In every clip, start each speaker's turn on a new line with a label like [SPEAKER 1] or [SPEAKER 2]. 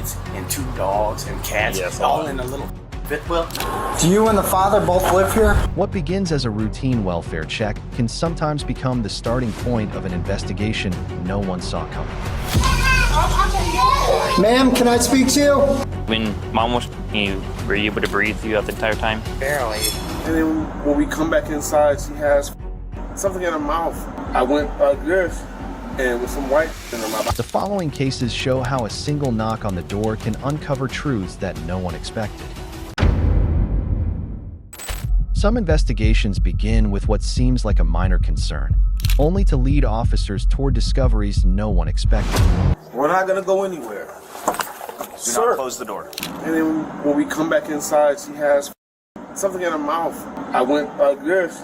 [SPEAKER 1] kids and 2 dogs and cats, all in a little fifth wheel.
[SPEAKER 2] Do you and the father both live here?
[SPEAKER 3] What begins as a routine welfare check can sometimes become the starting point of an investigation no one saw coming.
[SPEAKER 2] Ma'am, can I speak to you?
[SPEAKER 4] When Mom was, were you able to breathe throughout the entire time?
[SPEAKER 1] Barely.
[SPEAKER 5] And then when we come back inside, she has something in her mouth. I went like this, and with some white in her mouth.
[SPEAKER 3] The following cases show how a single knock on the door can uncover truths that no one expected. Some investigations begin with what seems like a minor concern, only to lead officers toward discoveries no one expected.
[SPEAKER 5] We're not gonna go anywhere.
[SPEAKER 1] Do not close the door.
[SPEAKER 5] And then when we come back inside, she has something in her mouth. I went like this,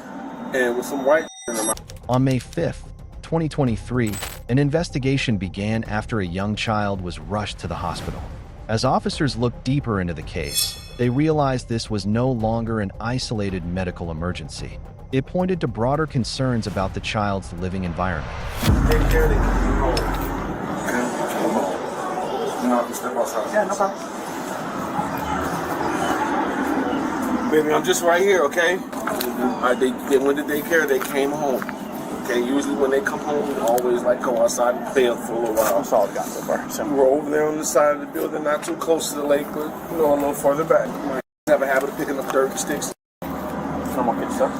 [SPEAKER 5] and with some white in her mouth.
[SPEAKER 3] On May 5th, 2023, an investigation began after a young child was rushed to the hospital. As officers looked deeper into the case, they realized this was no longer an isolated medical emergency. It pointed to broader concerns about the child's living environment.
[SPEAKER 5] Take care of it. No, step outside.
[SPEAKER 1] Yeah, no problem.
[SPEAKER 5] Baby, I'm just right here, okay? They went to daycare, they came home. Okay, usually when they come home, we always like go outside and play for a little while.
[SPEAKER 1] That's all I've got so far.
[SPEAKER 5] So we're over there on the side of the building, not too close to the lake, but a little further back. My have a habit of picking up dirt and sticks.
[SPEAKER 1] Normal good stuff.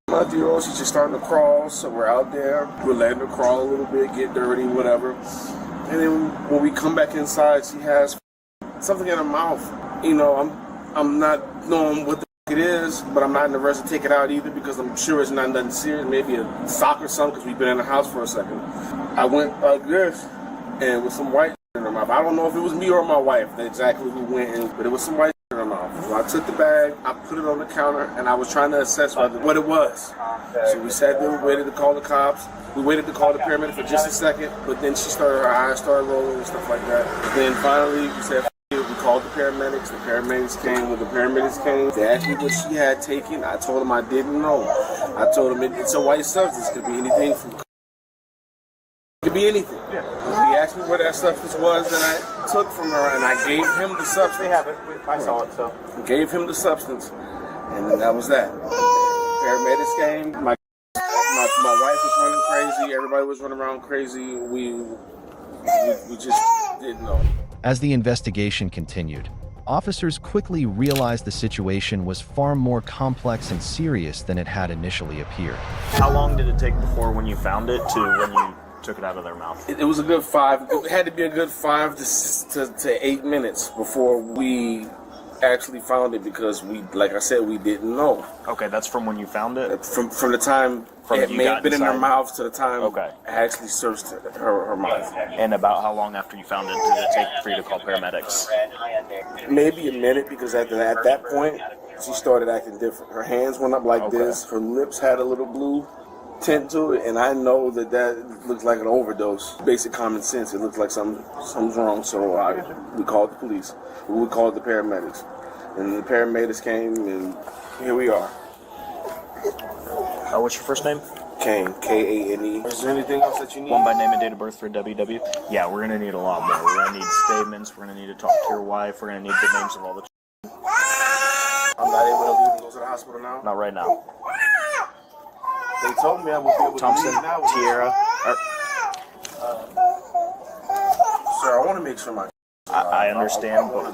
[SPEAKER 5] My dear, she's just starting to crawl, so we're out there. We're letting her crawl a little bit, get dirty, whatever. And then when we come back inside, she has something in her mouth. You know, I'm not knowing what the it is, but I'm not in the rush to take it out either because I'm sure it's not nothing serious. Maybe a sock or something because we've been in the house for a second. I went like this, and with some white in her mouth. I don't know if it was me or my wife that exactly who went in, but it was some white in her mouth. So I took the bag, I put it on the counter, and I was trying to assess what it was. So we sat there, we waited to call the cops. We waited to call the paramedic for just a second, but then her eyes started rolling and stuff like that. Then finally, we said, we called the paramedics. The paramedics came. When the paramedics came, they asked me what she had taken. I told them I didn't know. I told them it's a white substance. It could be anything from. It could be anything. Yeah. He asked me what that substance was that I took from her, and I gave him the substance.
[SPEAKER 1] We have it. I saw it, so.
[SPEAKER 5] Gave him the substance, and then that was that. Paramedics came. My wife was running crazy. Everybody was running around crazy. We just didn't know.
[SPEAKER 3] As the investigation continued, officers quickly realized the situation was far more complex and serious than it had initially appeared.
[SPEAKER 6] How long did it take before when you found it to when you took it out of their mouth?
[SPEAKER 5] It was a good 5. It had to be a good 5 to 8 minutes before we actually found it because we, like I said, we didn't know.
[SPEAKER 6] Okay, that's from when you found it?
[SPEAKER 5] From the time it may have been in her mouth to the time I actually searched her mouth.
[SPEAKER 6] And about how long after you found it did it take for you to call paramedics?
[SPEAKER 5] Maybe a minute because at that point, she started acting different. Her hands went up like this. Her lips had a little blue tint to it, and I know that looks like an overdose. Basic common sense. It looks like something's wrong, so we called the police. We called the paramedics, and the paramedics came, and here we are.
[SPEAKER 6] What's your first name?
[SPEAKER 5] Kane, Kane. Is there anything else that you need?
[SPEAKER 6] One by name and date of birth for WW? Yeah, we're going to need a lot more. We're going to need statements. We're going to need to talk to your wife. We're going to need the names of all the
[SPEAKER 5] I'm not able to leave and go to the hospital now?
[SPEAKER 6] Not right now.
[SPEAKER 5] They told me I would be able
[SPEAKER 6] Thompson,
[SPEAKER 5] to leave now.
[SPEAKER 6] Tierra.
[SPEAKER 5] Sir, I want to make sure my...
[SPEAKER 6] I understand, but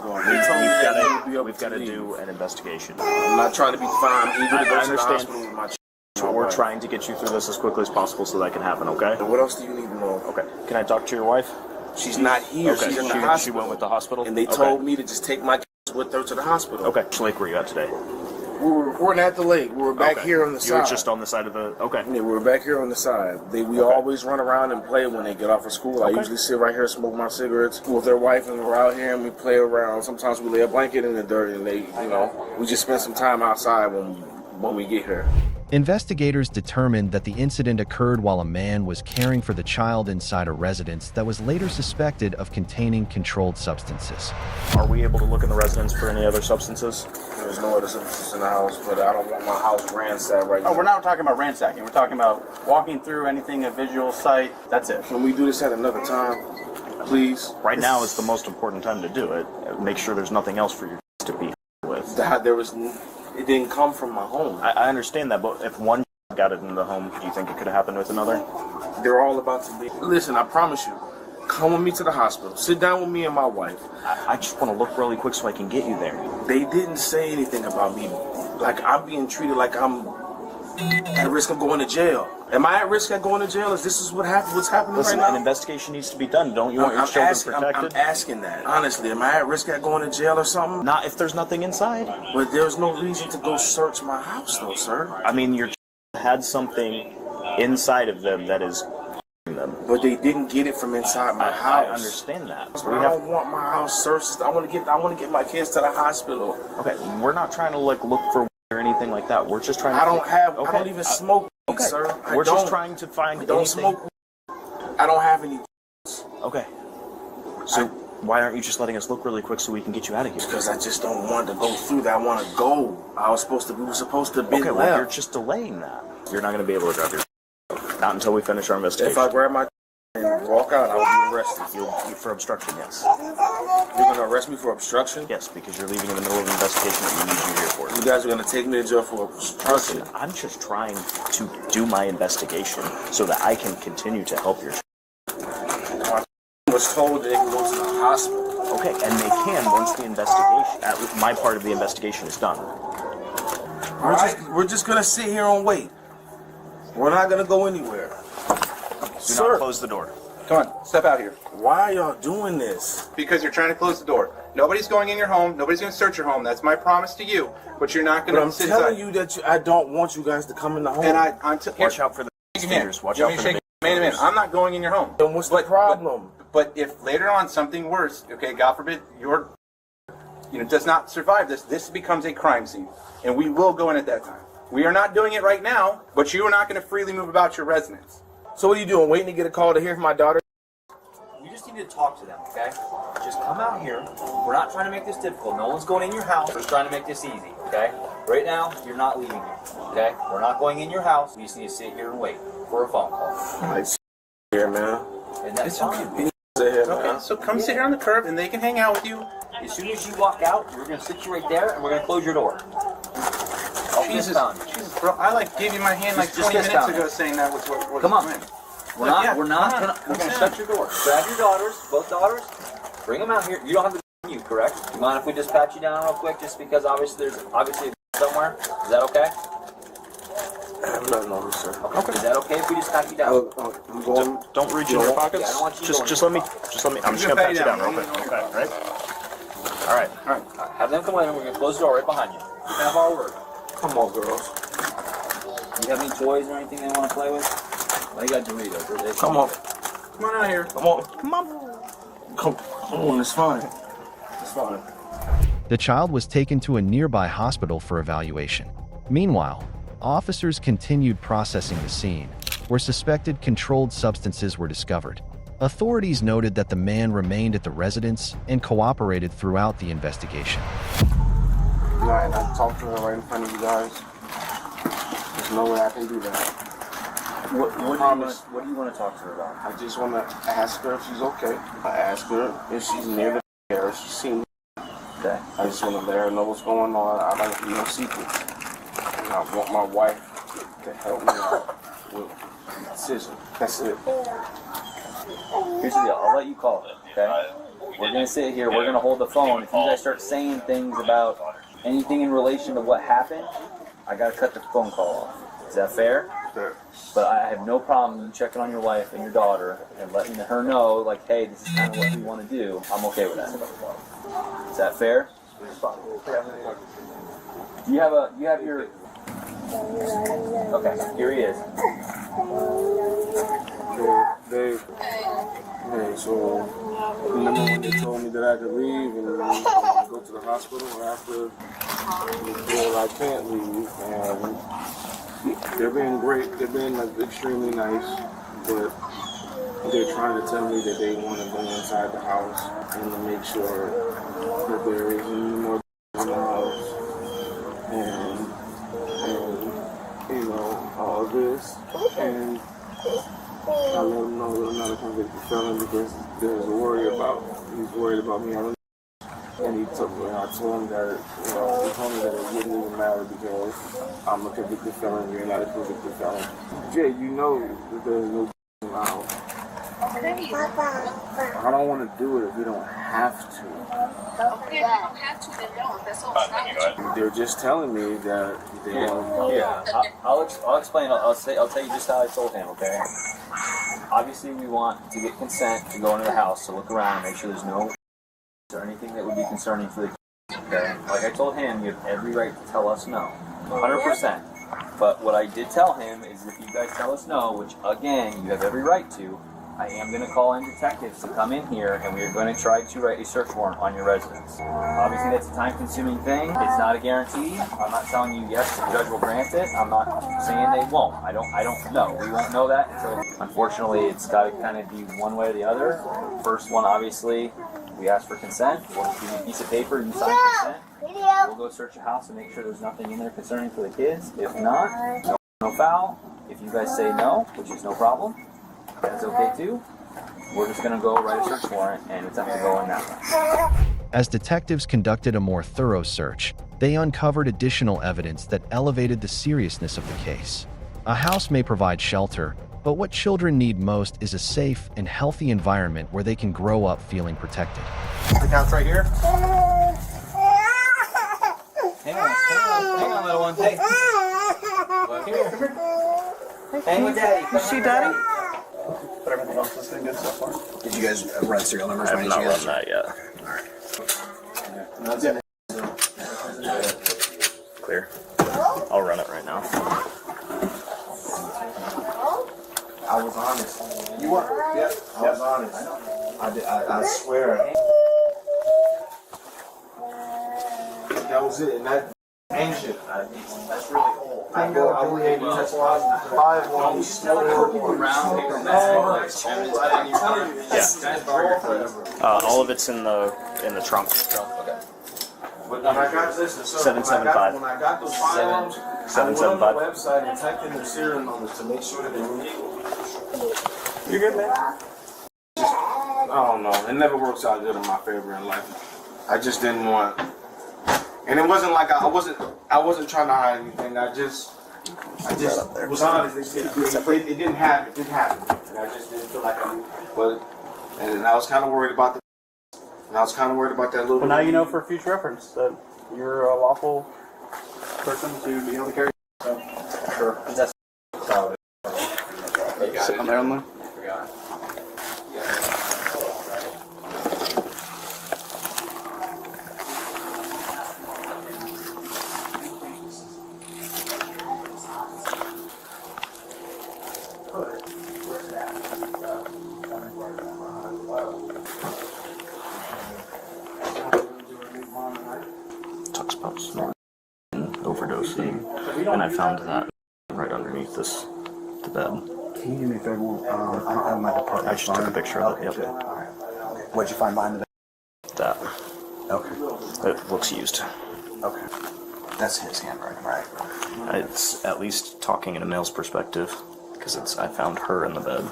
[SPEAKER 6] we've got to do an investigation.
[SPEAKER 5] I'm not trying to be fine.
[SPEAKER 6] I understand. We're trying to get you through this as quickly as possible so that can happen, okay?
[SPEAKER 5] What else do you need to know?
[SPEAKER 6] Okay. Can I talk to your wife?
[SPEAKER 5] She's not here.
[SPEAKER 6] Okay.
[SPEAKER 5] She's in the hospital.
[SPEAKER 6] She went with the hospital?
[SPEAKER 5] And they told me to just take my with her to the hospital.
[SPEAKER 6] Okay. Which lake were you at today?
[SPEAKER 5] We weren't at the lake. We were back here on the side.
[SPEAKER 6] You were just on the side of the... Okay.
[SPEAKER 5] Yeah, we were back here on the side. We always run around and play when they get off of school. I usually sit right here, smoke my cigarettes with their wife, and we're out here and we play around. Sometimes we lay a blanket in the dirt and we just spend some time outside when we get here.
[SPEAKER 3] Investigators determined that the incident occurred while a man was caring for the child inside a residence that was later suspected of containing controlled substances.
[SPEAKER 6] Are we able to look in the residence for any other substances?
[SPEAKER 5] There's no other substances in the house, but I don't want my house ransacked right now.
[SPEAKER 1] Oh, we're not talking about ransacking. We're talking about walking through anything, a visual sight. That's it.
[SPEAKER 5] Can we do this at another time? Please.
[SPEAKER 6] Right now is the most important time to do it. Make sure there's nothing else for you to be with.
[SPEAKER 5] It didn't come from my home.
[SPEAKER 6] I understand that, but if one got it in the home, do you think it could have happened with another?
[SPEAKER 5] They're all about to be. Listen, I promise you. Come with me to the hospital. Sit down with me and my wife.
[SPEAKER 6] I just want to look really quick so I can get you there.
[SPEAKER 5] They didn't say anything about me. Like, I'm being treated like I'm at risk of going to jail. Am I at risk of going to jail? Is this what's happening
[SPEAKER 6] Listen,
[SPEAKER 5] right now?
[SPEAKER 6] an investigation needs to be done. Don't you want your children protected?
[SPEAKER 5] I'm asking that. Honestly, am I at risk of going to jail or something?
[SPEAKER 6] Not if there's nothing inside.
[SPEAKER 5] But there's no reason to go search my house, though, sir.
[SPEAKER 6] I mean, your child had something inside of them that is them.
[SPEAKER 5] But they didn't get it from inside my house.
[SPEAKER 6] I understand that.
[SPEAKER 5] I don't want my house searched. I want to get my kids to the hospital.
[SPEAKER 6] Okay, we're not trying to look for or anything like that. We're just trying to.
[SPEAKER 5] I don't even smoke, sir.
[SPEAKER 6] We're just trying to find
[SPEAKER 5] I don't
[SPEAKER 6] anything.
[SPEAKER 5] smoke. I don't have any.
[SPEAKER 6] Okay. So why aren't you just letting us look really quick so we can get you out of here?
[SPEAKER 5] Because I just don't want to go through that. I want to go. We were supposed to be
[SPEAKER 6] Okay, well, you're just delaying that. You're not going to be able to drive your. Not until we finish our investigation.
[SPEAKER 5] If I grab my and walk out, I will be arrested.
[SPEAKER 6] You'll for obstruction, yes.
[SPEAKER 5] You're going to arrest me for obstruction?
[SPEAKER 6] Yes, because you're leaving in the middle of an investigation that you need you here for.
[SPEAKER 5] You guys are going to take me to jail for obstruction?
[SPEAKER 6] Listen, I'm just trying to do my investigation so that I can continue to help your.
[SPEAKER 5] My was told that they can go to the hospital.
[SPEAKER 6] Okay, and they can once the investigation, at least my part of the investigation is done.
[SPEAKER 5] We're just going to sit here and wait. We're not going to go anywhere.
[SPEAKER 6] Do not close the door.
[SPEAKER 7] Come on, step out here.
[SPEAKER 5] Why are y'all doing this?
[SPEAKER 7] Because you're trying to close the door. Nobody's going in your home. Nobody's going to search your home. That's my promise to you. But you're not going to sit
[SPEAKER 5] I'm telling
[SPEAKER 7] inside.
[SPEAKER 5] you that I don't want you guys to come in the home.
[SPEAKER 7] And
[SPEAKER 6] Watch out for the fingers. Watch out for the
[SPEAKER 7] man. I'm not going in your home.
[SPEAKER 5] Then what's the problem?
[SPEAKER 7] But if later on something worse, okay, God forbid, does not survive this becomes a crime scene. And we will go in at that time. We are not doing it right now, but you are not going to freely move about your residence.
[SPEAKER 5] So what are you doing? Waiting to get a call to hear from my daughter?
[SPEAKER 8] You just need to talk to them, okay? Just come out here. We're not trying to make this difficult. No one's going in your house. We're just trying to make this easy, okay? Right now, you're not leaving here, okay? We're not going in your house. We just need to sit here and wait for a phone call.
[SPEAKER 5] Like, here, man.
[SPEAKER 8] And that's fine.
[SPEAKER 7] Okay, so come sit here on the curb and they can hang out with you.
[SPEAKER 8] As soon as you walk out, we're going to sit you right there and we're going to close your door.
[SPEAKER 7] Jesus, bro, I gave you my hand 20 minutes ago saying that was what
[SPEAKER 8] Come on.
[SPEAKER 7] meant.
[SPEAKER 8] We're gonna shut your door. Grab your daughters, both daughters, bring them out here. You don't have to go you, correct? You mind if we just pat you down real quick, just because obviously there's somewhere? Is that okay?
[SPEAKER 5] No, sir.
[SPEAKER 8] Okay. Is that okay if we just pat you down?
[SPEAKER 5] I'm going.
[SPEAKER 6] Don't reach in your pockets.
[SPEAKER 8] Yeah, I don't want you
[SPEAKER 6] just let me. I'm just gonna pat you down real quick. Okay, right? All right.
[SPEAKER 8] Have them come in and we're gonna close the door right behind you. You can have our word.
[SPEAKER 5] Come on, girls.
[SPEAKER 8] You have any toys or anything they want to play with? Well, you got Doritos.
[SPEAKER 5] Come on.
[SPEAKER 7] Come on out here.
[SPEAKER 5] Come on, it's fine. It's fine.
[SPEAKER 3] The child was taken to a nearby hospital for evaluation. Meanwhile, officers continued processing the scene, where suspected controlled substances were discovered. Authorities noted that the man remained at the residence and cooperated throughout the investigation.
[SPEAKER 5] And I talked to her right in front of you guys. There's no way I can do that.
[SPEAKER 8] What do you want to talk to her about?
[SPEAKER 5] I just want to ask her if she's okay. I ask her if she's near the care, if she's seen me.
[SPEAKER 8] Okay.
[SPEAKER 5] I just want to let her know what's going on. I don't want no secrets. And I want my wife to help me out with the decision. That's it.
[SPEAKER 8] Here's the deal. I'll let you call it, okay? We're going to sit here. We're going to hold the phone. If you guys start saying things about anything in relation to what happened, I got to cut the phone call off. Is that fair?
[SPEAKER 5] Fair.
[SPEAKER 8] But I have no problem checking on your wife and your daughter and letting her know, like, hey, this is kind of what we want to do. I'm okay with that. Is that fair? You have your... Okay, here he is.
[SPEAKER 5] Hey, so remember when they told me that I could leave and go to the hospital after I can't leave, and they're being great, they're being extremely nice, but they're trying to tell me that they want to go inside the house and to make sure that there isn't any more in the house, and all this, and I let him know that I'm not a convicted felon because he's worried about me. And he told me, I told him that, he told me that it wouldn't even matter because I'm a convicted felon, you're not a convicted felon. Jay, you know that there's no in my house. I don't want to do it if we don't have to.
[SPEAKER 9] Okay, if you don't have to, then don't. That's all it's not.
[SPEAKER 5] They're just telling me that they don't.
[SPEAKER 8] Yeah, I'll explain. I'll tell you just how I told him. Okay. Obviously, we want to get consent to go into the house to look around and make sure there's no or anything that would be concerning for the kids. Okay. Like I told him, you have every right to tell us no, 100%. But what I did tell him is, if you guys tell us no, which again you have every right to, I am going to call in detectives to come in here, and we are going to try to write a search warrant on your residence. Obviously, that's a time-consuming thing. It's not a guarantee. I'm not telling you yes, the judge will grant it. I'm not saying they won't. I don't know. We won't know that until, unfortunately, it's got to kind of be one way or the other. First one, obviously, we ask for consent. We'll give you a piece of paper, you sign consent. We'll go search your house and make sure there's nothing in there concerning for the kids. If not, no foul. If you guys say no, which is no problem, that's okay too. We're just going to go write a search warrant and attempt to go in that way.
[SPEAKER 3] As detectives conducted a more thorough search, they uncovered additional evidence that elevated the seriousness of the case. A house may provide shelter, but what children need most is a safe and healthy environment where they can grow up feeling protected.
[SPEAKER 1] The couch right here.
[SPEAKER 8] Hang on, little one. Hey. Come here. Hang with Daddy.
[SPEAKER 1] You see Daddy? But everything else has been good so far. Did you guys run serial numbers?
[SPEAKER 4] I have not run that yet.
[SPEAKER 1] Okay. All right.
[SPEAKER 4] Clear. I'll run it right now.
[SPEAKER 1] I was honest. You were? Yep. I was honest. I swear. That was it. And that ancient. That's really old. I wouldn't even touch live one.
[SPEAKER 4] Yeah. All of it's in the trunk.
[SPEAKER 1] Okay. When I got this,
[SPEAKER 4] 775.
[SPEAKER 1] When I got those firearms, I went on the
[SPEAKER 4] 775.
[SPEAKER 1] website and typed in their serial numbers to make sure that they were legal. You good, man? I don't know. It never works out good in my favor in life. I just didn't want, and it wasn't like I wasn't trying to hide anything. I just was honest. It didn't happen. It didn't happen, and I just didn't feel like I knew. And I was kind of worried about that little.
[SPEAKER 6] Well, now you know for future reference that you're a lawful person to be able to carry. So,
[SPEAKER 8] Sure. That's solid.
[SPEAKER 6] sit on there on the.
[SPEAKER 4] Talks about snorting and overdosing, and I found that right underneath the bed.
[SPEAKER 2] Can you do me a favor? I'm my department.
[SPEAKER 4] I just took a picture of it. Yep.
[SPEAKER 2] Good. All right. What'd you find behind the bed?
[SPEAKER 4] That.
[SPEAKER 2] Okay.
[SPEAKER 4] It looks used.
[SPEAKER 2] Okay. That's his handwriting, right?
[SPEAKER 4] It's at least talking in a male's perspective, because I found her in the bed.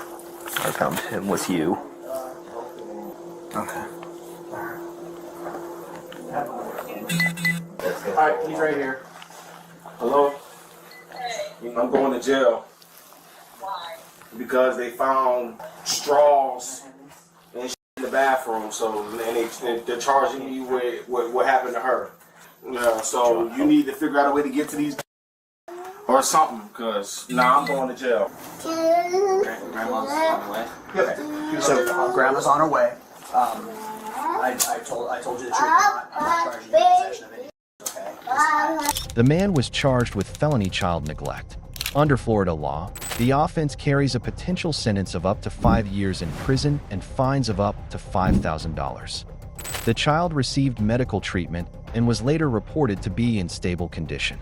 [SPEAKER 4] I found him with you.
[SPEAKER 2] Okay.
[SPEAKER 5] Alright, he's right here. Hello? I'm going to jail.
[SPEAKER 9] Why?
[SPEAKER 5] Because they found straws and shit in the bathroom, so and they're charging me with what happened to her. Yeah, so you need to figure out a way to get to these or something, because I'm going to jail.
[SPEAKER 8] Grandma's on the way.
[SPEAKER 2] Okay. So grandma's on her way. I told you the truth. I'm not charging you with possession of any. Okay.
[SPEAKER 3] The man was charged with felony child neglect. Under Florida law, the offense carries a potential sentence of up to 5 years in prison and fines of up to $5,000. The child received medical treatment and was later reported to be in stable condition.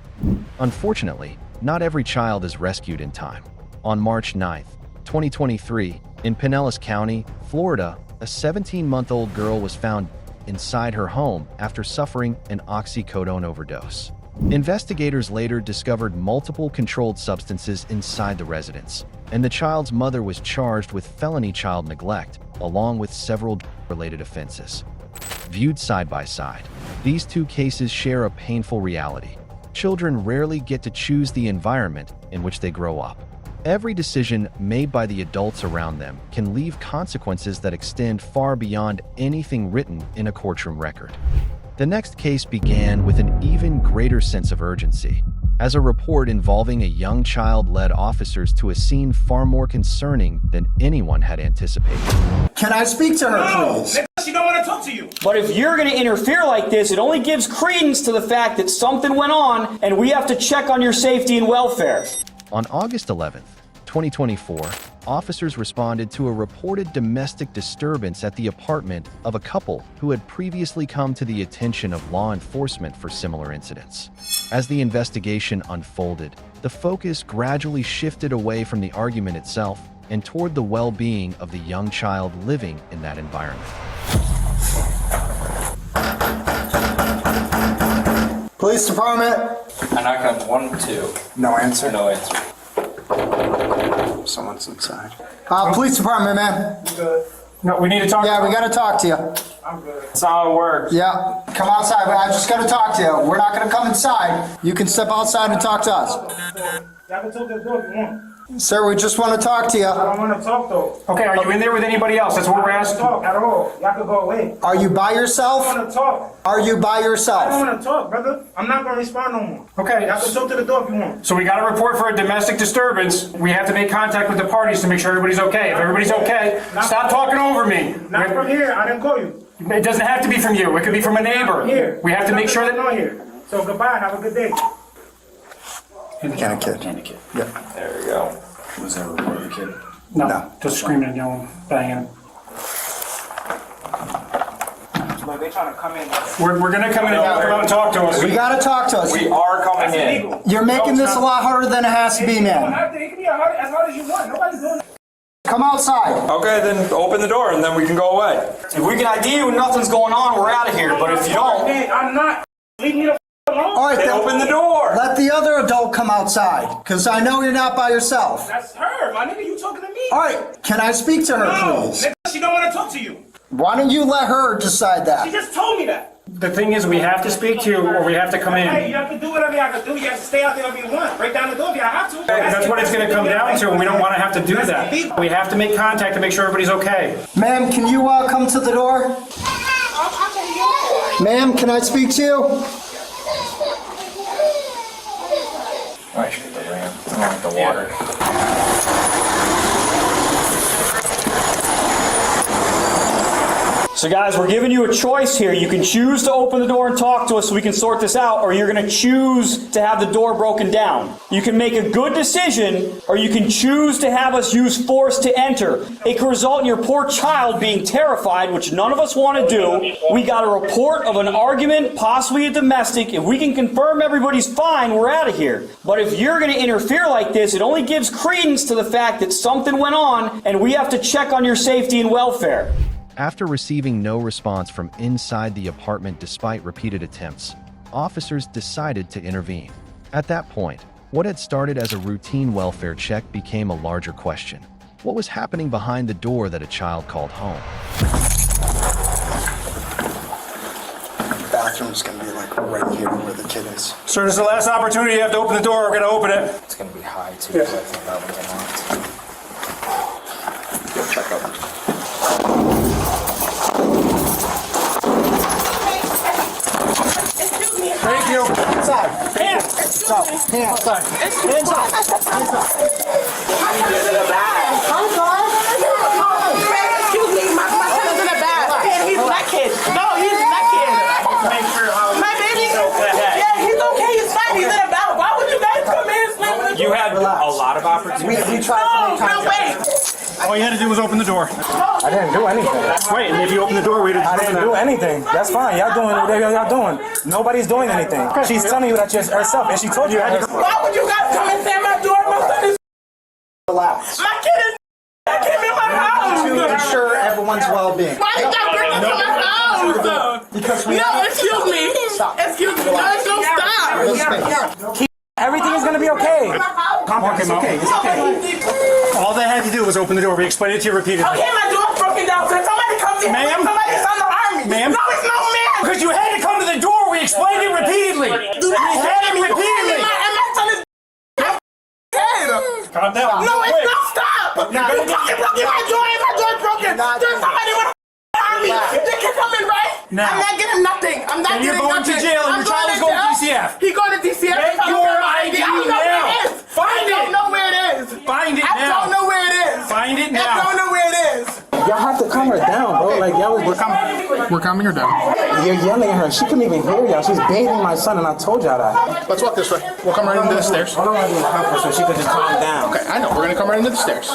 [SPEAKER 3] Unfortunately, not every child is rescued in time. On March 9, 2023, in Pinellas County, Florida, a 17-month-old girl was found inside her home after suffering an oxycodone overdose. Investigators later discovered multiple controlled substances inside the residence, and the child's mother was charged with felony child neglect, along with several drug-related offenses. Viewed side by side, these two cases share a painful reality. Children rarely get to choose the environment in which they grow up. Every decision made by the adults around them can leave consequences that extend far beyond anything written in a courtroom record. The next case began with an even greater sense of urgency, as a report involving a young child led officers to a scene far more concerning than anyone had anticipated.
[SPEAKER 10] Can I speak to her, please?
[SPEAKER 11] She don't want to talk to you.
[SPEAKER 12] But if you're going to interfere like this, it only gives credence to the fact that something went on and we have to check on your safety and welfare.
[SPEAKER 3] On August 11th, 2024, officers responded to a reported domestic disturbance at the apartment of a couple who had previously come to the attention of law enforcement for similar incidents. As the investigation unfolded, the focus gradually shifted away from the argument itself and toward the well-being of the young child living in that environment.
[SPEAKER 10] Police department.
[SPEAKER 8] I knock on 1, 2.
[SPEAKER 10] No answer.
[SPEAKER 8] No answer.
[SPEAKER 10] Someone's inside. Police department, man.
[SPEAKER 11] You good? No, we need to talk.
[SPEAKER 10] Yeah, we gotta talk to you.
[SPEAKER 11] I'm good.
[SPEAKER 8] That's how it works.
[SPEAKER 10] Yeah, come outside. I just gotta talk to you. We're not gonna come inside. You can step outside and talk to us.
[SPEAKER 11] Y'all can talk to the door if you want.
[SPEAKER 10] Sir, we just want to talk to you.
[SPEAKER 11] I don't want to talk though.
[SPEAKER 13] Okay, are you in there with anybody else? That's what we're asking.
[SPEAKER 11] I don't want to talk at all. Y'all can go away.
[SPEAKER 10] Are you by yourself?
[SPEAKER 11] I don't want to talk.
[SPEAKER 10] Are you by
[SPEAKER 11] I don't
[SPEAKER 10] yourself?
[SPEAKER 11] want to talk, brother. I'm not going to respond no more.
[SPEAKER 13] Okay.
[SPEAKER 11] Y'all can talk to the door if you want.
[SPEAKER 13] So we got a report for a domestic disturbance. We have to make contact with the parties to make sure everybody's okay. If everybody's okay, stop talking over me.
[SPEAKER 11] Not from here. I didn't call you.
[SPEAKER 13] It doesn't have to be from you. It could be from a neighbor.
[SPEAKER 11] Here.
[SPEAKER 13] We have to make sure that...
[SPEAKER 11] Not here. So goodbye. Have a good day.
[SPEAKER 10] Can a kid. Yeah.
[SPEAKER 8] There we go.
[SPEAKER 10] Was there a report of the kid?
[SPEAKER 13] No, just screaming and yelling, banging.
[SPEAKER 11] But they trying to come in.
[SPEAKER 13] We're going to come in and come out and talk to us.
[SPEAKER 10] You gotta talk to us.
[SPEAKER 8] We are coming in.
[SPEAKER 10] You're making this a lot harder than it has to be, man.
[SPEAKER 11] It can be as hard as you want. Nobody's doing it.
[SPEAKER 10] Come outside.
[SPEAKER 8] Okay, then open the door and then we can go away.
[SPEAKER 12] If we can ID you when nothing's going on, we're out of here. But if you don't...
[SPEAKER 11] I'm not. Leave me the alone.
[SPEAKER 10] All right,
[SPEAKER 8] Then open the door.
[SPEAKER 10] Let the other adult come outside, because I know you're not by yourself.
[SPEAKER 11] That's her. My nigga, you talking to me?
[SPEAKER 10] All right, can I speak to her,
[SPEAKER 11] No,
[SPEAKER 10] please?
[SPEAKER 11] nigga, she don't want to talk to you.
[SPEAKER 10] Why don't you let her decide
[SPEAKER 11] She
[SPEAKER 10] that?
[SPEAKER 11] just told me that.
[SPEAKER 13] The thing is, we have to speak to you or we have to come
[SPEAKER 11] Hey,
[SPEAKER 13] in.
[SPEAKER 11] you have to do whatever you have to do. You have to stay out there if you want. Break down the door if you have to.
[SPEAKER 13] That's what it's going to come down to, and we don't want to have to do that. We have to make contact to make sure everybody's okay.
[SPEAKER 10] Ma'am, can you come to the door? Ma'am, can I speak to you?
[SPEAKER 8] I should get the lamp. I don't like the water.
[SPEAKER 12] So guys, we're giving you a choice here. You can choose to open the door and talk to us so we can sort this out, or you're going to choose to have the door broken down. You can make a good decision, or you can choose to have us use force to enter. It could result in your poor child being terrified, which none of us want to do. We got a report of an argument, possibly a domestic. If we can confirm everybody's fine, we're out of here. But if you're going to interfere like this, it only gives credence to the fact that something went on, and we have to check on your safety and welfare.
[SPEAKER 3] After receiving no response from inside the apartment despite repeated attempts, officers decided to intervene. At that point, what had started as a routine welfare check became a larger question. What was happening behind the door that a child called home?
[SPEAKER 10] The bathroom's gonna be like right here where the kid is.
[SPEAKER 13] Sir, this is the last opportunity. You have to open the door. We're going to open it.
[SPEAKER 8] It's going to be high too, because I think that one's unlocked. Go check out.
[SPEAKER 10] Thank you. Inside. Hands. Inside. Hands up. Hands up.
[SPEAKER 11] Excuse me, my son's in the bag. He's my kid. No, he's my kid.
[SPEAKER 13] Make sure how
[SPEAKER 11] My baby. Yeah, he's okay. He's fine. He's in a battle. Why would you guys come in and slam the door?
[SPEAKER 8] You had a lot of opportunities.
[SPEAKER 10] We tried to make
[SPEAKER 11] No, wait.
[SPEAKER 13] all you had to do was open the door.
[SPEAKER 14] I didn't do anything.
[SPEAKER 13] Wait, and if you open the door, we'd have
[SPEAKER 14] I didn't do anything. That's fine. Y'all doing whatever y'all doing. Nobody's doing anything. She's telling you that herself, and she told you that.
[SPEAKER 11] Why would you guys come and slam my door? My son is.
[SPEAKER 10] Relax.
[SPEAKER 11] My kid is. I came in my house.
[SPEAKER 10] To ensure everyone's well-being.
[SPEAKER 11] Why did y'all bring him to my house?
[SPEAKER 10] because we.
[SPEAKER 11] No, excuse me.
[SPEAKER 10] Stop.
[SPEAKER 11] Excuse me. No, stop.
[SPEAKER 14] Everything is gonna be okay.
[SPEAKER 13] Calm him out.
[SPEAKER 10] Okay, it's okay.
[SPEAKER 13] All they had to do was open the door. We explained it to you repeatedly.
[SPEAKER 11] Okay, my door's broken down. So somebody comes in.
[SPEAKER 13] Ma'am?
[SPEAKER 11] Somebody's on the army.
[SPEAKER 13] Ma'am?
[SPEAKER 11] No, it's no man.
[SPEAKER 13] Because you had to come to the door. We explained it repeatedly.
[SPEAKER 11] Do
[SPEAKER 13] We
[SPEAKER 11] not
[SPEAKER 13] had it
[SPEAKER 11] am
[SPEAKER 13] repeatedly.
[SPEAKER 11] I telling
[SPEAKER 13] Calm down.
[SPEAKER 11] No, it's
[SPEAKER 13] Quick.
[SPEAKER 11] not. Stop.
[SPEAKER 10] You're
[SPEAKER 11] You fucking broken my door. And my door's broken. There's somebody with a army. They can come in, right?
[SPEAKER 13] Now.
[SPEAKER 11] I'm not getting nothing. I'm not
[SPEAKER 13] And you're
[SPEAKER 11] getting
[SPEAKER 13] going to
[SPEAKER 11] nothing.
[SPEAKER 13] jail and
[SPEAKER 11] I'm
[SPEAKER 13] your child is going to DCF.
[SPEAKER 11] He going to DCF.
[SPEAKER 13] Get
[SPEAKER 11] I don't
[SPEAKER 13] your
[SPEAKER 11] care about
[SPEAKER 13] ID
[SPEAKER 11] I don't know
[SPEAKER 13] now.
[SPEAKER 11] where it is.
[SPEAKER 13] Find
[SPEAKER 11] I don't
[SPEAKER 13] it.
[SPEAKER 11] know where it is.
[SPEAKER 13] Find it
[SPEAKER 11] I
[SPEAKER 13] now.
[SPEAKER 11] don't know where it is.
[SPEAKER 13] Find it
[SPEAKER 11] I
[SPEAKER 13] now.
[SPEAKER 11] don't know where it is.
[SPEAKER 14] Y'all have to calm her down, bro. Like y'all was.
[SPEAKER 13] We're calming her down.
[SPEAKER 14] You're yelling at her. She couldn't even hear y'all. She's bathing my son, and I told y'all that.
[SPEAKER 13] Let's walk this way. We'll come right into the stairs.
[SPEAKER 14] I don't want to be uncomfortable, so she could just calm down.
[SPEAKER 13] Okay, I know. We're gonna come right into the stairs.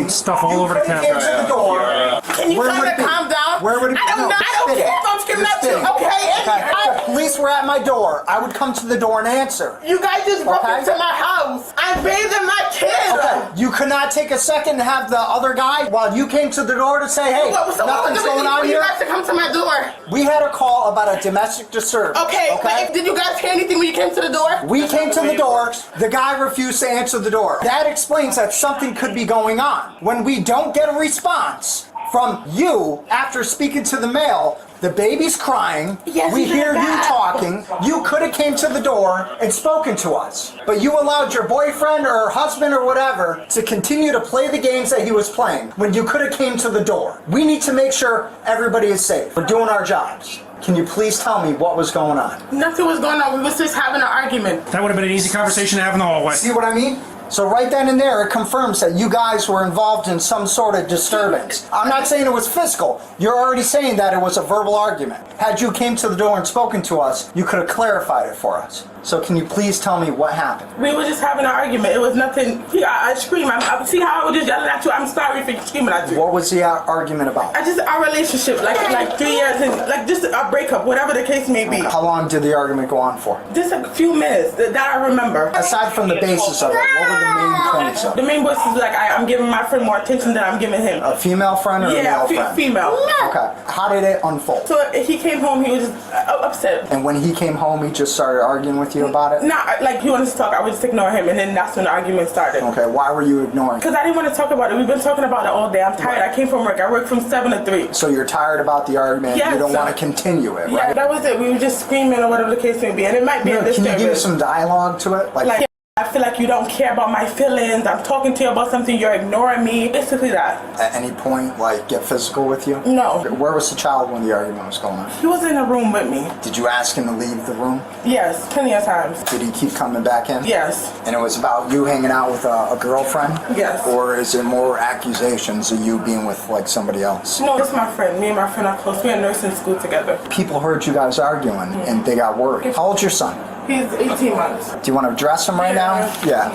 [SPEAKER 13] Stuff all over the camera.
[SPEAKER 11] Can you tell me to calm down?
[SPEAKER 10] Where would it
[SPEAKER 11] I don't know. I don't care if I'm screaming at you. Okay?
[SPEAKER 10] If the police were at my door, I would come to the door and answer.
[SPEAKER 11] You guys just broke
[SPEAKER 10] Okay.
[SPEAKER 11] into my house. I'm bathing my kid.
[SPEAKER 10] Okay, you could not take a second to have the other guy while you came to the door to say, hey,
[SPEAKER 11] What was the
[SPEAKER 10] nothing's going on
[SPEAKER 11] you
[SPEAKER 10] here.
[SPEAKER 11] guys to come to my door?
[SPEAKER 10] We had a call about a domestic disturbance.
[SPEAKER 11] Okay, but did you guys hear anything when you came to the door?
[SPEAKER 10] We came to the door, the guy refused to answer the door. That explains that something could be going on. When we don't get a response from you after speaking to the male, the baby's crying,
[SPEAKER 11] Yes,
[SPEAKER 10] we
[SPEAKER 11] he did
[SPEAKER 10] hear you
[SPEAKER 11] that.
[SPEAKER 10] talking, you could have came to the door and spoken to us. But you allowed your boyfriend or husband or whatever to continue to play the games that he was playing when you could have came to the door. We need to make sure everybody is safe. We're doing our jobs. Can you please tell me what was going on?
[SPEAKER 11] Nothing was going on. We was just having an argument.
[SPEAKER 13] That would have been an easy conversation to have in the hallway.
[SPEAKER 10] See what I mean? So right then and there, it confirms that you guys were involved in some sort of disturbance. I'm not saying it was physical. You're already saying that it was a verbal argument. Had you came to the door and spoken to us, you could have clarified it for us. So can you please tell me what happened?
[SPEAKER 11] We were just having an argument. It was nothing. I screamed. I see how I was just yelling at you. I'm sorry for screaming at you.
[SPEAKER 10] What was the argument about?
[SPEAKER 11] Our relationship, like 3 years, and like just a breakup, whatever the case may be.
[SPEAKER 10] How long did the argument go on for?
[SPEAKER 11] Just a few minutes that I remember.
[SPEAKER 10] Aside from the basis of it, what were the main points of it?
[SPEAKER 11] The main basis is like I'm giving my friend more attention than I'm giving him.
[SPEAKER 10] A female friend or a male friend?
[SPEAKER 11] Female.
[SPEAKER 10] Okay. How did it unfold?
[SPEAKER 11] So he came home, he was just upset.
[SPEAKER 10] And when he came home, he just started arguing with you about it?
[SPEAKER 11] Nah, like he wanted to talk, I would just ignore him, and then that's when the argument started.
[SPEAKER 10] Okay, why were you ignoring?
[SPEAKER 11] Because I didn't want to talk about it. We've been talking about it all day. I'm tired. I came from work. I work from 7 to 3.
[SPEAKER 10] So you're tired about the argument,
[SPEAKER 11] Yes,
[SPEAKER 10] you don't
[SPEAKER 11] sir.
[SPEAKER 10] want to continue it,
[SPEAKER 11] Yeah,
[SPEAKER 10] right?
[SPEAKER 11] that was it. We were just screaming or whatever the case may be, and it might be a
[SPEAKER 10] Can you
[SPEAKER 11] disturbance.
[SPEAKER 10] give some dialogue to it?
[SPEAKER 11] Like, I feel like you don't care about my feelings. I'm talking to you about something, you're ignoring me. Basically that.
[SPEAKER 10] At any point, like, get physical with you?
[SPEAKER 11] No.
[SPEAKER 10] Where was the child when the argument was going on?
[SPEAKER 11] He was in the room with me.
[SPEAKER 10] Did you ask him to leave the room?
[SPEAKER 11] Yes, plenty of times.
[SPEAKER 10] Did he keep coming back in?
[SPEAKER 11] Yes.
[SPEAKER 10] And it was about you hanging out with a girlfriend?
[SPEAKER 11] Yes.
[SPEAKER 10] Or is it more accusations of you being with, like, somebody else?
[SPEAKER 11] No, it's my friend. Me and my friend are close. We're in nursing school together.
[SPEAKER 10] People heard you guys arguing, and they got worried. How old's your son?
[SPEAKER 11] He's 18 months.
[SPEAKER 10] Do you want to address him right now? Yeah.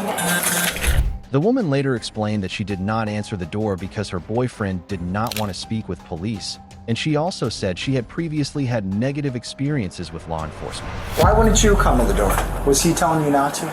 [SPEAKER 3] The woman later explained that she did not answer the door because her boyfriend did not want to speak with police, and she also said she had previously had negative experiences with law enforcement.
[SPEAKER 10] Why wouldn't you come to the door? Was he telling you not to?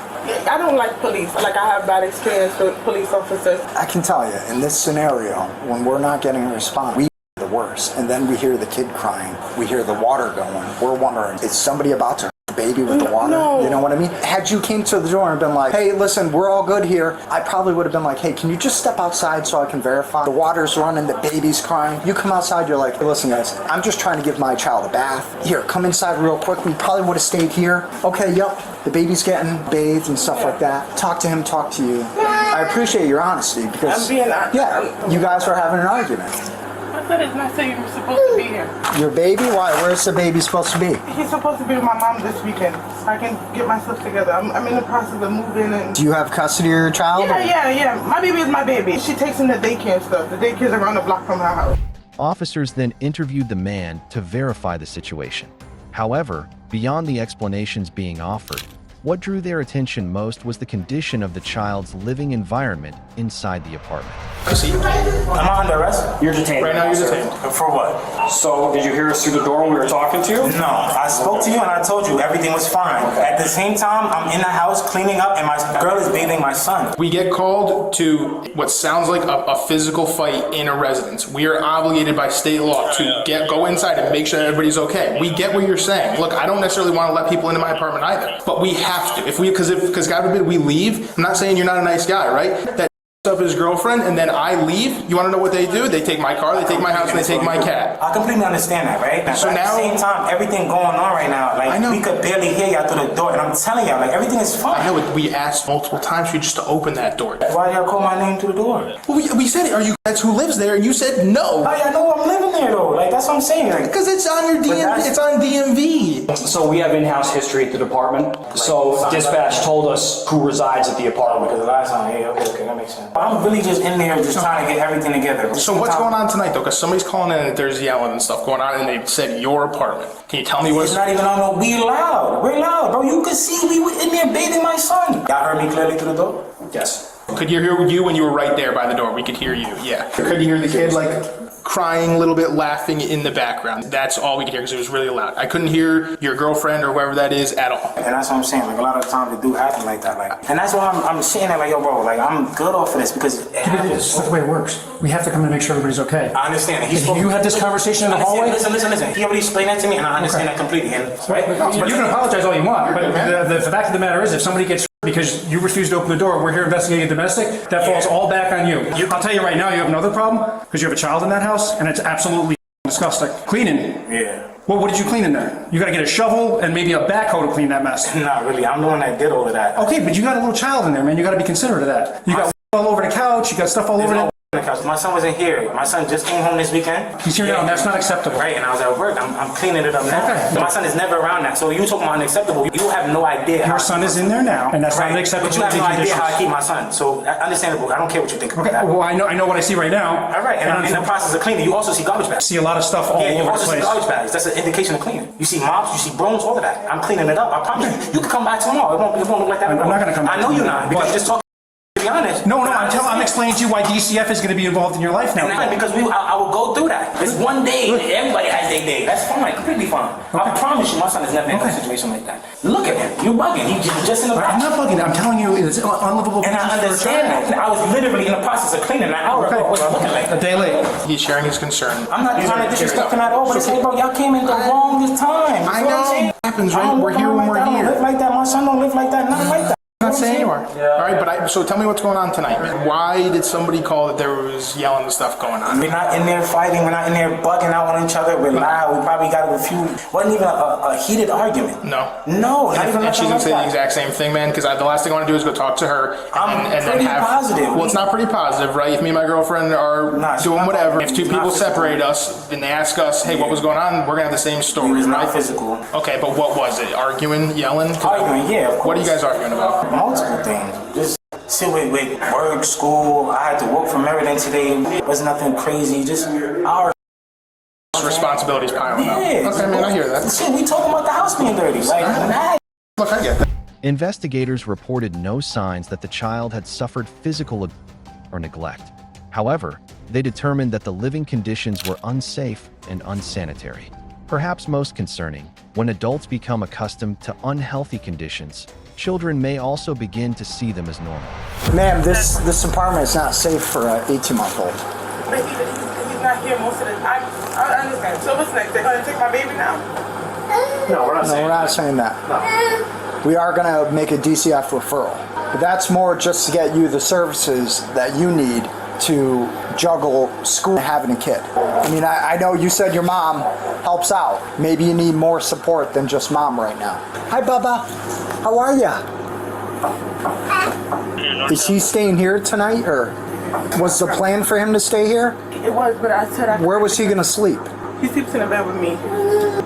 [SPEAKER 11] I don't like police. Like, I have bad experience with police officers.
[SPEAKER 10] I can tell you, in this scenario, when we're not getting a response, we the worst. And then we hear the kid crying. We hear the water going. We're wondering, is somebody about to baby with the water?
[SPEAKER 11] No.
[SPEAKER 10] You know what I mean? Had you came to the door and been like, hey, listen, we're all good here, I probably would have been like, hey, can you just step outside so I can verify? The water's running, the baby's crying. You come outside, you're like, hey, listen, guys, I'm just trying to give my child a bath. Here, come inside real quick. We probably would have stayed here. Okay, yep. The baby's getting bathed and stuff like that. Talk to him, talk to you. I appreciate your honesty because,
[SPEAKER 11] I'm being honest.
[SPEAKER 10] yeah, you guys were having an argument.
[SPEAKER 11] I said it's not saying you were supposed to be here.
[SPEAKER 10] Your baby? Why? Where's the baby supposed to be?
[SPEAKER 11] He's supposed to be with my mom this weekend. So I can get myself together. I'm in the process of moving and...
[SPEAKER 10] Do you have custody of your child?
[SPEAKER 11] Yeah. My baby is my baby. She takes him to daycare and stuff. The daycare's around the block from her house.
[SPEAKER 3] Officers then interviewed the man to verify the situation. However, beyond the explanations being offered, What drew their attention most was the condition of the child's living environment inside the apartment.
[SPEAKER 14] Am I under arrest?
[SPEAKER 12] You're detained.
[SPEAKER 14] Right now you're detained. For what?
[SPEAKER 12] So, did you hear us through the door when we were talking to you?
[SPEAKER 14] No, I spoke to you and I told you everything was fine. At the same time, I'm in the house cleaning up and my girl is bathing my son.
[SPEAKER 5] We get called to what sounds like a physical fight in a residence. We are obligated by state law to go inside and make sure that everybody's okay. We get what you're saying. Look, I don't necessarily want to let people into my apartment either, but we have to. Because God forbid we leave. I'm not saying you're not a nice guy, right? That up his girlfriend and then I leave. You want to know what they do? They take my car, they take my house, and they take my cat.
[SPEAKER 14] I completely understand that, right?
[SPEAKER 5] So
[SPEAKER 14] but at the same time, everything going on right now, like we could barely hear y'all through the door, and I'm telling y'all, like everything is fine.
[SPEAKER 5] I know it. We asked multiple times for you just to open that door.
[SPEAKER 14] Why y'all call my name through the door?
[SPEAKER 5] Well, we said, "Are you that's who lives there?" And you said no.
[SPEAKER 14] I know I'm living there though. Like that's what I'm saying. Like,
[SPEAKER 5] because it's on your DMV. It's on DMV.
[SPEAKER 12] So we have in-house history at the department. So dispatch told us who resides at the apartment.
[SPEAKER 14] Because the last time, okay, that makes sense. I'm really just in there just trying to get everything together.
[SPEAKER 5] So what's going on tonight though? Because somebody's calling in and there's yelling and stuff going on, and they said your apartment. Can you tell me what's?
[SPEAKER 14] It's not even on no. We loud. We're loud, bro. You could see we were in there bathing my son. Y'all heard me clearly through the door?
[SPEAKER 12] Yes.
[SPEAKER 5] Could you hear you when you were right there by the door? We could hear you. Yeah. Could you hear the kid crying a little bit, laughing in the background? That's all we could hear because it was really loud. I couldn't hear your girlfriend or whoever that is at all.
[SPEAKER 14] And that's what I'm saying. Like a lot of times it do happen like that. Like, and that's why I'm sitting there like, yo, bro, like I'm good off of this because
[SPEAKER 13] That's the way it works. We have to come in and make sure everybody's okay.
[SPEAKER 14] I understand.
[SPEAKER 13] You had this conversation in the hallway?
[SPEAKER 14] Listen. He already explained that to me and I understand that completely. And, right?
[SPEAKER 13] You can apologize all you want, but the fact of the matter is if somebody gets because you refused to open the door, we're here investigating domestic, that falls all back on you. I'll tell you right now, you have another problem because you have a child in that house and it's absolutely disgusting. Cleaning.
[SPEAKER 14] Yeah.
[SPEAKER 13] Well, what did you clean in there? You got to get a shovel and maybe a backhoe to clean that mess.
[SPEAKER 14] Not really. I'm the one that did all of that.
[SPEAKER 13] Okay, but you got a little child in there, man. You got to be considerate of that. You got all over the couch. You got stuff all over the
[SPEAKER 14] couch. My son wasn't here. My son just came home this weekend.
[SPEAKER 13] He's here now, and that's not acceptable.
[SPEAKER 14] Right, and I was at work. I'm cleaning it up now. Okay. My son is never around that. So you talking about unacceptable? You have no idea.
[SPEAKER 13] Your son is in there now, and that's not acceptable.
[SPEAKER 14] But you have no idea how I keep my son. So understandable. I don't care what you think about that.
[SPEAKER 13] Well, I know what I see right now.
[SPEAKER 14] All right, and I'm in the process of cleaning. You also see garbage bags.
[SPEAKER 13] See a lot of stuff all over the place.
[SPEAKER 14] You also see garbage bags. That's an indication of cleaning. You see mops, you see brooms, all of that. I'm cleaning it up. I promise you. You can come back tomorrow. It won't look like that.
[SPEAKER 13] I'm not going to come back.
[SPEAKER 14] I know you're not because you're just talking. To be honest.
[SPEAKER 13] No, I'm explaining to you why DCF is going to be involved in your life now.
[SPEAKER 14] Because I will go through that. It's one day. Everybody has their day. That's fine. Completely fine. Okay. I promise you, my son has never been in a situation like that. Look at him. You're bugging. He's just in the back.
[SPEAKER 13] I'm not bugging. I'm telling you, it's unlivable.
[SPEAKER 14] And I understand that. I was literally in the process of cleaning an hour ago. What's looking like?
[SPEAKER 13] A day late.
[SPEAKER 5] He's sharing his concern.
[SPEAKER 14] I'm not trying to disrespect him at all, but it's like, bro, y'all came in the wrongest time.
[SPEAKER 5] I know. It happens, right? We're here when we're here.
[SPEAKER 14] I don't live like that. My son don't live like that. Nothing like that.
[SPEAKER 5] I'm not saying you are. All right, but so tell me what's going on tonight, man. Why did somebody call that there was yelling and stuff going on?
[SPEAKER 14] We're not in there fighting. We're not in there bugging out on each other. We're loud. We probably got a few. Wasn't even a heated argument.
[SPEAKER 5] No.
[SPEAKER 14] Not even.
[SPEAKER 5] And she's gonna say the exact same thing, man. Because the last thing I want to do is go talk to her and then have.
[SPEAKER 14] Positive.
[SPEAKER 5] Well, it's not pretty positive, right? If me and my girlfriend are doing whatever, if two people separate us and they ask us, "Hey, what was going on?" We're gonna have the same story, right?
[SPEAKER 14] It was not physical.
[SPEAKER 5] Okay, but what was it? Arguing, yelling?
[SPEAKER 14] Arguing, yeah. Of course.
[SPEAKER 5] What are you guys arguing about?
[SPEAKER 14] Multiple things. Just sit with work, school. I had to work for Meriden today. It was nothing crazy. Just our
[SPEAKER 5] responsibilities piling up. Okay, man, I hear that.
[SPEAKER 14] Shit, we talking about the house being dirty. Like,
[SPEAKER 5] look, I get that.
[SPEAKER 3] Investigators reported no signs that the child had suffered physical or neglect. However, they determined that the living conditions were unsafe and unsanitary. Perhaps most concerning, when adults become accustomed to unhealthy conditions, children may also begin to see them as normal.
[SPEAKER 10] Ma'am, this apartment is not safe for an 18-month-old.
[SPEAKER 11] But he's not here most of the time. I understand. So what's next? They're going to take my baby now?
[SPEAKER 13] No, we're not saying
[SPEAKER 10] that. No. We are going to make a DCF referral. But that's more just to get you the services that you need to juggle school and having a kid. I mean, I know you said your mom helps out. Maybe you need more support than just mom right now. Hi, Bubba. How are ya? Is he staying here tonight, or was the plan for him to stay here?
[SPEAKER 11] It was, but I said
[SPEAKER 10] Where was he going to sleep?
[SPEAKER 11] He sleeps in a bed with me.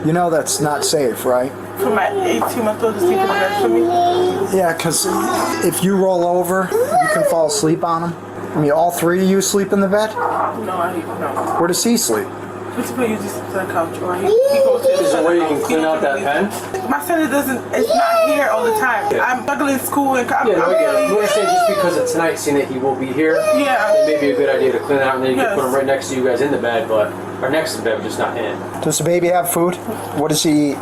[SPEAKER 10] You know that's not safe, right?
[SPEAKER 11] For my 18-month-old to sleep in a bed for me?
[SPEAKER 10] Yeah, because if you roll over, you can fall asleep on him. I mean, all three of you sleep in the bed?
[SPEAKER 11] No.
[SPEAKER 10] Where does he sleep?
[SPEAKER 11] He Basically, you just sit on the couch or he goes to
[SPEAKER 15] Is there a way you can clean out that pen?
[SPEAKER 11] My son it's not here all the time. I'm juggling school and I'm
[SPEAKER 15] We're gonna say just because of tonight, seeing that he will be here, it may be a good idea to clean it out and then you can put him right next to you guys in the bed, or next to the bed, just not in.
[SPEAKER 10] Does the baby have food? What does he eat?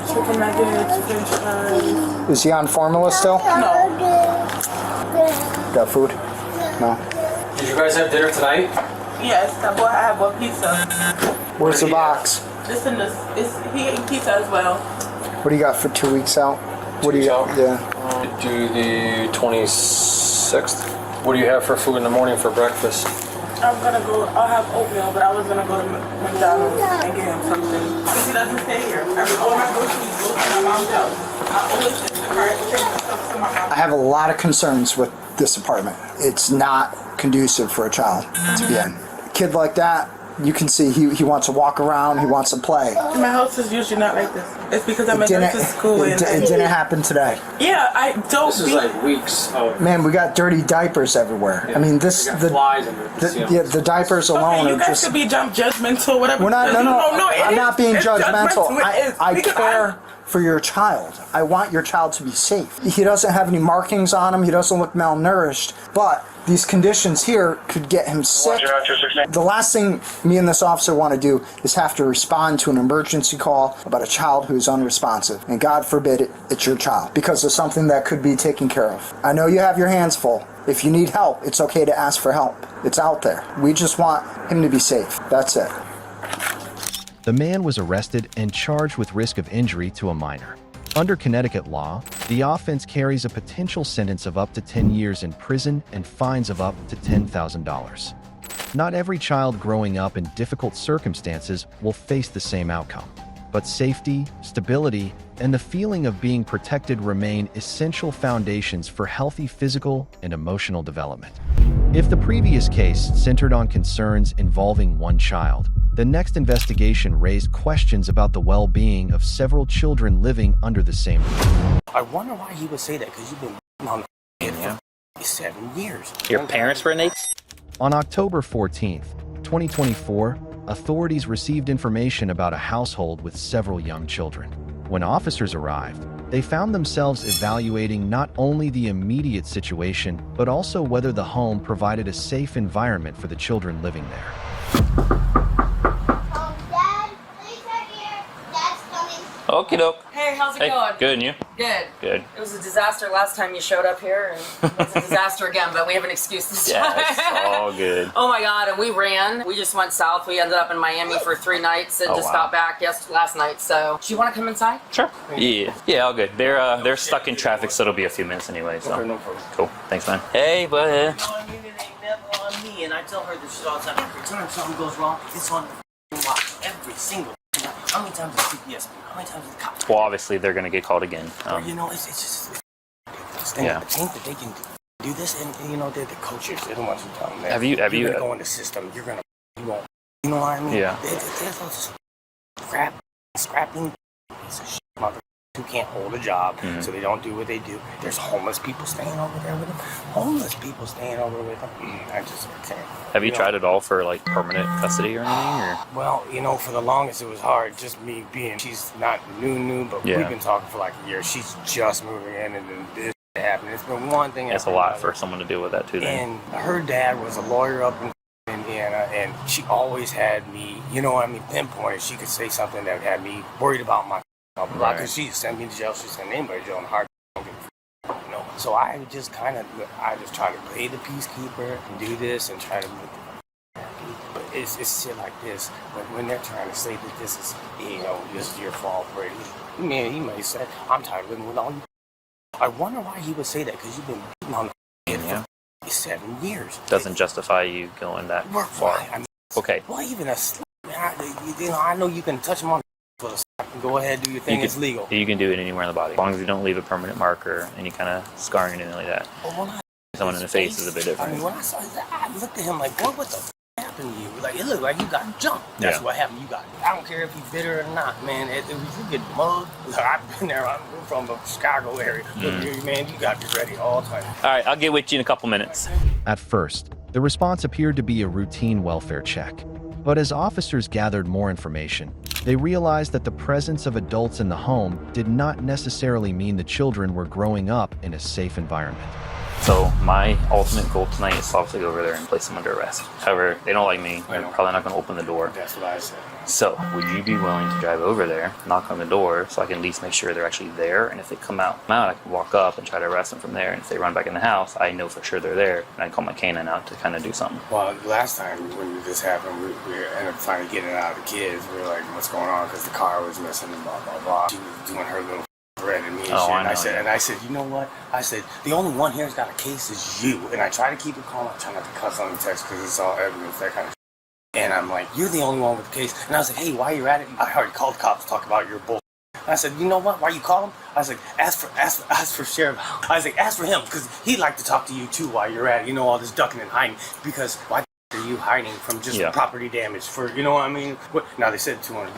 [SPEAKER 11] Chicken nuggets, french fries.
[SPEAKER 10] Is he on formula still?
[SPEAKER 11] No.
[SPEAKER 10] Got food? No.
[SPEAKER 15] Did you guys have dinner tonight?
[SPEAKER 11] Yes, I have one pizza.
[SPEAKER 10] Where's the box?
[SPEAKER 11] He ate pizza as well.
[SPEAKER 10] What do you got for 2 weeks out? What do you got? Yeah.
[SPEAKER 15] Do the 26th. What do you have for food in the morning for breakfast?
[SPEAKER 11] I'm gonna go, I'll have oatmeal, but I was gonna go to McDonald's and get him something. Because he doesn't stay here. All my groceries go to my mom's house. I always sit in the car and take stuff to my mom's.
[SPEAKER 10] I have a lot of concerns with this apartment. It's not conducive for a child to be in. A kid like that, you can see he wants to walk around, he wants to play.
[SPEAKER 11] My house is usually not like this. It's because I'm in nursing school.
[SPEAKER 10] It didn't happen today.
[SPEAKER 11] Yeah, I don't.
[SPEAKER 15] This is like weeks of.
[SPEAKER 10] Man, we got dirty diapers everywhere. Yeah. I mean, the diapers alone
[SPEAKER 11] you
[SPEAKER 10] are
[SPEAKER 11] guys
[SPEAKER 10] just.
[SPEAKER 11] could be judgmental, whatever.
[SPEAKER 10] We're not. No. I'm not being judgmental. I
[SPEAKER 11] because
[SPEAKER 10] care for your child. I want your child to be safe. He doesn't have any markings on him. He doesn't look malnourished, but these conditions here could get him sick. The last thing me and this officer want to do is have to respond to an emergency call about a child who's unresponsive. And God forbid it's your child because of something that could be taken care of. I know you have your hands full. If you need help, it's okay to ask for help. It's out there. We just want him to be safe. That's it.
[SPEAKER 3] The man was arrested and charged with risk of injury to a minor. Under Connecticut law, the offense carries a potential sentence of up to 10 years in prison and fines of up to $10,000. Not every child growing up in difficult circumstances will face the same outcome, but safety, stability, and the feeling of being protected remain essential foundations for healthy physical and emotional development. If the previous case centered on concerns involving one child, the next investigation raised questions about the well-being of several children living under the same roof.
[SPEAKER 14] I wonder why he would say that, because you've been on the head for 7 years.
[SPEAKER 4] Your parents were Nate?
[SPEAKER 3] On October 14th, 2024, authorities received information about a household with several young children. When officers arrived, they found themselves evaluating not only the immediate situation, but also whether the home provided a safe environment for the children living there.
[SPEAKER 4] Okie doke.
[SPEAKER 16] Hey, how's it going?
[SPEAKER 4] Good, and you?
[SPEAKER 16] Good.
[SPEAKER 4] Good.
[SPEAKER 16] It was a disaster last time you showed up here, and it's a disaster again, but we have an excuse this time.
[SPEAKER 4] Yes, all good.
[SPEAKER 16] Oh my God, and we ran. We just went south. We ended up in Miami for 3 nights and just got back last night. So, do you want to come inside?
[SPEAKER 4] Sure. Yeah, all good. They're stuck in traffic, so it'll be a few minutes anyway. So.
[SPEAKER 15] Okay, no problem.
[SPEAKER 4] Cool. Thanks, man. Hey, bud.
[SPEAKER 14] On me, and I tell her this shit all the time. Every time something goes wrong, it's on the watch. Every single. How many times is CPS? How many times is the cops?
[SPEAKER 4] Well, obviously they're gonna get called again.
[SPEAKER 14] You know, it's just.
[SPEAKER 4] Yeah.
[SPEAKER 14] I think that they can do this, and you know, they're the coaches. They're the ones who tell them that.
[SPEAKER 4] Have you?
[SPEAKER 14] You're gonna go in the system. You won't. You know what I mean?
[SPEAKER 4] Yeah.
[SPEAKER 14] There's all this scrapping piece of shit mother who can't hold a job, so they don't do what they do. There's homeless people staying over there with them. Homeless people staying over with them. I just can't.
[SPEAKER 4] Have you tried it all for like permanent custody or anything? Or?
[SPEAKER 14] Well, you know, for the longest it was hard. Just me being, she's not new, but we've been talking for like a year. She's just moving in, and then this happened. It's been one thing.
[SPEAKER 4] It's a lot for someone to deal with that too. Then.
[SPEAKER 14] And her dad was a lawyer up in Indiana, and she always had me, you know what I mean, pinpointed. She could say something that had me worried about my because she sent me to jail. She sent anybody to jail in a heartbeat. You know, so I just try to play the peacekeeper and do this and try to make it happy. But it's shit like this. But when they're trying to say that this is, you know, this is your fault, Brady. Man, he may say, I'm tired of living with all you. I wonder why he would say that, because you've been beating on the head for 7 years.
[SPEAKER 4] Doesn't justify you going that far.
[SPEAKER 14] I mean,
[SPEAKER 4] okay.
[SPEAKER 14] Well, even a slap, you know, I know you can touch him on the slap and go ahead and do your thing. It's legal.
[SPEAKER 4] You can do it anywhere in the body, as long as you don't leave a permanent marker, any kind of scarring or anything like that.
[SPEAKER 14] Well,
[SPEAKER 4] someone in the face is a bit different.
[SPEAKER 14] I mean, when I saw that, I looked at him like, what the f happened to you? Like, it looked like you got jumped. That's what happened. You got. I don't care if you bitter or not, man. If you get mugged, look, I've been there. I'm from the Chicago area. Look, man, you got to be ready all the time.
[SPEAKER 4] All right, I'll get with you in a couple minutes.
[SPEAKER 3] At first, The response appeared to be a routine welfare check. But as officers gathered more information, they realized that the presence of adults in the home did not necessarily mean the children were growing up in a safe environment.
[SPEAKER 4] So my ultimate goal tonight is to obviously go over there and place them under arrest. However, they don't like me. They're probably not going to open the door.
[SPEAKER 14] That's what I said.
[SPEAKER 4] So would you be willing to drive over there, knock on the door, so I can at least make sure they're actually there? And if they come out, I can walk up and try to arrest them from there. And if they run back in the house, I know for sure they're there. And I call my canine out to kind of do something.
[SPEAKER 14] Well, last time when this happened, we ended up finally getting out of the kids. We were like, what's going on? Because the car was missing and blah, blah, blah. She was doing her little threat at me and shit. And I said, you know what? I said, the only one here who's got a case is you. And I try to keep it calm. I try not to cuss on the text because it's all evidence, that kind of shit. And I'm like, you're the only one with the case. And I was like, hey, why you at it? I already called the cops to talk about your bull. And I said, you know what? Why you call him? I was like, ask for Sheriff. I was like, ask for him because he'd like to talk to you too while you're at it. You know, all this ducking and hiding. Because why are you hiding from just property damage for, you know what I mean? What? Now they said $200.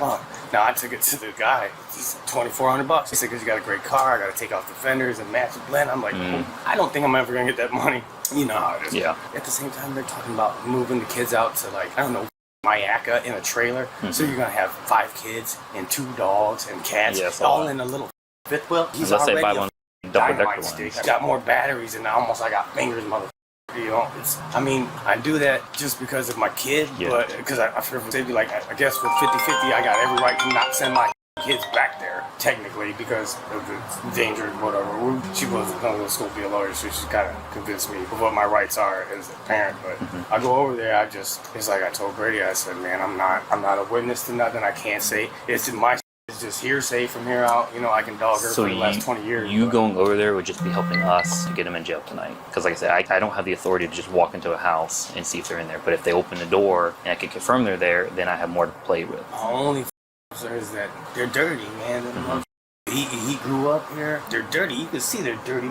[SPEAKER 14] Now I took it to the guy. He's $2,400. He said, because you got a great car, I got to take off the fenders and match the blend. I'm like, I don't think I'm ever going to get that money. You know how it is.
[SPEAKER 4] Yeah.
[SPEAKER 14] At the same time, they're talking about moving the kids out to, like, I don't know, Mayaka in a trailer. So you're going to have 5 kids and 2 dogs and cats all in a little fifth wheel. He's
[SPEAKER 4] Unless
[SPEAKER 14] already
[SPEAKER 4] they buy one
[SPEAKER 14] dynamite stick. I got more batteries and I got fingers, motherfucker. You know, I mean, I do that just because of my kid, but because I feel like, I guess for 50-50, I got every right to not send my kids back there, technically, because of the danger and whatever. She wasn't going to go to school to be a lawyer, so she kind of convinced me of what my rights are as a parent. But I go over there, it's like I told Brady, I said, man, I'm not a witness to nothing. I can't say. It's just hearsay from here out. You know, I can dog her for the last 20 years.
[SPEAKER 4] You going over there would just be helping us to get them in jail tonight. Because like I said, I don't have the authority to just walk into a house and see if they're in there. But if they open the door and I can confirm they're there, then I have more to play with.
[SPEAKER 14] The only is that they're dirty, man. He grew up here. They're dirty. You can see they're dirty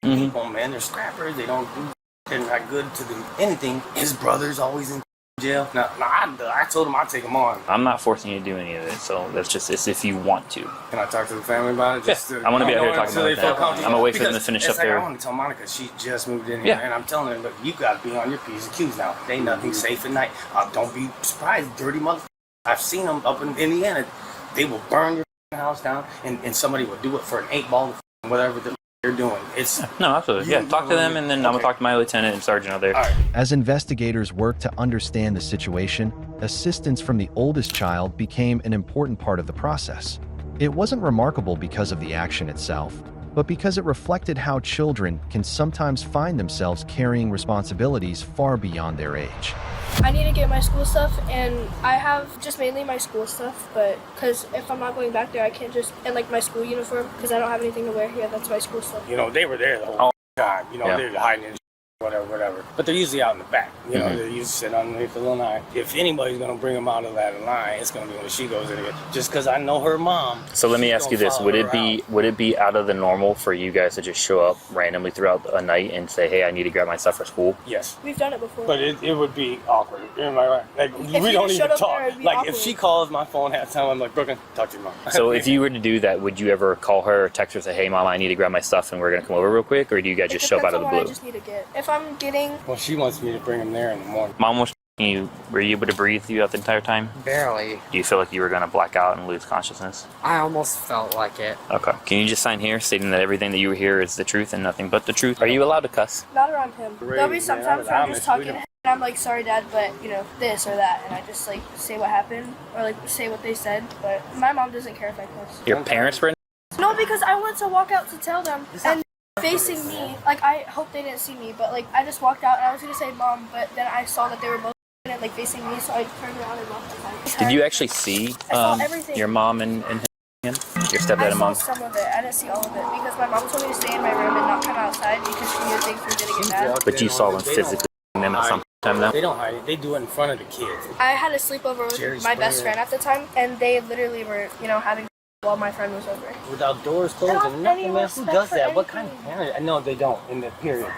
[SPEAKER 14] people, man. They're scrappers. They're not good to do anything. His brother's always in jail. Now I told him I'd take him on.
[SPEAKER 4] I'm not forcing you to do any of it, so it's if you want to.
[SPEAKER 14] Can I talk to the family about it?
[SPEAKER 4] I want to be out here talking about that. I'm gonna wait for them to finish up there.
[SPEAKER 14] I want to tell Monica she just moved in here, and I'm telling her, look, you got to be on your P's and Q's now. Ain't nothing safe at night. Don't be surprised, dirty motherfucker. I've seen them up in Indiana. They will burn your house down, and somebody will do it for an 8-ball, whatever they're doing.
[SPEAKER 4] No, absolutely. Yeah, talk to them, and then I'm gonna talk to my lieutenant and sergeant out there.
[SPEAKER 3] As investigators worked to understand the situation, assistance from the oldest child became an important part of the process. It wasn't remarkable because of the action itself, but because it reflected how children can sometimes find themselves carrying responsibilities far beyond their age.
[SPEAKER 17] I need to get my school stuff, and I have just mainly my school stuff, but because if I'm not going back there, I can't just, and like my school uniform, because I don't have anything to wear here, that's my school stuff.
[SPEAKER 14] You know, they were there the whole time, you know, they're hiding in whatever. But they're usually out in the back, you know, they usually sit underneath the lanai. If anybody's going to bring them out of that line, it's going to be when she goes in again, just because I know her mom.
[SPEAKER 4] So let me ask you this, would it be out of the normal for you guys to just show up randomly throughout a night and say, hey, I need to grab my stuff for school?
[SPEAKER 14] Yes.
[SPEAKER 17] We've done it before.
[SPEAKER 14] But it would be awkward. Am I right? Like, we don't even talk. Like, awkward. If she calls my phone half the time, I'm like, Brooklyn, talk to your mom.
[SPEAKER 4] So if you were to do that, would you ever call her or text her, say, hey, mom, I need to grab my stuff and we're going to come over real quick? Or do you guys just show up out of the blue?
[SPEAKER 17] I just need to get. If I'm getting...
[SPEAKER 14] Well, she wants me to bring him there in the morning.
[SPEAKER 4] Mom was were you able to breathe throughout the entire time?
[SPEAKER 18] Barely.
[SPEAKER 4] Do you feel like you were going to black out and lose consciousness?
[SPEAKER 18] I almost felt like it.
[SPEAKER 4] Okay. Can you just sign here stating that everything that you hear is the truth and nothing but the truth? Are you allowed to cuss?
[SPEAKER 17] Not around him. There'll be sometimes where I'm just talking to him and I'm like, sorry dad, but you know, this or that, and I just like say what happened or like say what they said, but my mom doesn't care if I cuss.
[SPEAKER 4] Your parents were?
[SPEAKER 17] No, because I went to walk out to tell them, and facing me, like I hope they didn't see me, but like I just walked out and I was gonna say mom, but then I saw that they were both like facing me, so I turned around and left.
[SPEAKER 4] Did you actually see your mom and him? Your stepdad and mom?
[SPEAKER 17] I saw some of it. I didn't see all of it because my mom told me to stay in my room and not come outside because she knew things were gonna get bad.
[SPEAKER 4] But you saw them physically them at some time though?
[SPEAKER 14] They don't hide it. They do it in front of the kids.
[SPEAKER 17] I had a sleepover with my best friend at the time, and they literally were, you know, having while my friend was over.
[SPEAKER 14] Without doors closed and nothing, man. Who does that? What kind of parent? No, they don't. In the period.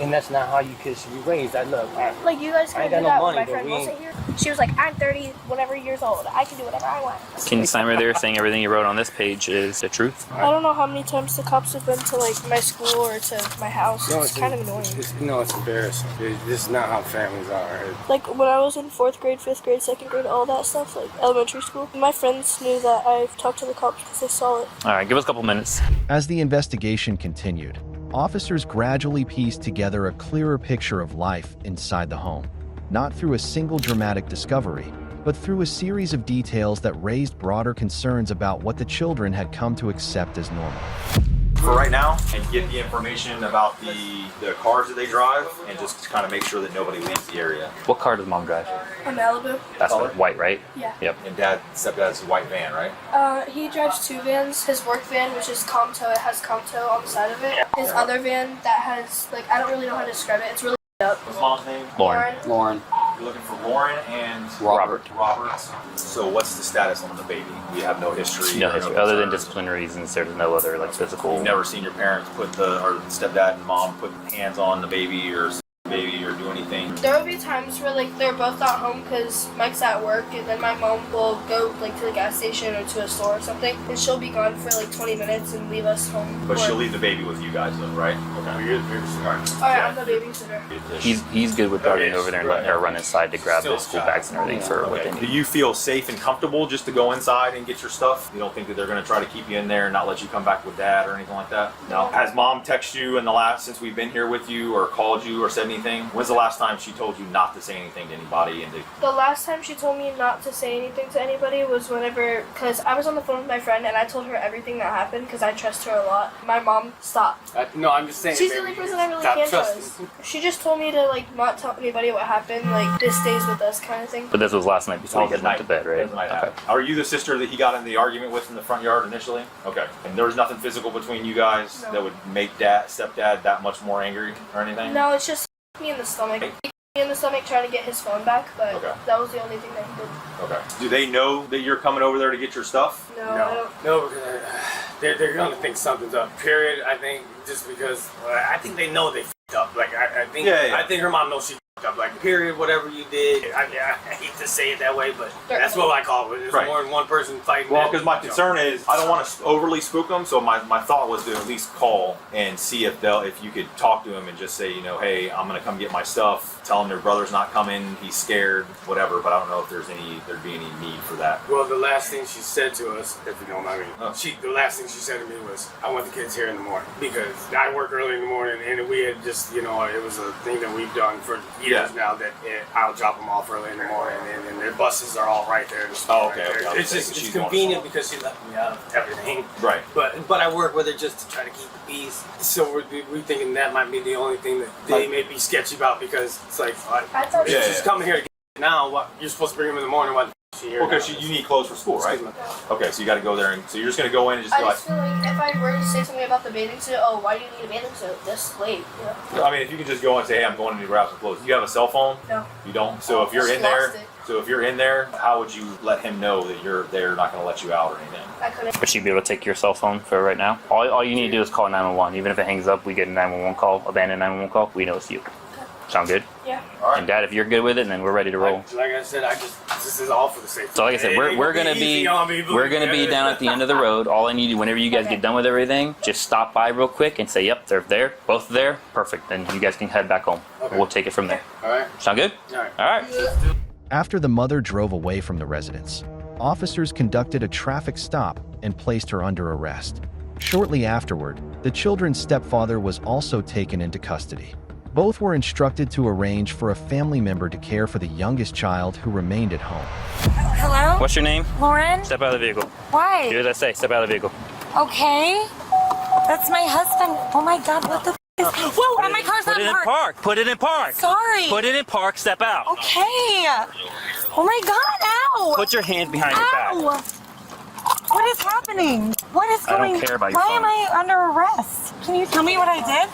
[SPEAKER 14] And that's not how you kids should be raised.
[SPEAKER 17] Like you guys
[SPEAKER 14] I
[SPEAKER 17] can
[SPEAKER 14] ain't
[SPEAKER 17] do
[SPEAKER 14] got
[SPEAKER 17] that
[SPEAKER 14] no
[SPEAKER 17] when
[SPEAKER 14] money,
[SPEAKER 17] my friend
[SPEAKER 14] but we
[SPEAKER 17] wasn't here. She was like, I'm 30, whatever years old. I can do whatever I want.
[SPEAKER 4] Can you sign right there saying everything you wrote on this page is the truth?
[SPEAKER 17] I don't know how many times the cops have been to like my school or to my house.
[SPEAKER 14] No,
[SPEAKER 17] it's kind of annoying.
[SPEAKER 14] It's embarrassing. This is not how families are.
[SPEAKER 17] Like when I was in 4th grade, 5th grade, 2nd grade, all that stuff, like elementary school, my friends knew that I talked to the cops because they saw it.
[SPEAKER 4] All right, give us a couple minutes.
[SPEAKER 3] As the investigation continued, officers gradually pieced together a clearer picture of life inside the home, not through a single dramatic discovery, but through a series of details that raised broader concerns about what the children had come to accept as normal.
[SPEAKER 19] For right now, and get the information about the cars that they drive, and just kind of make sure that nobody leaves the area.
[SPEAKER 4] What car does mom drive?
[SPEAKER 17] A Malibu.
[SPEAKER 4] That's white, right?
[SPEAKER 17] Yeah.
[SPEAKER 4] Yep.
[SPEAKER 19] And stepdad's a white van, right?
[SPEAKER 17] He drives 2 vans. His work van, which is Comto, it has Comto on the side of it. His other van that has, like, I don't really know how to describe it. It's really up.
[SPEAKER 19] What's mom's name?
[SPEAKER 18] Lauren.
[SPEAKER 19] You're looking for Lauren and
[SPEAKER 4] Robert.
[SPEAKER 19] So what's the status on the baby? We have no history.
[SPEAKER 4] No history. Other than disciplinary reasons, there's no other like physical.
[SPEAKER 19] You've never seen your parents or stepdad and mom put hands on the baby or do anything?
[SPEAKER 17] There will be times where like they're both not home because Mike's at work, and then my mom will go like to the gas station or to a store or something, and she'll be gone for like 20 minutes and leave us home.
[SPEAKER 19] But she'll leave the baby with you guys though, right? Okay. You're the babysitter.
[SPEAKER 17] Alright, I'm the babysitter.
[SPEAKER 4] He's good with darting over there and letting her run inside to grab the school bags and everything for what they need.
[SPEAKER 19] Do you feel safe and comfortable just to go inside and get your stuff? You don't think that they're going to try to keep you in there and not let you come back with dad or anything like that? No. Has mom texted you in the last, since we've been here with you, or called you or said anything? When's the last time she told you not to say anything to anybody?
[SPEAKER 17] The last time she told me not to say anything to anybody was whenever, because I was on the phone with my friend and I told her everything that happened because I trust her a lot. My mom stopped.
[SPEAKER 14] No, I'm just saying.
[SPEAKER 17] She's the only person I really can trust. She just told me to like not tell anybody what happened, like this stays with us kind of thing.
[SPEAKER 4] But this was last night before he went to bed, right?
[SPEAKER 19] Okay. Are you the sister that he got in the argument with in the front yard initially? Okay. And there was nothing physical between you guys that would make stepdad that much more angry or anything?
[SPEAKER 17] No, it's just me in the stomach. Me in the stomach trying to get his phone back, but that was the only thing that he did.
[SPEAKER 19] Okay. Do they know that you're coming over there to get your stuff?
[SPEAKER 14] No, because they're gonna think something's up. Period. I think just because I think they know they f***ed up. Like I think I think her mom knows she f***ed up. Like period. Whatever you did. I hate to say it that way, but that's what I call it. There's more than one person fighting.
[SPEAKER 19] Well, because my concern is I don't want to overly spook them, so my thought was to at least call and see if you could talk to him and just say, hey, I'm gonna come get my stuff. Tell him their brother's not coming. He's scared, whatever. But I don't know if there'd be any need for that.
[SPEAKER 14] Well, the last thing she said to us, if you don't mind me, the last thing she said to me was, "I want the kids here in the morning because I work early in the morning, and we had just, it was a thing that we've done for years now that I'll drop them off early in the morning, and their buses are all right there." It's convenient because she left me out of everything.
[SPEAKER 19] Right.
[SPEAKER 14] But I work with her just to try to keep the peace. So we're thinking that might be the only thing that they may be sketchy about because it's like, she's coming here to get now. What, you're supposed to bring them in the morning. What?
[SPEAKER 19] Because you need clothes for school, right? Okay, so you got to go there, and so you're just going to go in and just
[SPEAKER 17] I just feel like if I were to say something about the bathing suit, why do you need a bathing suit this late?
[SPEAKER 19] I mean, if you can just go and say, hey, I'm going to grab some clothes. Do you have a cell phone?
[SPEAKER 17] No.
[SPEAKER 19] You don't? So if you're in there, how would you let him know that they're not going to let you out or anything?
[SPEAKER 17] I couldn't.
[SPEAKER 4] Would she be able to take your cell phone for right now? All you need to do is call 911. Even if it hangs up, we get a 911 call, abandoned 911 call. We know it's you. Sound good?
[SPEAKER 17] Yeah.
[SPEAKER 19] All right.
[SPEAKER 4] And Dad, if you're good with it, then we're ready to roll.
[SPEAKER 14] Like I said, this is all for the safety.
[SPEAKER 4] So like I said, we're gonna be down at the end of the road. All I need to, whenever you guys get done with everything, just stop by real quick and say, yep, they're there, both there, perfect. Then you guys can head back home. Okay. We'll take it from there.
[SPEAKER 14] All right.
[SPEAKER 4] Sound good?
[SPEAKER 14] All right.
[SPEAKER 4] All right.
[SPEAKER 3] After the mother drove away from the residence, officers conducted a traffic stop and placed her under arrest. Shortly afterward, the children's stepfather was also taken into custody. Both were instructed to arrange for a family member to care for the youngest child who remained at home.
[SPEAKER 20] Hello?
[SPEAKER 4] What's your name?
[SPEAKER 20] Lauren?
[SPEAKER 4] Step out of the vehicle.
[SPEAKER 20] Why?
[SPEAKER 4] Do as I say, step out of the vehicle.
[SPEAKER 20] Okay. That's my husband. Oh my God, what the f is... Whoa, my car's not parked.
[SPEAKER 4] Put it in park.
[SPEAKER 20] Sorry.
[SPEAKER 4] Put it in park, step out.
[SPEAKER 20] Okay. Oh my God, ow.
[SPEAKER 4] Put your hand behind your back.
[SPEAKER 20] What is happening? What is going on?
[SPEAKER 4] I don't care about your
[SPEAKER 20] Why
[SPEAKER 4] phone.
[SPEAKER 20] am I under arrest? Can you tell me what I did?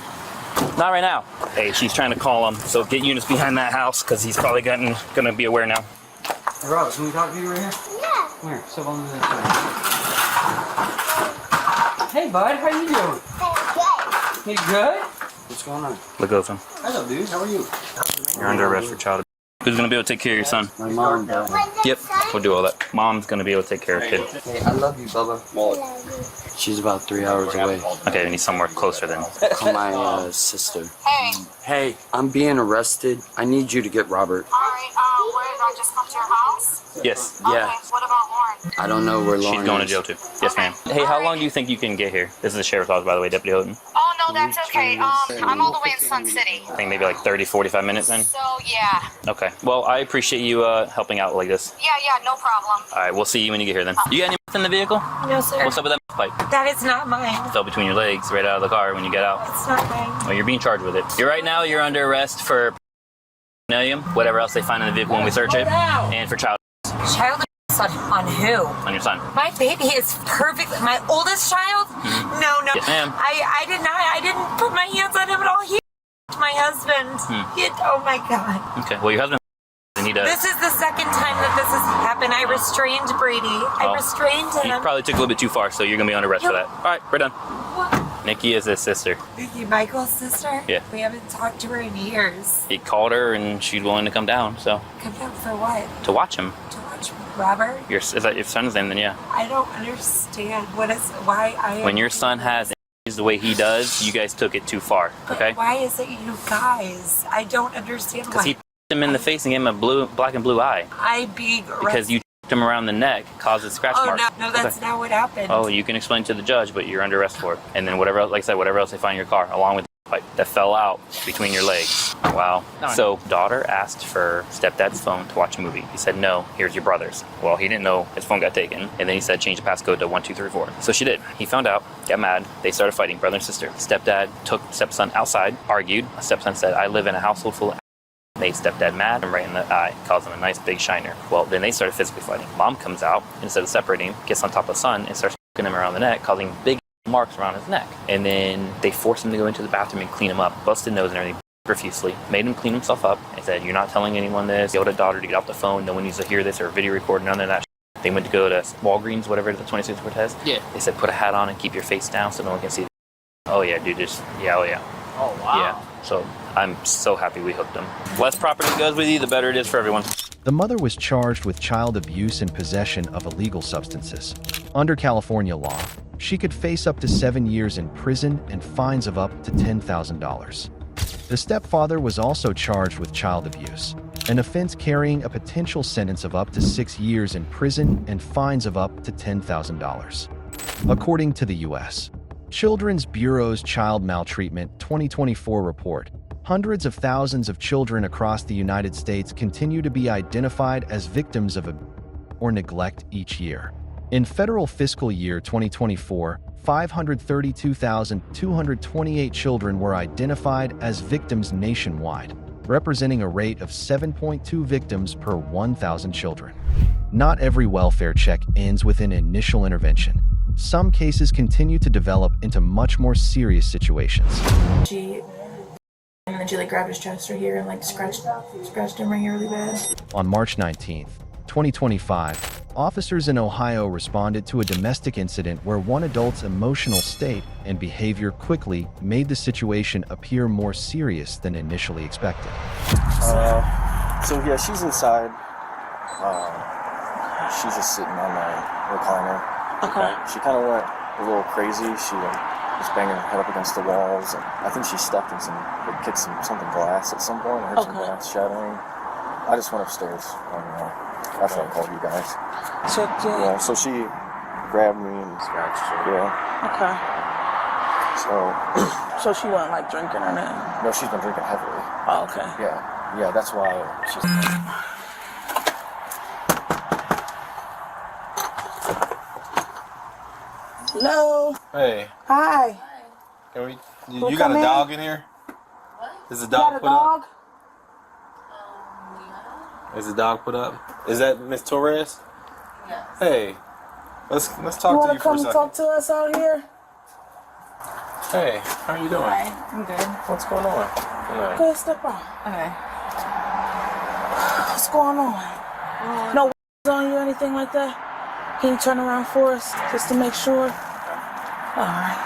[SPEAKER 4] Not right now. Hey, she's trying to call him, so get Eunice behind that house because he's probably gonna be aware now.
[SPEAKER 18] Hey, Rob, can we talk to you right here?
[SPEAKER 20] Yeah.
[SPEAKER 18] Come here, step on this side. Hey, bud, how you doing?
[SPEAKER 20] Good.
[SPEAKER 18] You good? What's going on?
[SPEAKER 4] Look over him.
[SPEAKER 18] Hello, dude. How are you?
[SPEAKER 4] You're under arrest for child abuse. Who's gonna be able to take care of your son?
[SPEAKER 18] My mom, bro.
[SPEAKER 4] Yep, we'll do all that. Mom's gonna be able to take care of kid.
[SPEAKER 18] Hey, I love you, Bubba. She's about 3 hours away.
[SPEAKER 4] Okay, we need somewhere closer then.
[SPEAKER 18] Call my sister. Hey. Hey, I'm being arrested. I need you to get Robert.
[SPEAKER 20] Alright, where did I just come to your house?
[SPEAKER 4] Yes.
[SPEAKER 18] Yeah.
[SPEAKER 20] Okay, what about Lauren?
[SPEAKER 18] I don't know where Lauren
[SPEAKER 4] She's going to
[SPEAKER 18] is.
[SPEAKER 4] jail too. Yes, ma'am. Hey, how long do you think you can get here? This is the sheriff's office, by the way, Deputy Houghton.
[SPEAKER 20] Oh, no, that's okay. I'm all the way in Sun City.
[SPEAKER 4] I think maybe like 30, 45 minutes then.
[SPEAKER 20] So, yeah.
[SPEAKER 4] Okay. Well, I appreciate you helping out like this.
[SPEAKER 20] Yeah, no problem.
[SPEAKER 4] All right, we'll see you when you get here then. You got any meth in the vehicle?
[SPEAKER 20] No, sir.
[SPEAKER 4] What's up with that pipe?
[SPEAKER 20] That is not mine.
[SPEAKER 4] It fell between your legs right out of the car when you get out.
[SPEAKER 20] It's not mine.
[SPEAKER 4] Well, you're being charged with it. Right now, you're under arrest for whatever else they find in the vehicle when we search it, and for child
[SPEAKER 20] Child abuse on who?
[SPEAKER 4] on your son.
[SPEAKER 20] My baby is perfect. My oldest child? No.
[SPEAKER 4] Yes, ma'am.
[SPEAKER 20] I didn't put my hands on him at all. He my husband. Oh my God.
[SPEAKER 4] Okay. Well, your husband and he does.
[SPEAKER 20] This is the second time that this has happened. I restrained Brady. I restrained
[SPEAKER 4] He
[SPEAKER 20] him.
[SPEAKER 4] probably took a little bit too far, so you're gonna be under arrest for that. All right, we're done. Nikki is his sister.
[SPEAKER 20] Nikki, Michael's sister?
[SPEAKER 4] Yeah.
[SPEAKER 20] We haven't talked to her in years.
[SPEAKER 4] He called her and she's willing to come down, so
[SPEAKER 20] Come down for what?
[SPEAKER 4] to watch him.
[SPEAKER 20] To watch Robert?
[SPEAKER 4] Is that your son's name? Then yeah.
[SPEAKER 20] I don't understand why I am.
[SPEAKER 4] When your son has issues the way he does, you guys took it too far. Okay.
[SPEAKER 20] Why is it you guys? I don't understand
[SPEAKER 4] Because
[SPEAKER 20] why.
[SPEAKER 4] he him in the face and gave him a black and blue eye.
[SPEAKER 20] I being
[SPEAKER 4] Because you him around the neck causes scratch
[SPEAKER 20] Oh
[SPEAKER 4] marks.
[SPEAKER 20] no, that's not what happened.
[SPEAKER 4] Oh, you can explain to the judge, but you're under arrest for it. And then whatever, like I said, whatever else they find in your car, along with the pipe that fell out between your legs. Wow. So daughter asked for stepdad's phone to watch a movie. He said, no, here's your brother's. Well, he didn't know his phone got taken. And then he said, change the passcode to 1234. So she did. He found out, got mad. They started fighting, brother and sister. Stepdad took stepson outside, argued. Stepson said, I live in a household full of made stepdad mad and right in the eye, caused him a nice big shiner. Well, then they started physically fighting. Mom comes out, instead of separating, gets on top of son and starts him around the neck, causing big marks around his neck. And then they forced him to go into the bathroom and clean him up, busted nose and everything profusely, made him clean himself up and said, you're not telling anyone this, yelled at daughter to get off the phone, no one needs to hear this or video record, none of that. They went to go to Walgreens, whatever the 26th Cortez. Yeah. They said, put a hat on and keep your face down so no one can see. Oh yeah, dude, oh yeah.
[SPEAKER 8] Oh wow.
[SPEAKER 4] Yeah. So I'm so happy we hooked him. Less property goes with you, the better it is for everyone.
[SPEAKER 3] The mother was charged with child abuse and possession of illegal substances. Under California law, she could face up to 7 years in prison and fines of up to $10,000. The stepfather was also charged with child abuse, an offense carrying a potential sentence of up to 6 years in prison and fines of up to $10,000. According to the U.S. Children's Bureau's Child Maltreatment 2024 report, hundreds of thousands of children across the United States continue to be identified as victims of abuse or neglect each year. In federal fiscal year 2024, 532,228 children were identified as victims nationwide, representing a rate of 7.2 victims per 1,000 children. Not every welfare check ends with an initial intervention. Some cases continue to develop into much more serious situations.
[SPEAKER 11] And then she grabbed his chest right here and scratched him right here really bad.
[SPEAKER 3] On March 19, 2025, officers in Ohio responded to a domestic incident where one adult's emotional state and behavior quickly made the situation appear more serious than initially expected.
[SPEAKER 6] So yeah, she's inside. She's just sitting on the recliner.
[SPEAKER 11] Okay.
[SPEAKER 6] She kind of went a little crazy. She was banging her head up against the walls, and I think she stepped in kicked something glass at some point. I heard some glass shattering. I just went upstairs after I called you guys. So she grabbed me and scratched her. Yeah.
[SPEAKER 11] Okay.
[SPEAKER 6] So
[SPEAKER 11] she wasn't drinking or nothing?
[SPEAKER 6] No, she's been drinking heavily.
[SPEAKER 11] Oh, okay.
[SPEAKER 6] Yeah, that's why she's...
[SPEAKER 11] Hello.
[SPEAKER 1] Hey.
[SPEAKER 11] Hi.
[SPEAKER 1] Can we? You got a dog in here? What? Is the dog put up? Is the dog put up? Is that Miss Torres? Yes. Hey, let's talk to you for a second.
[SPEAKER 11] You want to come talk to us out here?
[SPEAKER 1] Hey, how are you doing?
[SPEAKER 11] Hi, I'm good.
[SPEAKER 1] What's going on?
[SPEAKER 11] Okay, step out. Okay. What's going on? No on you or anything like that? Can you turn around for us just to make sure? Alright.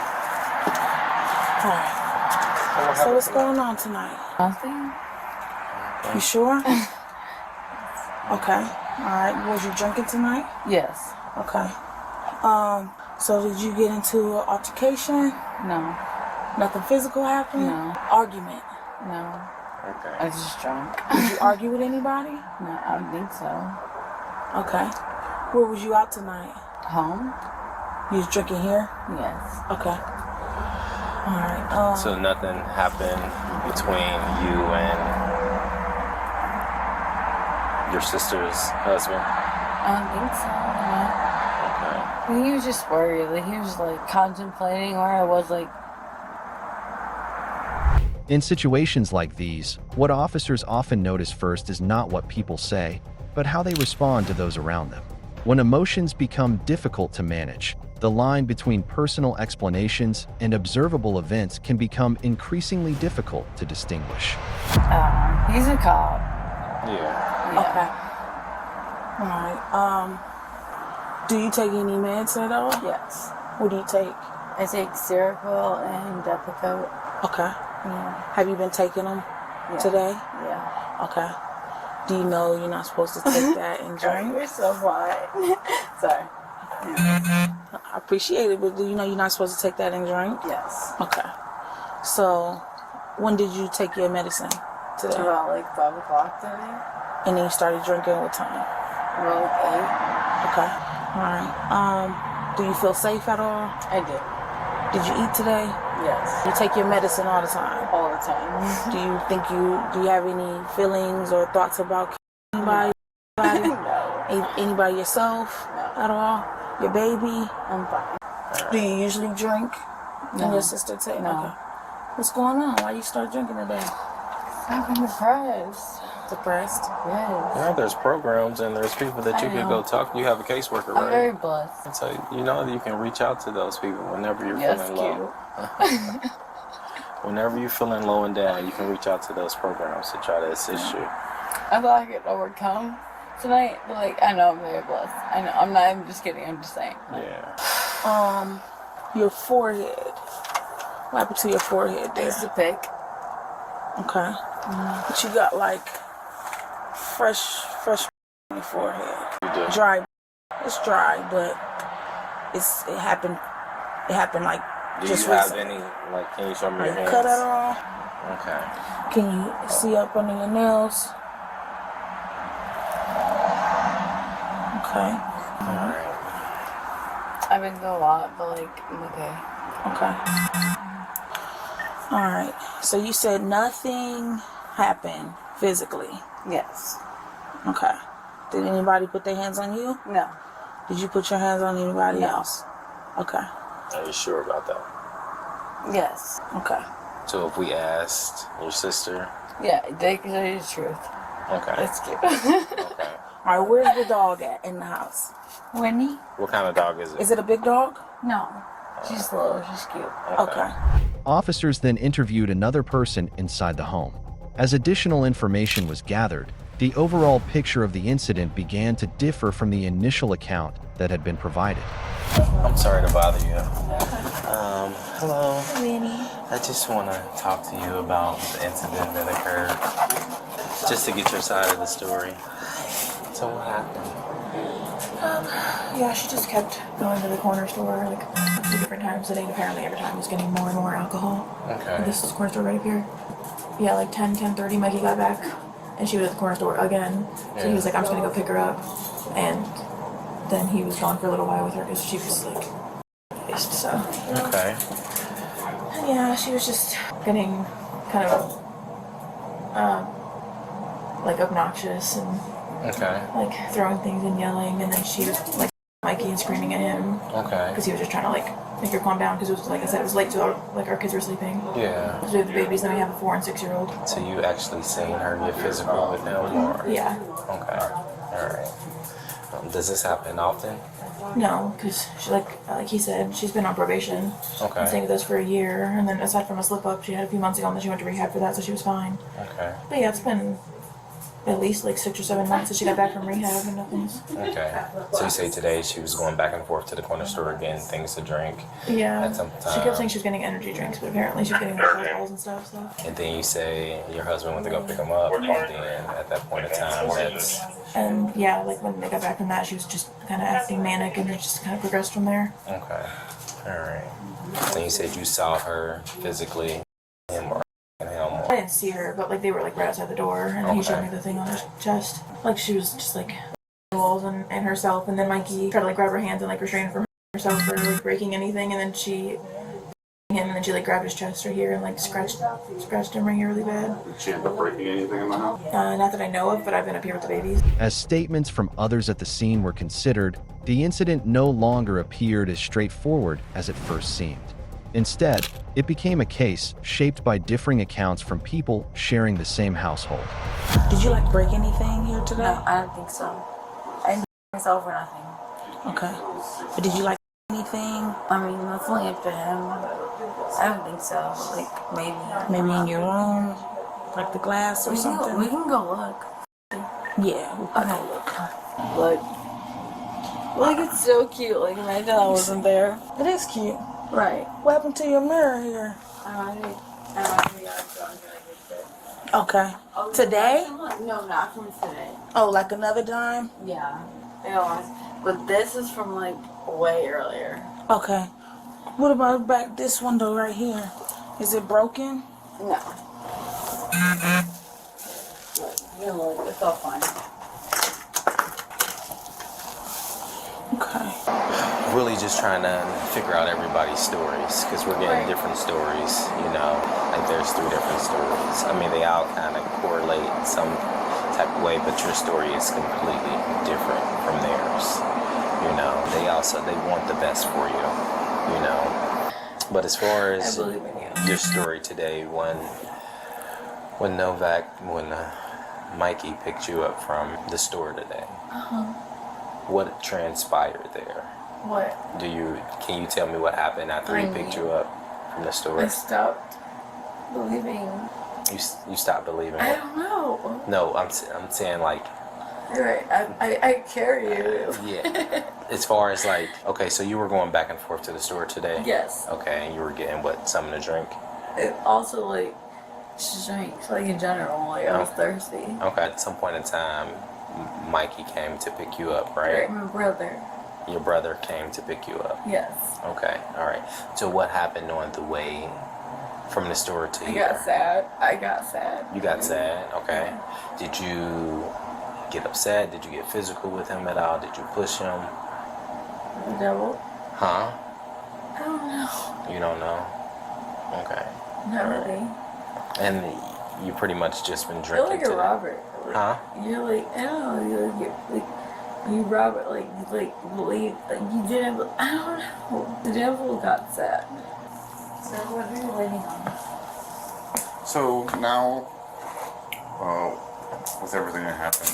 [SPEAKER 11] So what's going on tonight?
[SPEAKER 20] Nothing.
[SPEAKER 11] You sure? Okay. All right. Was you drinking tonight?
[SPEAKER 20] Yes.
[SPEAKER 11] Okay. So did you get into an altercation?
[SPEAKER 20] No.
[SPEAKER 11] Nothing physical happened?
[SPEAKER 20] No.
[SPEAKER 11] Argument?
[SPEAKER 20] No.
[SPEAKER 11] Okay.
[SPEAKER 20] I was just drunk.
[SPEAKER 11] Did you argue with anybody?
[SPEAKER 20] No, I don't think so.
[SPEAKER 11] Okay. Where was you out tonight?
[SPEAKER 20] Home.
[SPEAKER 11] You was drinking here?
[SPEAKER 20] Yes.
[SPEAKER 11] Okay. All right.
[SPEAKER 21] So nothing happened between you and your sister's husband?
[SPEAKER 20] I don't think so. No. He was just worried. Like, he was like contemplating where I was. Like,
[SPEAKER 3] In situations like these, what officers often notice first is not what people say, but how they respond to those around them. When emotions become difficult to manage, the line between personal explanations and observable events can become increasingly difficult to distinguish.
[SPEAKER 20] he's a cop.
[SPEAKER 21] Yeah.
[SPEAKER 11] Okay. All right. Do you take any meds at all?
[SPEAKER 20] Yes.
[SPEAKER 11] What do you take?
[SPEAKER 20] I take Seroquel and Depakote.
[SPEAKER 11] Okay.
[SPEAKER 20] Yeah.
[SPEAKER 11] Have you been taking them today?
[SPEAKER 20] Yeah.
[SPEAKER 11] Okay. Do you know you're not supposed to take that and drink?
[SPEAKER 20] You're so quiet. Sorry.
[SPEAKER 11] I appreciate it, but do you know you're not supposed to take that and drink?
[SPEAKER 20] Yes.
[SPEAKER 11] Okay. So, when did you take your medicine today?
[SPEAKER 20] About like 5 o'clock today.
[SPEAKER 11] And then you started drinking what time?
[SPEAKER 20] About like 8.
[SPEAKER 11] Okay. All right. Do you feel safe at all?
[SPEAKER 20] I do.
[SPEAKER 11] Did you eat today?
[SPEAKER 20] Yes.
[SPEAKER 11] You take your medicine all the time?
[SPEAKER 20] All the time.
[SPEAKER 11] Do you have any feelings or thoughts about anybody?
[SPEAKER 20] No.
[SPEAKER 11] Anybody yourself at all? Your baby?
[SPEAKER 20] I'm fine.
[SPEAKER 11] Do you usually drink?
[SPEAKER 20] No.
[SPEAKER 11] And your sister too?
[SPEAKER 20] No.
[SPEAKER 11] Okay. What's going on? Why you start drinking today?
[SPEAKER 20] I'm depressed.
[SPEAKER 11] Depressed?
[SPEAKER 20] Yes.
[SPEAKER 21] Yeah, there's programs and there's people that you can go talk to. You have a caseworker, right?
[SPEAKER 20] I'm very blessed.
[SPEAKER 21] So you know that you can reach out to those people whenever you're feeling low. Whenever you're feeling low and down, you can reach out to those programs to try to assist you.
[SPEAKER 20] I thought I could overcome tonight, but like I know I'm very blessed. I know I'm just kidding. I'm just saying.
[SPEAKER 21] Yeah.
[SPEAKER 11] Your forehead. What happened to your forehead
[SPEAKER 20] I
[SPEAKER 11] there?
[SPEAKER 20] used to pick.
[SPEAKER 11] Okay. But you got like fresh on your forehead.
[SPEAKER 21] You do.
[SPEAKER 11] Dry. It's dry, but it happened like
[SPEAKER 21] Do
[SPEAKER 11] just
[SPEAKER 21] you have
[SPEAKER 11] recently.
[SPEAKER 21] any, like, can you show me
[SPEAKER 11] Are
[SPEAKER 21] your
[SPEAKER 11] you
[SPEAKER 21] hands?
[SPEAKER 11] cut at all?
[SPEAKER 21] Okay.
[SPEAKER 11] Can you see up under your nails? Okay.
[SPEAKER 21] Alright.
[SPEAKER 20] I've been through a lot, but like I'm okay.
[SPEAKER 11] Okay. All right. So you said nothing happened physically.
[SPEAKER 20] Yes.
[SPEAKER 11] Okay. Did anybody put their hands on you?
[SPEAKER 20] No.
[SPEAKER 11] Did you put your hands on anybody
[SPEAKER 20] No.
[SPEAKER 11] else? Okay.
[SPEAKER 21] Are you sure about that?
[SPEAKER 20] Yes.
[SPEAKER 11] Okay.
[SPEAKER 21] So if we asked your sister,
[SPEAKER 20] Yeah, they can tell you the truth.
[SPEAKER 21] okay.
[SPEAKER 20] That's cute.
[SPEAKER 21] Okay.
[SPEAKER 11] All right. Where's the dog at in the house?
[SPEAKER 20] Winnie?
[SPEAKER 21] What kind of dog is it?
[SPEAKER 11] Is it a big dog?
[SPEAKER 20] No. She's little. She's cute.
[SPEAKER 11] Okay.
[SPEAKER 3] Officers then interviewed another person inside the home. As additional information was gathered, the overall picture of the incident began to differ from the initial account that had been provided.
[SPEAKER 21] I'm sorry to bother you. Hello.
[SPEAKER 11] Winnie.
[SPEAKER 21] I just want to talk to you about the incident that occurred. Just to get your side of the story. So what happened?
[SPEAKER 22] Yeah, she just kept going to the corner store like a few different times a day, and apparently every time was getting more and more alcohol.
[SPEAKER 21] Okay.
[SPEAKER 22] And this is the corner store right up here. Yeah, like 10:30, Mikey got back, and she was at the corner store again. So he was like, I'm just gonna go pick her up. And then he was gone for a little while with her because she was like pissed, so.
[SPEAKER 21] Okay.
[SPEAKER 22] Yeah, she was just getting kind of like obnoxious and
[SPEAKER 21] Okay.
[SPEAKER 22] like throwing things and yelling, and then she was like Mikey and screaming at him.
[SPEAKER 21] Okay.
[SPEAKER 22] Because he was just trying to like make her calm down because it was like I said, it was late to our kids were sleeping.
[SPEAKER 21] Yeah.
[SPEAKER 22] So we have the babies, then we have a 4 and 6 year old.
[SPEAKER 21] So you actually seen her get physical with them, or?
[SPEAKER 22] Yeah.
[SPEAKER 21] Okay. All right. Does this happen often?
[SPEAKER 22] No, because she like he said, she's been on probation.
[SPEAKER 21] Okay.
[SPEAKER 22] And staying with us for a year, and then aside from a slip up, she had a few months ago, and then she went to rehab for that, so she was fine.
[SPEAKER 21] Okay.
[SPEAKER 22] But yeah, it's been at least like 6 or 7 months since she got back from rehab and nothing's.
[SPEAKER 21] Okay. So you say today she was going back and forth to the corner store getting things to drink.
[SPEAKER 22] Yeah.
[SPEAKER 21] At some time.
[SPEAKER 22] She kept saying she was getting energy drinks, but apparently she was getting alcohols and stuff. So.
[SPEAKER 21] And then you say your husband went to go pick him up, and then at that point in time, that's.
[SPEAKER 22] And yeah, like when they got back from that, she was just kind of acting manic, and it just kind of progressed from there.
[SPEAKER 21] Okay. All right. And you said you saw her physically, him or him.
[SPEAKER 22] I didn't see her, but like they were like right outside the door, and he showed me the thing on her chest. Like she was just like walls and herself, and then Mikey tried to like grab her hands and like restrain her from herself for like breaking anything, and then she him, and then she like grabbed his chest right here and like scratched him right here really bad.
[SPEAKER 7] Did she end up breaking anything in the house?
[SPEAKER 22] Not that I know of, but I've been up here with the babies.
[SPEAKER 3] As statements from others at the scene were considered, the incident no longer appeared as straightforward as it first seemed. Instead, it became a case shaped by differing accounts from people sharing the same household.
[SPEAKER 11] Did you like break anything here today?
[SPEAKER 20] No, I don't think so. I didn't myself or nothing.
[SPEAKER 11] Okay. But did you like anything?
[SPEAKER 20] I mean, that's only up to him. I don't think so. Like, maybe.
[SPEAKER 11] Maybe in your room? Like the glass or something?
[SPEAKER 20] We can go look.
[SPEAKER 11] Yeah.
[SPEAKER 20] Okay. Look. Look, it's so cute. Like, imagine I wasn't there.
[SPEAKER 11] It is cute.
[SPEAKER 20] Right.
[SPEAKER 11] What happened to your mirror here? Okay.
[SPEAKER 20] Oh,
[SPEAKER 11] Today?
[SPEAKER 20] No, not from today.
[SPEAKER 11] Oh, like another dime?
[SPEAKER 20] Yeah. It was. But this is from, like, way earlier.
[SPEAKER 11] Okay. What about back this window right here? Is it broken?
[SPEAKER 20] No. Look, it's all fine.
[SPEAKER 11] Okay.
[SPEAKER 21] Really just trying to figure out everybody's stories, because we're getting different stories, you know, like there's 3 different stories. I mean, they all kind of correlate in some type of way, but your story is completely different from theirs, you know. They want the best for you, you know. But as far as your story today, when Mikey picked you up from the store today, what transpired there?
[SPEAKER 20] What?
[SPEAKER 21] Can you tell me what happened after he picked you up from the store?
[SPEAKER 20] I stopped believing.
[SPEAKER 21] You stopped believing?
[SPEAKER 20] I don't know.
[SPEAKER 21] No, I'm saying like.
[SPEAKER 20] You're right. I carry you.
[SPEAKER 21] Yeah. As far as like, okay, so you were going back and forth to the store today?
[SPEAKER 20] Yes.
[SPEAKER 21] Okay, and you were getting what, something to drink?
[SPEAKER 20] It also like just drinks, like in general. Like I was thirsty.
[SPEAKER 21] Okay. At some point in time, Mikey came to pick you up, right?
[SPEAKER 20] My brother.
[SPEAKER 21] Your brother came to pick you up?
[SPEAKER 20] Yes.
[SPEAKER 21] Okay, all right. So what happened on the way from the store to here?
[SPEAKER 20] I got sad.
[SPEAKER 21] You got sad? Okay. Did you get upset? Did you get physical with him at all? Did you push him?
[SPEAKER 20] The devil?
[SPEAKER 21] Huh?
[SPEAKER 20] I don't know.
[SPEAKER 21] You don't know? Okay.
[SPEAKER 20] Not really.
[SPEAKER 21] And you pretty much just been
[SPEAKER 20] You're
[SPEAKER 21] drinking
[SPEAKER 20] like a
[SPEAKER 21] today?
[SPEAKER 20] Robert.
[SPEAKER 21] Huh?
[SPEAKER 20] You're like, I don't know, you're like you Robert, like believe, like you didn't, I don't know. The devil got sad. So what are you waiting on?
[SPEAKER 7] So now, with everything that happened,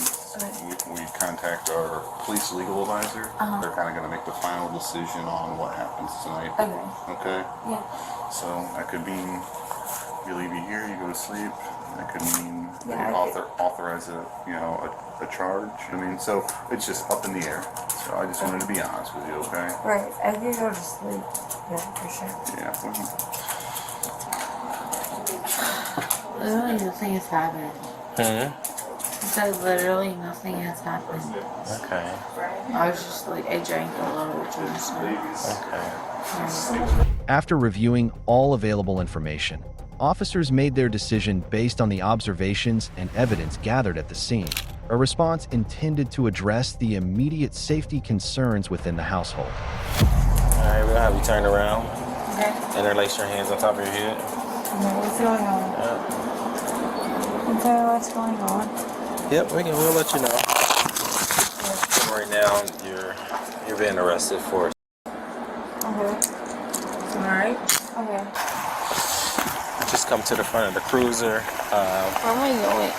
[SPEAKER 7] we contact our police legal advisor. They're kind of going to make the final decision on what happens tonight. Okay?
[SPEAKER 20] Yeah.
[SPEAKER 7] So that could mean you leave you here, you go to sleep. That could mean they authorize a charge. I mean, so it's just up in the air. So I just wanted to be honest with you, okay?
[SPEAKER 20] Right. I could go to sleep. Yeah, for sure.
[SPEAKER 7] Yeah.
[SPEAKER 20] Literally nothing has happened.
[SPEAKER 21] Hmm?
[SPEAKER 20] I said literally nothing has happened.
[SPEAKER 21] Okay.
[SPEAKER 20] I was just like, I drank a little too much.
[SPEAKER 21] Okay.
[SPEAKER 3] After reviewing all available information, officers made their decision based on the observations and evidence gathered at the scene, a response intended to address the immediate safety concerns within the household.
[SPEAKER 21] All right, we'll have you turn around.
[SPEAKER 20] Okay.
[SPEAKER 21] Interlace your hands on top of your head.
[SPEAKER 20] What's going on? Okay, what's going on?
[SPEAKER 21] Yep, we'll let you know. Right now, you're being arrested for.
[SPEAKER 20] Okay. Alright. Okay.
[SPEAKER 21] Just come to the front of the cruiser.
[SPEAKER 20] Where am I going?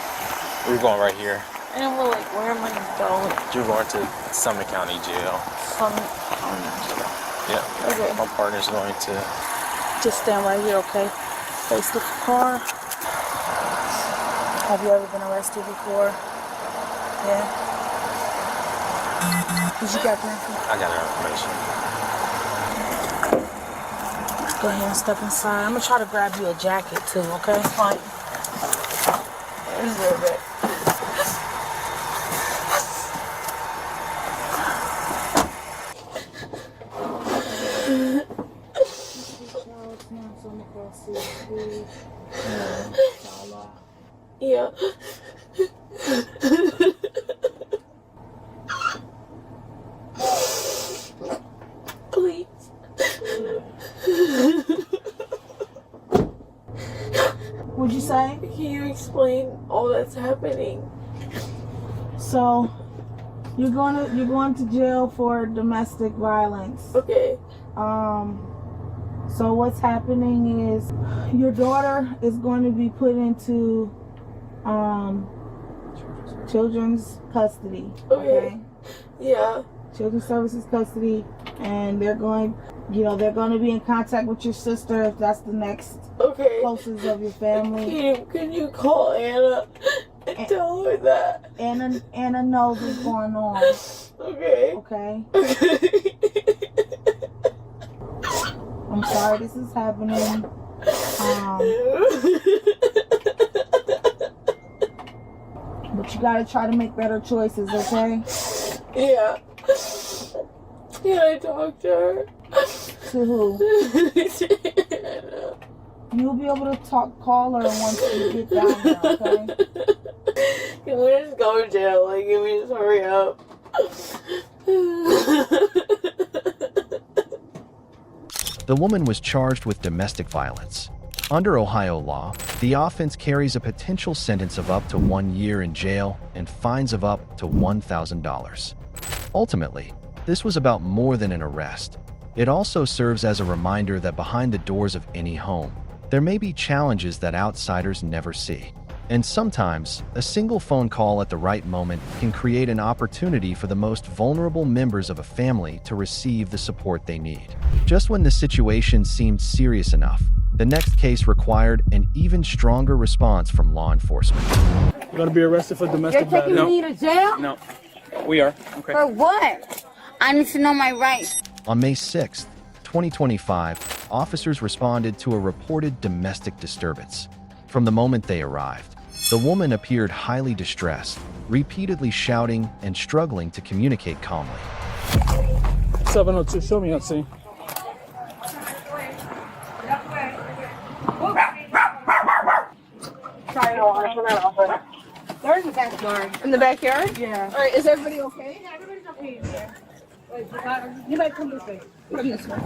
[SPEAKER 21] We're going right here.
[SPEAKER 20] I know, but like, where am I going?
[SPEAKER 21] You're going to Summit County Jail.
[SPEAKER 20] Summit County Jail.
[SPEAKER 21] Yeah.
[SPEAKER 20] Okay.
[SPEAKER 21] My partner's going to.
[SPEAKER 11] Just stand right here, okay? Face the car. Have you ever been arrested before? Yeah. Did you get her?
[SPEAKER 21] I got her information.
[SPEAKER 11] Go ahead and step inside. I'm gonna try to grab you a jacket too, okay? Fine. There's a little bit. Yeah. Please.
[SPEAKER 2] What'd you say?
[SPEAKER 11] Can you explain all that's happening?
[SPEAKER 2] So, you're going to jail for domestic violence.
[SPEAKER 11] Okay.
[SPEAKER 2] So what's happening is your daughter is going to be put into children's custody. Okay.
[SPEAKER 11] Yeah.
[SPEAKER 2] Children's services custody, and they're going to be in contact with your sister if that's the next closest of your family.
[SPEAKER 11] Can you call Anna and tell her that?
[SPEAKER 2] Anna knows what's going on.
[SPEAKER 11] Okay.
[SPEAKER 2] Okay. I'm sorry this is happening. But you gotta try to make better choices, okay?
[SPEAKER 11] Yeah. Can I talk to her?
[SPEAKER 2] To who? You'll be able to call her once you get down there, okay?
[SPEAKER 11] Can we just go to jail? Like, can we just hurry up?
[SPEAKER 3] The woman was charged with domestic violence. Under Ohio law, the offense carries a potential sentence of up to 1 year in jail and fines of up to $1,000. Ultimately, this was about more than an arrest. It also serves as a reminder that behind the doors of any home, there may be challenges that outsiders never see. And sometimes, a single phone call at the right moment can create an opportunity for the most vulnerable members of a family to receive the support they need. Just when the situation seemed serious enough, the next case required an even stronger response from law enforcement.
[SPEAKER 9] You're gonna be arrested for domestic
[SPEAKER 23] You're taking
[SPEAKER 9] violence.
[SPEAKER 23] me to jail?
[SPEAKER 9] No, we are. Okay.
[SPEAKER 23] For what? I need to know my rights.
[SPEAKER 3] On May 6, 2025, officers responded to a reported domestic disturbance. From the moment they arrived, the woman appeared highly distressed, repeatedly shouting and struggling to communicate calmly.
[SPEAKER 9] 702, show me, let's see.
[SPEAKER 11] Sorry, no, I'm not off. They're in the backyard. In the backyard? Yeah. All right, is everybody okay? Yeah, everybody's okay in here. Wait, you might come this way. Come this way.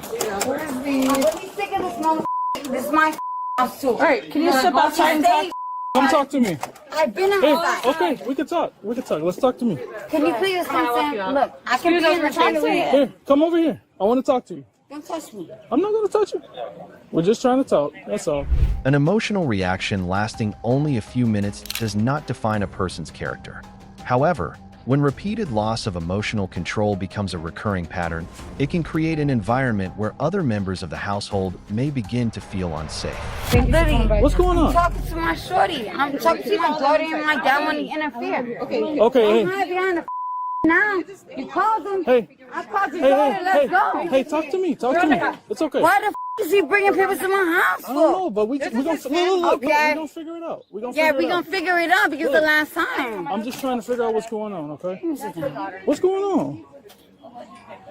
[SPEAKER 23] Where's the... Let me sick of this mother. This is my house too.
[SPEAKER 11] All right, can you step outside and talk?
[SPEAKER 9] Come talk to me.
[SPEAKER 23] I've been
[SPEAKER 9] Hey,
[SPEAKER 23] outside.
[SPEAKER 9] okay, we can talk. We can talk. Let's talk to me.
[SPEAKER 23] Can you please come stand? Look, I can be in the taxi.
[SPEAKER 9] Here, come over here. I want to talk to you.
[SPEAKER 23] Don't touch me.
[SPEAKER 9] I'm not going to touch you. We're just trying to talk. That's all.
[SPEAKER 3] An emotional reaction lasting only a few minutes does not define a person's character. However, when repeated loss of emotional control becomes a recurring pattern, it can create an environment where other members of the household may begin to feel unsafe.
[SPEAKER 9] What's going on?
[SPEAKER 23] I'm talking to my shorty. I'm talking to my daughter and my dad when he interfered.
[SPEAKER 9] Okay,
[SPEAKER 23] I'm high behind the now. You called him.
[SPEAKER 9] Hey.
[SPEAKER 23] I called your daughter. Let's go.
[SPEAKER 9] Hey, talk to me. Talk to me. It's okay.
[SPEAKER 23] Why the is he bringing people to my house for?
[SPEAKER 9] I don't know, but we're going to figure it out. We're
[SPEAKER 23] gonna figure it out because the last time.
[SPEAKER 9] I'm just trying to figure out what's going on, okay? What's going on?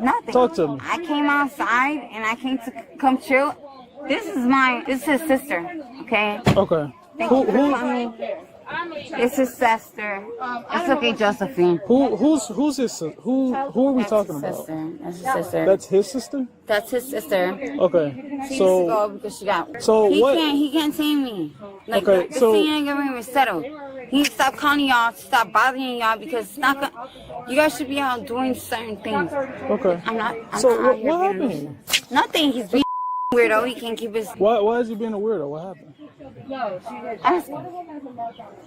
[SPEAKER 23] Nothing.
[SPEAKER 9] Talk to me.
[SPEAKER 23] I came outside and I came to come chill. This is his sister, okay?
[SPEAKER 9] Okay.
[SPEAKER 23] Thank you for coming. It's his sister. It's okay, Josephine.
[SPEAKER 9] Who's his sister? Who are we talking about?
[SPEAKER 23] That's his sister.
[SPEAKER 9] That's his sister?
[SPEAKER 23] That's his sister.
[SPEAKER 9] Okay.
[SPEAKER 23] She
[SPEAKER 9] So
[SPEAKER 23] needs to go because she got.
[SPEAKER 9] So
[SPEAKER 23] he
[SPEAKER 9] what?
[SPEAKER 23] He can't see me. Like,
[SPEAKER 9] Okay,
[SPEAKER 23] this
[SPEAKER 9] so-
[SPEAKER 23] thing ain't gonna even settle. He needs to stop calling y'all, stop bothering y'all because it's not gonna. You guys should be out doing certain things.
[SPEAKER 9] Okay.
[SPEAKER 23] I'm not
[SPEAKER 9] So
[SPEAKER 23] out
[SPEAKER 9] what
[SPEAKER 23] here being-
[SPEAKER 9] happened?
[SPEAKER 23] Nothing. He's being a weirdo. He can't keep his.
[SPEAKER 9] Why is he being a weirdo? What happened?
[SPEAKER 23] Ask him.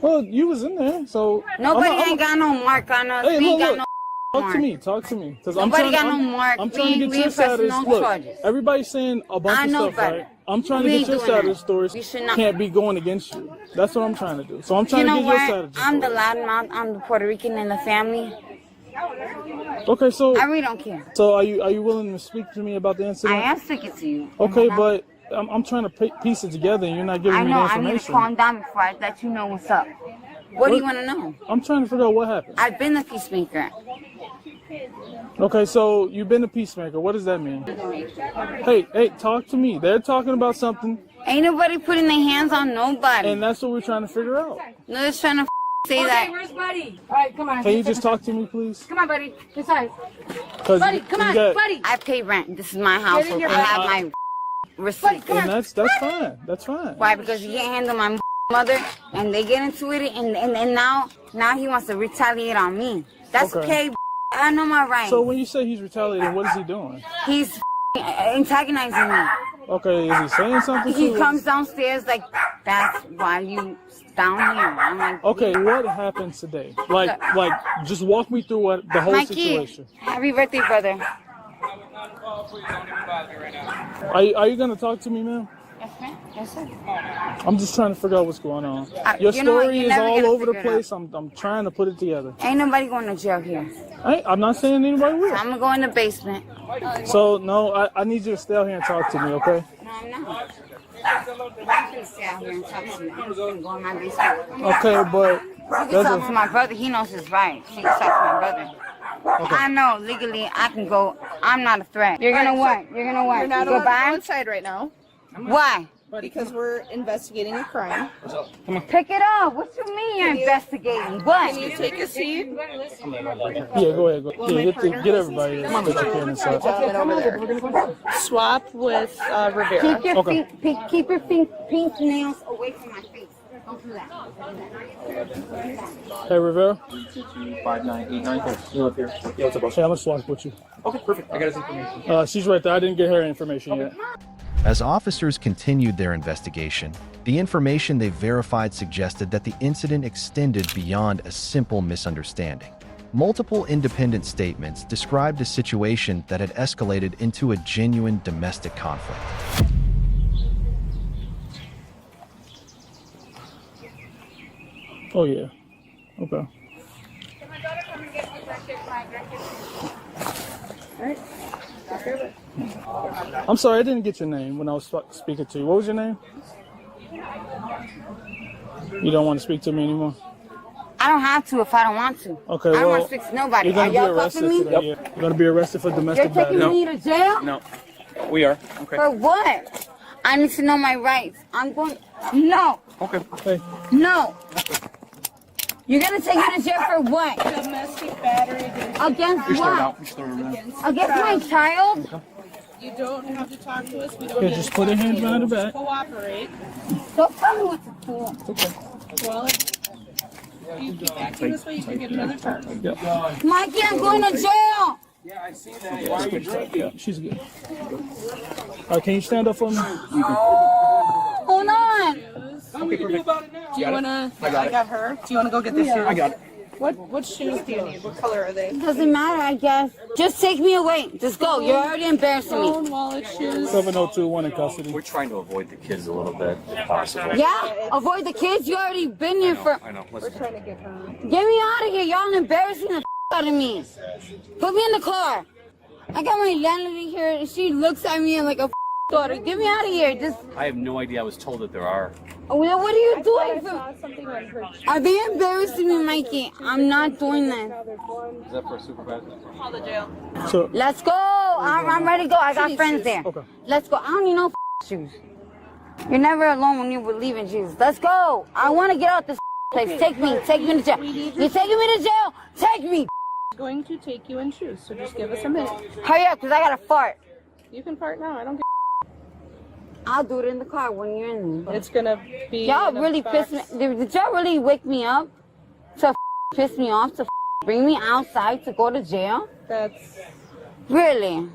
[SPEAKER 9] Well, you was in there, so
[SPEAKER 23] Nobody ain't got no mark on us.
[SPEAKER 9] Hey,
[SPEAKER 23] we ain't
[SPEAKER 9] look,
[SPEAKER 23] got
[SPEAKER 9] look.
[SPEAKER 23] no
[SPEAKER 9] Talk to me. Talk to me. 'Cause
[SPEAKER 23] Nobody got no mark.
[SPEAKER 9] I'm trying to
[SPEAKER 23] We
[SPEAKER 9] get your
[SPEAKER 23] ain't pressing
[SPEAKER 9] status.
[SPEAKER 23] no
[SPEAKER 9] Look,
[SPEAKER 23] charges.
[SPEAKER 9] everybody's saying a bunch
[SPEAKER 23] I
[SPEAKER 9] of
[SPEAKER 23] know
[SPEAKER 9] stuff,
[SPEAKER 23] better.
[SPEAKER 9] right? I'm trying to get your side of the story.
[SPEAKER 23] We should not.
[SPEAKER 9] Can't be going against you. That's what I'm trying to do. So I'm trying to get your side of the story.
[SPEAKER 23] I'm the loudmouth. I'm the Puerto Rican in the family.
[SPEAKER 9] Okay, so
[SPEAKER 23] I really don't care.
[SPEAKER 9] So are you willing to speak to me about the incident?
[SPEAKER 23] I am speaking to you.
[SPEAKER 9] Okay, but I'm trying to piece it together, and you're not giving me the information.
[SPEAKER 23] I need to calm down before I let you know what's up. What do you want to know?
[SPEAKER 9] I'm trying to figure out what happened.
[SPEAKER 23] I've been a peacemaker.
[SPEAKER 9] Okay, so you've been a peacemaker. What does that mean? Hey, talk to me. They're talking about something.
[SPEAKER 23] Ain't nobody putting their hands on nobody.
[SPEAKER 9] And that's what we're trying to figure out.
[SPEAKER 23] No, they're trying to say that.
[SPEAKER 5] Where's Buddy? All right, come on.
[SPEAKER 9] Can you just talk to me, please?
[SPEAKER 5] Come on, Buddy. Besides.
[SPEAKER 23] Buddy,
[SPEAKER 5] come on, Buddy.
[SPEAKER 23] I pay rent. This is my house. I have my receipt.
[SPEAKER 9] And that's fine. That's fine.
[SPEAKER 23] Why? Because you can't handle my mother, and they get into it, and now he wants to retaliate on me. That's okay. I know my rights.
[SPEAKER 9] So when you say he's retaliating, what is he doing?
[SPEAKER 23] He's antagonizing me.
[SPEAKER 9] Okay, is he saying something?
[SPEAKER 23] He comes downstairs like, that's why you down here. I'm like,
[SPEAKER 9] okay, what happened today? Like, just walk me through what the whole situation.
[SPEAKER 23] Happy birthday, brother.
[SPEAKER 9] Are you gonna talk to me, ma'am?
[SPEAKER 23] Yes, ma'am. Yes, sir.
[SPEAKER 9] I'm just trying to figure out what's going on. Your story is all over the place. I'm trying to put it together.
[SPEAKER 23] Ain't nobody going to jail here.
[SPEAKER 9] I'm not saying anybody will.
[SPEAKER 23] So I'm gonna go in the basement.
[SPEAKER 9] So no, I need you to stay out here and talk to me, okay?
[SPEAKER 23] No, I'm not. I can stay out here and talk to you. I'm just gonna go in my basement.
[SPEAKER 9] Okay, but
[SPEAKER 23] you can talk to my brother. He knows his rights. You can talk to my brother. Okay. I know legally I can go. I'm not a threat. You're gonna what? You're gonna what?
[SPEAKER 12] You're not
[SPEAKER 23] go by
[SPEAKER 12] outside right now.
[SPEAKER 23] Why?
[SPEAKER 12] Because we're investigating a crime.
[SPEAKER 23] Pick it up. What you mean you're investigating? What?
[SPEAKER 12] Can you take a seat?
[SPEAKER 9] Yeah, go ahead. Get everybody. Come on,
[SPEAKER 12] over there. Swap with Rivera.
[SPEAKER 23] Keep your pink nails away from my face. Don't do that.
[SPEAKER 9] Hey, Rivera.
[SPEAKER 6] 5989. You live here. Yeah, what's up, boss?
[SPEAKER 9] Hey, I'm gonna swap with you.
[SPEAKER 6] Okay, perfect. I got his information.
[SPEAKER 9] She's right there. I didn't get her information yet.
[SPEAKER 3] As officers continued their investigation, the information they verified suggested that the incident extended beyond a simple misunderstanding. Multiple independent statements described a situation that had escalated into a genuine domestic conflict.
[SPEAKER 9] Oh, yeah. Okay. I'm sorry, I didn't get your name when I was speaking to you. What was your name? You don't want to speak to me anymore?
[SPEAKER 23] I don't have to if I don't want to.
[SPEAKER 9] Okay,
[SPEAKER 23] I don't want to speak to nobody.
[SPEAKER 9] You're going to be arrested today.
[SPEAKER 23] Yep.
[SPEAKER 9] You're going to be arrested for domestic battery.
[SPEAKER 23] You're taking me to jail?
[SPEAKER 6] No. We are. Okay.
[SPEAKER 23] For what? I need to know my rights. I'm going... No.
[SPEAKER 6] Okay.
[SPEAKER 9] Hey.
[SPEAKER 23] No. You're going to take me to jail for what?
[SPEAKER 12] Domestic battery
[SPEAKER 23] against what? Against my child?
[SPEAKER 12] Okay. You don't have to talk to us. We don't
[SPEAKER 9] Okay, just put your hands behind the back.
[SPEAKER 12] Cooperate.
[SPEAKER 23] Don't tell me what to do.
[SPEAKER 9] Okay.
[SPEAKER 12] Well, if you keep acting this way, you can get another charge.
[SPEAKER 9] Yeah.
[SPEAKER 23] Mikey, I'm going to jail.
[SPEAKER 6] Yeah, I see that. Why are you drinking?
[SPEAKER 9] Yeah, she's good. Can you stand up for me?
[SPEAKER 23] Hold on.
[SPEAKER 6] Okay, perfect.
[SPEAKER 12] Do you wanna? I got her. Do you wanna go get this?
[SPEAKER 6] I got it.
[SPEAKER 12] What shoes do you need? What color are they?
[SPEAKER 23] Doesn't matter, I guess. Just take me away. Just go. You're already embarrassing me.
[SPEAKER 12] Phone, wallet, shoes.
[SPEAKER 9] 7021 in custody.
[SPEAKER 6] We're trying to avoid the kids a little bit, if possible.
[SPEAKER 23] Yeah? Avoid the kids? You already been here for...
[SPEAKER 6] I know.
[SPEAKER 12] We're trying to get her.
[SPEAKER 23] Get me out of here. Y'all embarrassing the out of me. Put me in the car. I got my landlady here. She looks at me like a daughter. Get me out of here. Just...
[SPEAKER 6] I have no idea. I was told that there are.
[SPEAKER 23] Well, what are you doing? Are they embarrassing me, Mikey? I'm not doing that.
[SPEAKER 6] Is that for a supervisor?
[SPEAKER 12] Call the jail.
[SPEAKER 9] So,
[SPEAKER 23] let's go. I'm ready to go. I got friends there.
[SPEAKER 9] Okay.
[SPEAKER 23] Let's go. I don't need no shoes. You're never alone when you believe in Jesus. Let's go. I want to get out this place. Take me. Take me to jail. You're taking me to jail? Take me.
[SPEAKER 12] Going to take you in shoes, so just give us a minute.
[SPEAKER 23] Hurry up, because I got to fart.
[SPEAKER 12] You can fart now. I don't get.
[SPEAKER 23] I'll do it in the car when you're in there.
[SPEAKER 12] It's gonna be.
[SPEAKER 23] Y'all really pissed me. Did y'all really wake me up to piss me off to bring me outside to go to jail?
[SPEAKER 12] That's.
[SPEAKER 23] Really?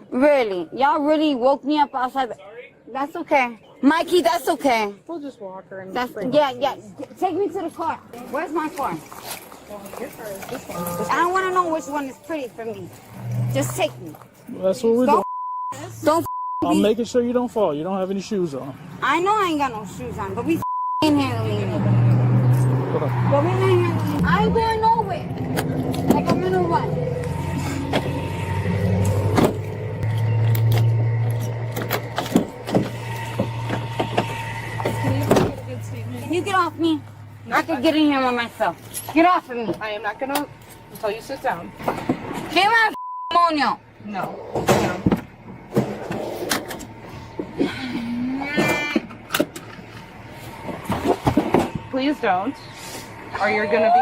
[SPEAKER 23] Y'all really woke me up outside. That's okay. Mikey, that's okay.
[SPEAKER 12] We'll just walk her and.
[SPEAKER 23] Yeah. Take me to the car. Where's my car?
[SPEAKER 12] Your car is this one.
[SPEAKER 23] I don't want to know which one is pretty for me. Just take me.
[SPEAKER 9] That's what we're doing.
[SPEAKER 23] Don't
[SPEAKER 9] I'm making sure you don't fall. You don't have any shoes on.
[SPEAKER 23] I know I ain't got no shoes on, but we ain't handling me. But we ain't handling me. I ain't going nowhere. Like I'm gonna run. Can you get off me? I can get in here by myself. Get off of me.
[SPEAKER 12] I am not gonna until you sit down.
[SPEAKER 23] Get my moño.
[SPEAKER 12] No. Please don't. Or you're gonna be...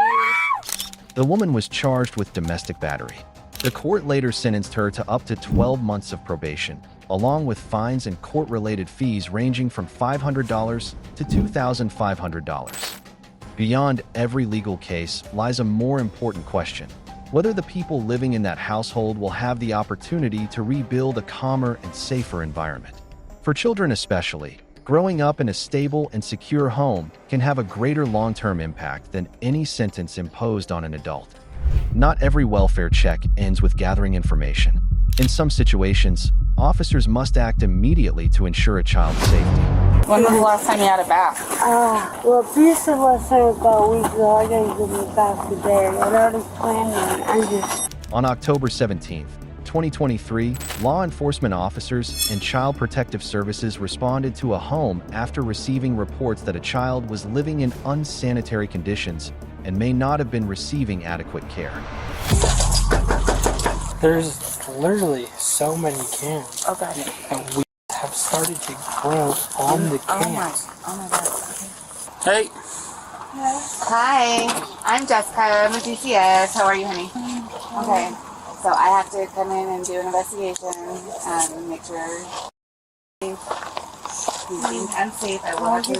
[SPEAKER 3] The woman was charged with domestic battery. The court later sentenced her to up to 12 months of probation, along with fines and court-related fees ranging from $500 to $2,500. Beyond every legal case lies a more important question: whether the people living in that household will have the opportunity to rebuild a calmer and safer environment. For children especially, growing up in a stable and secure home can have a greater long-term impact than any sentence imposed on an adult. Not every welfare check ends with gathering information. In some situations, officers must act immediately to ensure a child's safety.
[SPEAKER 12] When was the last time you had a bath?
[SPEAKER 23] Well, this is last time about a week ago. I gotta give me back today. I already planned on it. I just...
[SPEAKER 3] On October 17, 2023, law enforcement officers and Child Protective Services responded to a home after receiving reports that a child was living in unsanitary conditions and may not have been receiving adequate care.
[SPEAKER 10] There's literally so many cans.
[SPEAKER 12] Okay.
[SPEAKER 10] And we have started to grow on the cans.
[SPEAKER 12] Oh my god. Okay. Hey. Hi. I'm Jessica. I'm with DCS. How are you, honey? Okay. So I have to come in and do an investigation and make sure he's being unsafe. I will have to.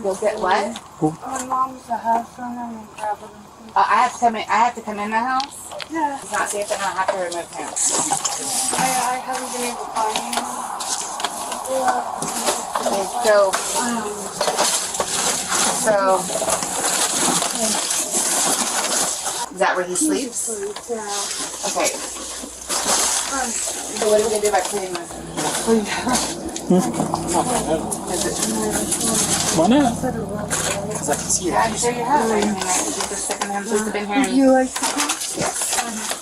[SPEAKER 12] You'll get what?
[SPEAKER 23] My mom's a house on them and grab them.
[SPEAKER 12] I have to come in. I have to come in the house.
[SPEAKER 23] Yeah.
[SPEAKER 12] It's not safe, and I have to remove him.
[SPEAKER 23] I haven't been able to find him.
[SPEAKER 12] Okay, is that where he sleeps?
[SPEAKER 23] Yeah.
[SPEAKER 12] Okay. So what are we gonna do about cleaning this?
[SPEAKER 9] Why not? Because I can see it.
[SPEAKER 12] I'm sure you have. I mean, I think the second him since I've been here.
[SPEAKER 23] Would you like to come?
[SPEAKER 12] Yes.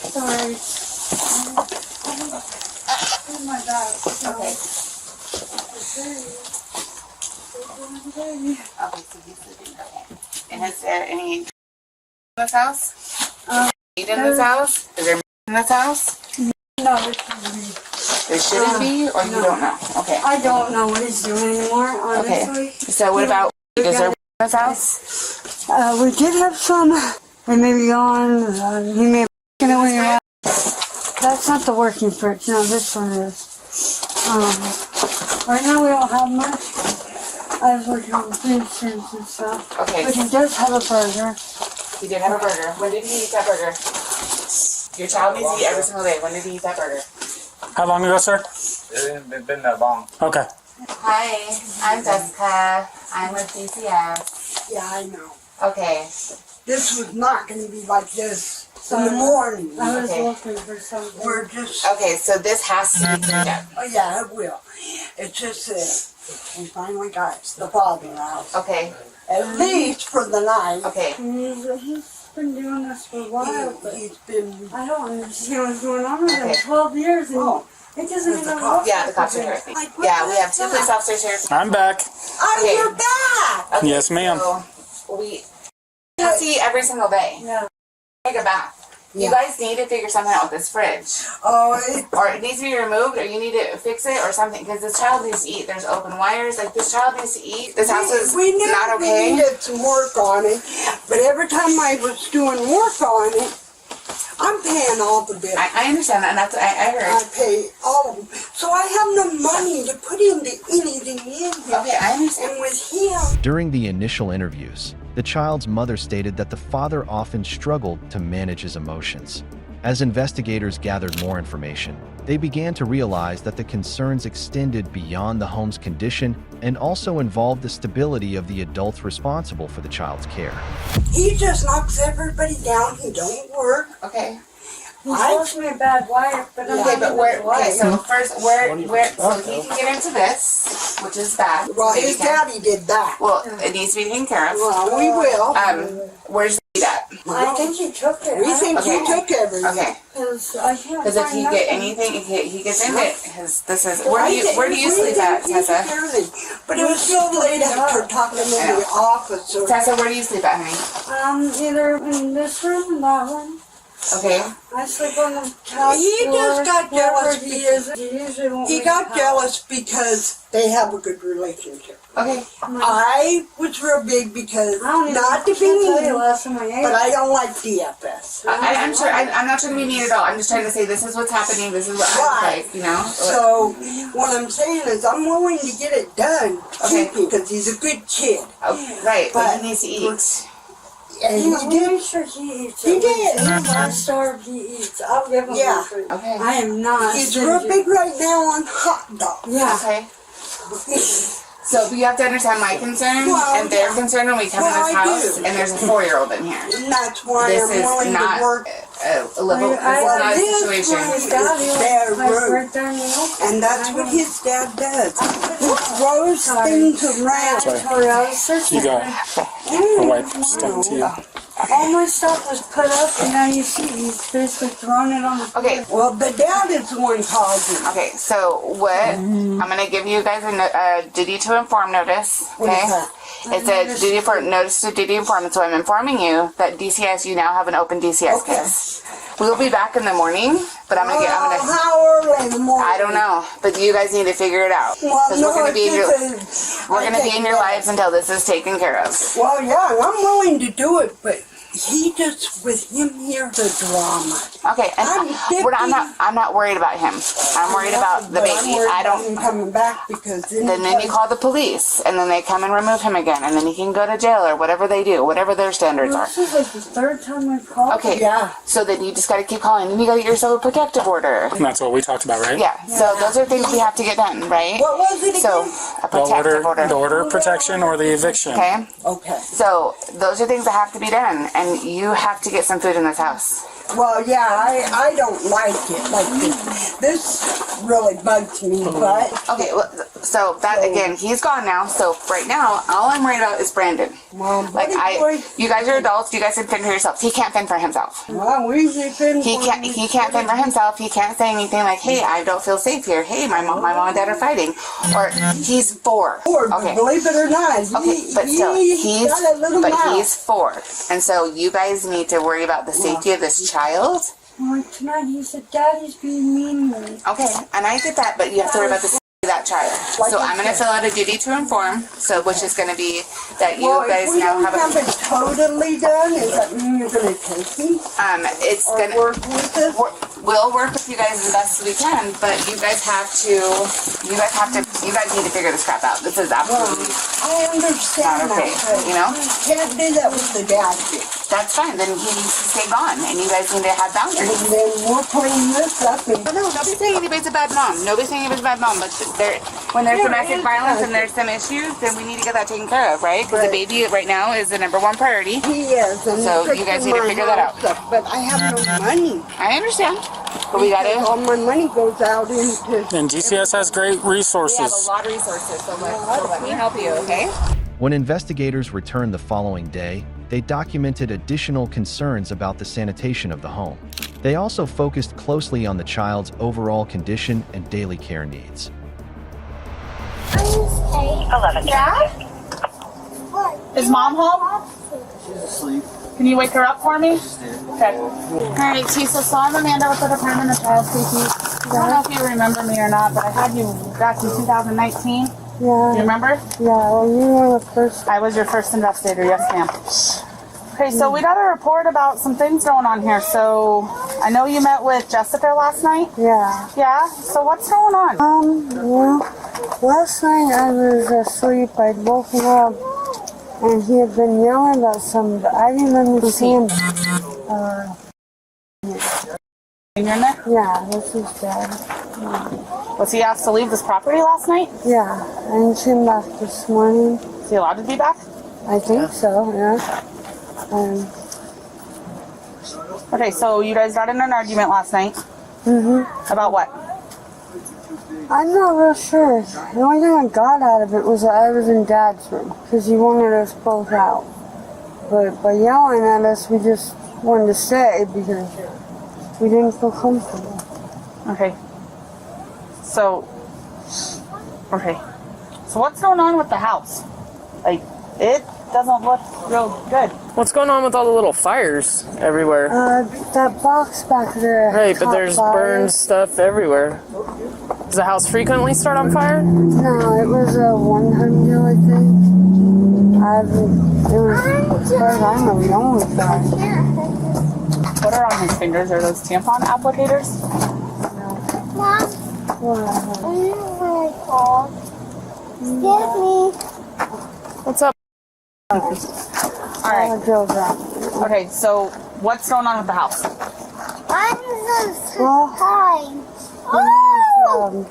[SPEAKER 23] Sorry. Oh my God.
[SPEAKER 12] Okay.
[SPEAKER 23] Okay.
[SPEAKER 12] Okay, so he's sleeping. Okay. And is there any in this house? Meat in this house? Is there meat in this house?
[SPEAKER 23] No, there shouldn't be.
[SPEAKER 12] There shouldn't be, or you don't know? Okay.
[SPEAKER 23] I don't know what he's doing anymore, honestly.
[SPEAKER 12] Okay. So what about, is there meat in this house?
[SPEAKER 23] We did have some. They may be gone. He may have taken it when you're out. That's not the working fridge. No, this one is. Right now we don't have much. I was working on the food stamps and stuff.
[SPEAKER 12] Okay.
[SPEAKER 23] But he does have a burger.
[SPEAKER 12] He did have a burger. When did he eat that burger? Your child needs to eat every single day. When did he eat that burger?
[SPEAKER 9] How long ago, sir?
[SPEAKER 6] It hasn't been that long.
[SPEAKER 9] Okay.
[SPEAKER 12] Hi, I'm Jessica. I'm with DCS.
[SPEAKER 13] Yeah, I know.
[SPEAKER 12] Okay.
[SPEAKER 13] This was not going to be like this in the morning.
[SPEAKER 23] I was
[SPEAKER 12] Okay.
[SPEAKER 23] looking for something.
[SPEAKER 13] We're just...
[SPEAKER 12] Okay, so this has to be cleaned up.
[SPEAKER 13] Oh, yeah, it will. It's just that we finally got the father out.
[SPEAKER 12] Okay.
[SPEAKER 13] At least for the night.
[SPEAKER 12] Okay.
[SPEAKER 23] He's been doing this for a while, but
[SPEAKER 13] He's been...
[SPEAKER 23] I don't understand what's going on with him.
[SPEAKER 12] Okay.
[SPEAKER 23] 12 years and it doesn't
[SPEAKER 13] With the
[SPEAKER 23] even
[SPEAKER 13] cops.
[SPEAKER 23] look
[SPEAKER 12] Yeah, the cops are here. Yeah, we have 2 police officers here.
[SPEAKER 9] I'm back.
[SPEAKER 13] Oh,
[SPEAKER 12] Okay.
[SPEAKER 13] you're back!
[SPEAKER 12] Okay,
[SPEAKER 9] Yes, ma'am.
[SPEAKER 12] So we have to eat every single day.
[SPEAKER 23] Yeah.
[SPEAKER 12] Take a bath. You guys need to figure something out with this fridge.
[SPEAKER 13] Oh,
[SPEAKER 12] Or it needs to be removed, or you need to fix it, or something. Because this child needs to eat. There's open wires. Like, this child needs to eat. This house is not okay.
[SPEAKER 13] We needed some work on it, but every time I was doing work on it, I'm paying all the bills.
[SPEAKER 12] I understand that, and that's I heard.
[SPEAKER 13] I pay all of them. So I have no money to put into anything in here.
[SPEAKER 12] Okay, I understand.
[SPEAKER 13] And with him...
[SPEAKER 3] During the initial interviews, the child's mother stated that the father often struggled to manage his emotions. As investigators gathered more information, they began to realize that the concerns extended beyond the home's condition and also involved the stability of the adults responsible for the child's care.
[SPEAKER 13] He just knocks everybody down. He don't work.
[SPEAKER 12] Okay.
[SPEAKER 23] He's supposed to be a bad wife, but I'm
[SPEAKER 12] Okay,
[SPEAKER 23] not
[SPEAKER 12] but
[SPEAKER 23] a
[SPEAKER 12] where?
[SPEAKER 23] bad wife.
[SPEAKER 12] Okay, so first, where? So he can get into this. which is bad.
[SPEAKER 13] Well, his daddy did that.
[SPEAKER 12] Well, it needs to be taken care of.
[SPEAKER 13] Well, we will.
[SPEAKER 12] Where's the seat at?
[SPEAKER 13] I think he took it. We think he took everything.
[SPEAKER 12] Okay. Because if he get anything, if he gets in it, this is where do you sleep at, Tessa?
[SPEAKER 13] But it was so late after talking to the officer.
[SPEAKER 12] Tessa, where do you sleep at, honey?
[SPEAKER 20] Either in this room or that one.
[SPEAKER 12] Okay.
[SPEAKER 20] I sleep on the couch.
[SPEAKER 13] He just got jealous
[SPEAKER 20] because
[SPEAKER 13] he got jealous because they have a good relationship.
[SPEAKER 12] Okay.
[SPEAKER 13] I was real big because not to be mean, but I don't like DFS.
[SPEAKER 12] I'm sure. I'm not trying to be mean at all. I'm just trying to say this is what's happening. This is what I like. You know.
[SPEAKER 13] So what I'm saying is I'm willing to get it done. Okay. Because he's a good kid.
[SPEAKER 12] Oh, right. But he needs to eat.
[SPEAKER 13] And he did.
[SPEAKER 20] Make sure he eats.
[SPEAKER 13] He did.
[SPEAKER 20] I'm starved. He eats. I'll give him food.
[SPEAKER 12] Okay.
[SPEAKER 20] I am not.
[SPEAKER 13] He's real big right now on hot dogs.
[SPEAKER 20] Yeah.
[SPEAKER 12] Okay. So you have to understand my concern and their concern when we come in this house, and there's a 4-year-old in here.
[SPEAKER 13] And that's why
[SPEAKER 12] This
[SPEAKER 13] I'm willing
[SPEAKER 12] is not
[SPEAKER 13] to work.
[SPEAKER 12] a level. This is not a situation.
[SPEAKER 13] They're rude. And that's what his dad does. He throws things around.
[SPEAKER 9] You got a wipe sent to you.
[SPEAKER 20] All my stuff was put up, and now you see he's basically throwing it on the floor.
[SPEAKER 12] Okay.
[SPEAKER 13] Well, the dad is the one causing.
[SPEAKER 12] Okay, so what? I'm going to give you guys a duty to inform notice. Okay? It's a notice to duty inform. So I'm informing you that DCS, you now have an open DCS case. We'll be back in the morning, but I'm gonna
[SPEAKER 13] how early in the morning?
[SPEAKER 12] I don't know, but you guys need to figure it out. Because we're gonna be in your lives until this is taken care of.
[SPEAKER 13] Well, yeah, I'm willing to do it, but he just, with him here, the drama.
[SPEAKER 12] Okay, and I'm not worried about him. I'm worried about the baby.
[SPEAKER 13] I don't him coming back because
[SPEAKER 12] then you call the police, and then they come and remove him again, and then he can go to jail or whatever they do, whatever their standards are.
[SPEAKER 20] This is like the third time I've called.
[SPEAKER 12] Okay,
[SPEAKER 13] yeah.
[SPEAKER 12] So then you just got to keep calling, and you got to get yourself a protective order.
[SPEAKER 9] And that's what we talked about, right?
[SPEAKER 12] Yeah. So those are things we have to get done, right?
[SPEAKER 13] What was it again?
[SPEAKER 12] So a protective order.
[SPEAKER 9] The order of protection or the eviction.
[SPEAKER 12] Okay.
[SPEAKER 13] Okay.
[SPEAKER 12] So those are things that have to be done, and you have to get some food in this house.
[SPEAKER 13] Well, yeah, I don't like it like this. This really bugs me, but...
[SPEAKER 12] Okay, well, so that, again, he's gone now, so right now, all I'm worried about is Brandon.
[SPEAKER 13] Well,
[SPEAKER 12] you guys are adults, you guys can fend for yourselves. He can't fend for himself.
[SPEAKER 13] Well, we usually fend for him.
[SPEAKER 12] He can't fend for himself. He can't say anything like, hey, I don't feel safe here. Hey, my mom and dad are fighting. Or, he's 4.
[SPEAKER 13] Okay. Believe it or not.
[SPEAKER 12] Okay, but still, he's 4. And so you guys need to worry about the safety of this child.
[SPEAKER 20] Like tonight, he said, Daddy's being mean to me.
[SPEAKER 12] Okay, and I get that, but you have to worry about the safety of that child. So I'm going to fill out a duty to inform, which is going to be that you guys now have
[SPEAKER 13] it totally done, is that mean you're going to take me?
[SPEAKER 12] It's going to work with us. We'll work with you guys as best we can, but you guys need to figure this crap out. This is absolutely
[SPEAKER 13] I understand
[SPEAKER 12] not okay,
[SPEAKER 13] that,
[SPEAKER 12] you know?
[SPEAKER 13] Can't do that with the dad.
[SPEAKER 12] That's fine, then he needs to stay gone, and you guys need to have boundaries.
[SPEAKER 13] And then we'll clean this up.
[SPEAKER 12] No, nobody's saying anybody's a bad mom. Nobody's saying anybody's a bad mom, but when there's domestic violence and there's some issues, then we need to get that taken care of, right? Because the baby right now is the number 1 priority.
[SPEAKER 13] He is. And
[SPEAKER 12] so you guys need to figure that out.
[SPEAKER 13] But I have no money.
[SPEAKER 12] I understand. But we gotta...
[SPEAKER 13] All my money goes out into...
[SPEAKER 9] And GCS has great resources.
[SPEAKER 12] We have a lot of resources, so let me help you, okay?
[SPEAKER 3] When investigators returned the following day, they documented additional concerns about the sanitation of the home. They also focused closely on the child's overall condition and daily care needs.
[SPEAKER 15] 11.
[SPEAKER 2] Dad? Is Mom home?
[SPEAKER 6] She's asleep.
[SPEAKER 2] Can you wake her up for me? Okay. Alright, Tisa, so I'm Amanda with the Department of Child Safety. I don't know if you remember me or not, but I had you back in 2019.
[SPEAKER 20] Yeah.
[SPEAKER 2] Do you remember?
[SPEAKER 20] Yeah, well, you were the first.
[SPEAKER 2] I was your first investigator, yes ma'am. Okay, so we got a report about some things going on here. So I know you met with Jessica last night?
[SPEAKER 20] Yeah.
[SPEAKER 2] Yeah? So what's going on?
[SPEAKER 20] Well, last night I was asleep. I'd woken up and he had been yelling about something, but I didn't understand.
[SPEAKER 2] In your neck?
[SPEAKER 20] Yeah, this is Dad.
[SPEAKER 2] Was he asked to leave this property last night?
[SPEAKER 20] Yeah, I didn't see him back this morning.
[SPEAKER 2] Is he allowed to be back?
[SPEAKER 20] I think so, yeah.
[SPEAKER 2] Okay, so you guys got in an argument last night.
[SPEAKER 20] Mm-hmm.
[SPEAKER 2] About what?
[SPEAKER 13] I'm not real sure. The only thing I got out of it was that I was in Dad's room because he wanted us both out. But by yelling at us, we just wanted to stay because we didn't feel comfortable.
[SPEAKER 2] Okay. So what's going on with the house? Like, it doesn't look real good.
[SPEAKER 15] What's going on with all the little fires everywhere?
[SPEAKER 13] That box back there.
[SPEAKER 15] Right, but there's
[SPEAKER 13] fire.
[SPEAKER 15] burned stuff everywhere. Does the house frequently start on fire?
[SPEAKER 13] No, it was a one-time deal, I think. It was, as far as I know, the only fire.
[SPEAKER 2] What are on his fingers? Are those tampon applicators?
[SPEAKER 23] Mom, are you really cold? Excuse me.
[SPEAKER 15] What's up?
[SPEAKER 2] Alright. Okay, so what's going on with the house?
[SPEAKER 23] I'm so tired.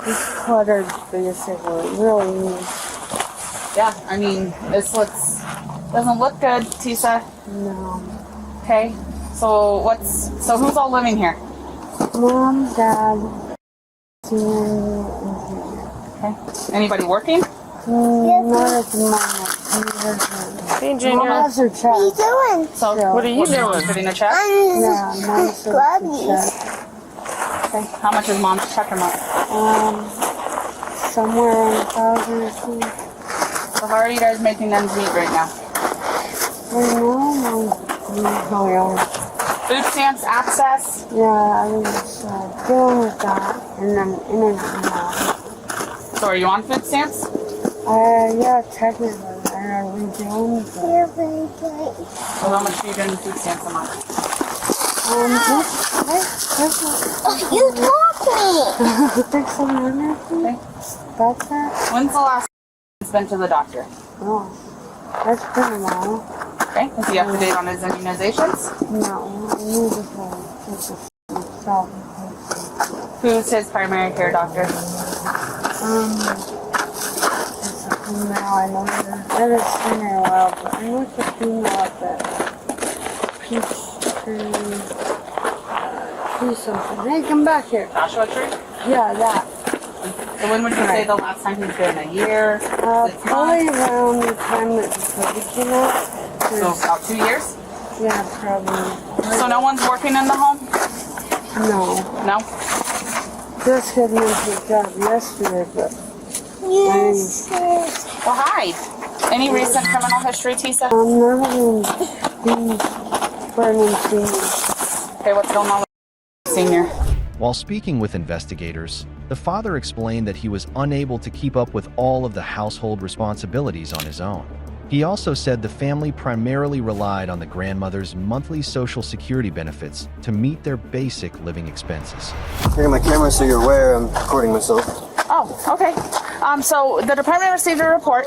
[SPEAKER 13] This cluttered basically. It really is.
[SPEAKER 2] Yeah, I mean, doesn't look good, Tisa.
[SPEAKER 13] No.
[SPEAKER 2] Okay, so who's all living here?
[SPEAKER 13] Mom, Dad,
[SPEAKER 2] Okay. Anybody working?
[SPEAKER 13] Not at the moment.
[SPEAKER 15] Hey, Junior.
[SPEAKER 13] Mom has her check.
[SPEAKER 23] What are you doing?
[SPEAKER 2] So,
[SPEAKER 15] what are you doing?
[SPEAKER 2] Getting a check?
[SPEAKER 13] Yeah, Mom's her check.
[SPEAKER 2] Okay. How much is Mom's check a month?
[SPEAKER 13] Somewhere around 1,000 or so.
[SPEAKER 2] So how are you guys making ends meet right now?
[SPEAKER 13] Right now,
[SPEAKER 2] Food stamps, access?
[SPEAKER 13] yeah, I was dealing with that, and then internet now.
[SPEAKER 2] So are you on food stamps?
[SPEAKER 13] Yeah, technically, are we doing that?
[SPEAKER 2] So how much are you getting food stamps a month?
[SPEAKER 23] You talked to me.
[SPEAKER 13] 600. That's that?
[SPEAKER 2] When's the last time you've been to the doctor?
[SPEAKER 13] Oh, that's been a while.
[SPEAKER 2] Okay. Is he up to date on his immunizations?
[SPEAKER 13] No, I need to stop.
[SPEAKER 2] Who's his primary care doctor?
[SPEAKER 13] Now I know her. I haven't seen her in a while, but I know it's a female up there. Tree something. Hey, come back here.
[SPEAKER 2] Joshua Tree?
[SPEAKER 13] Yeah, that.
[SPEAKER 2] So when would you say the last time he's been? A year? 6
[SPEAKER 13] Probably
[SPEAKER 2] months?
[SPEAKER 13] around the time that the COVID came out.
[SPEAKER 2] So about 2 years?
[SPEAKER 13] Yeah, probably.
[SPEAKER 2] So no one's working in the home?
[SPEAKER 13] No.
[SPEAKER 2] No?
[SPEAKER 13] Just got into a job yesterday, but...
[SPEAKER 23] Yes.
[SPEAKER 2] Well, hi. Any recent criminal history, Tisa?
[SPEAKER 13] Never been pregnancy.
[SPEAKER 2] Okay, what's going on with Senior?
[SPEAKER 3] While speaking with investigators, the father explained that he was unable to keep up with all of the household responsibilities on his own. He also said the family primarily relied on the grandmother's monthly Social Security benefits to meet their basic living expenses.
[SPEAKER 6] Here's my camera so you're aware I'm recording myself.
[SPEAKER 2] Oh, okay. So the department received a report.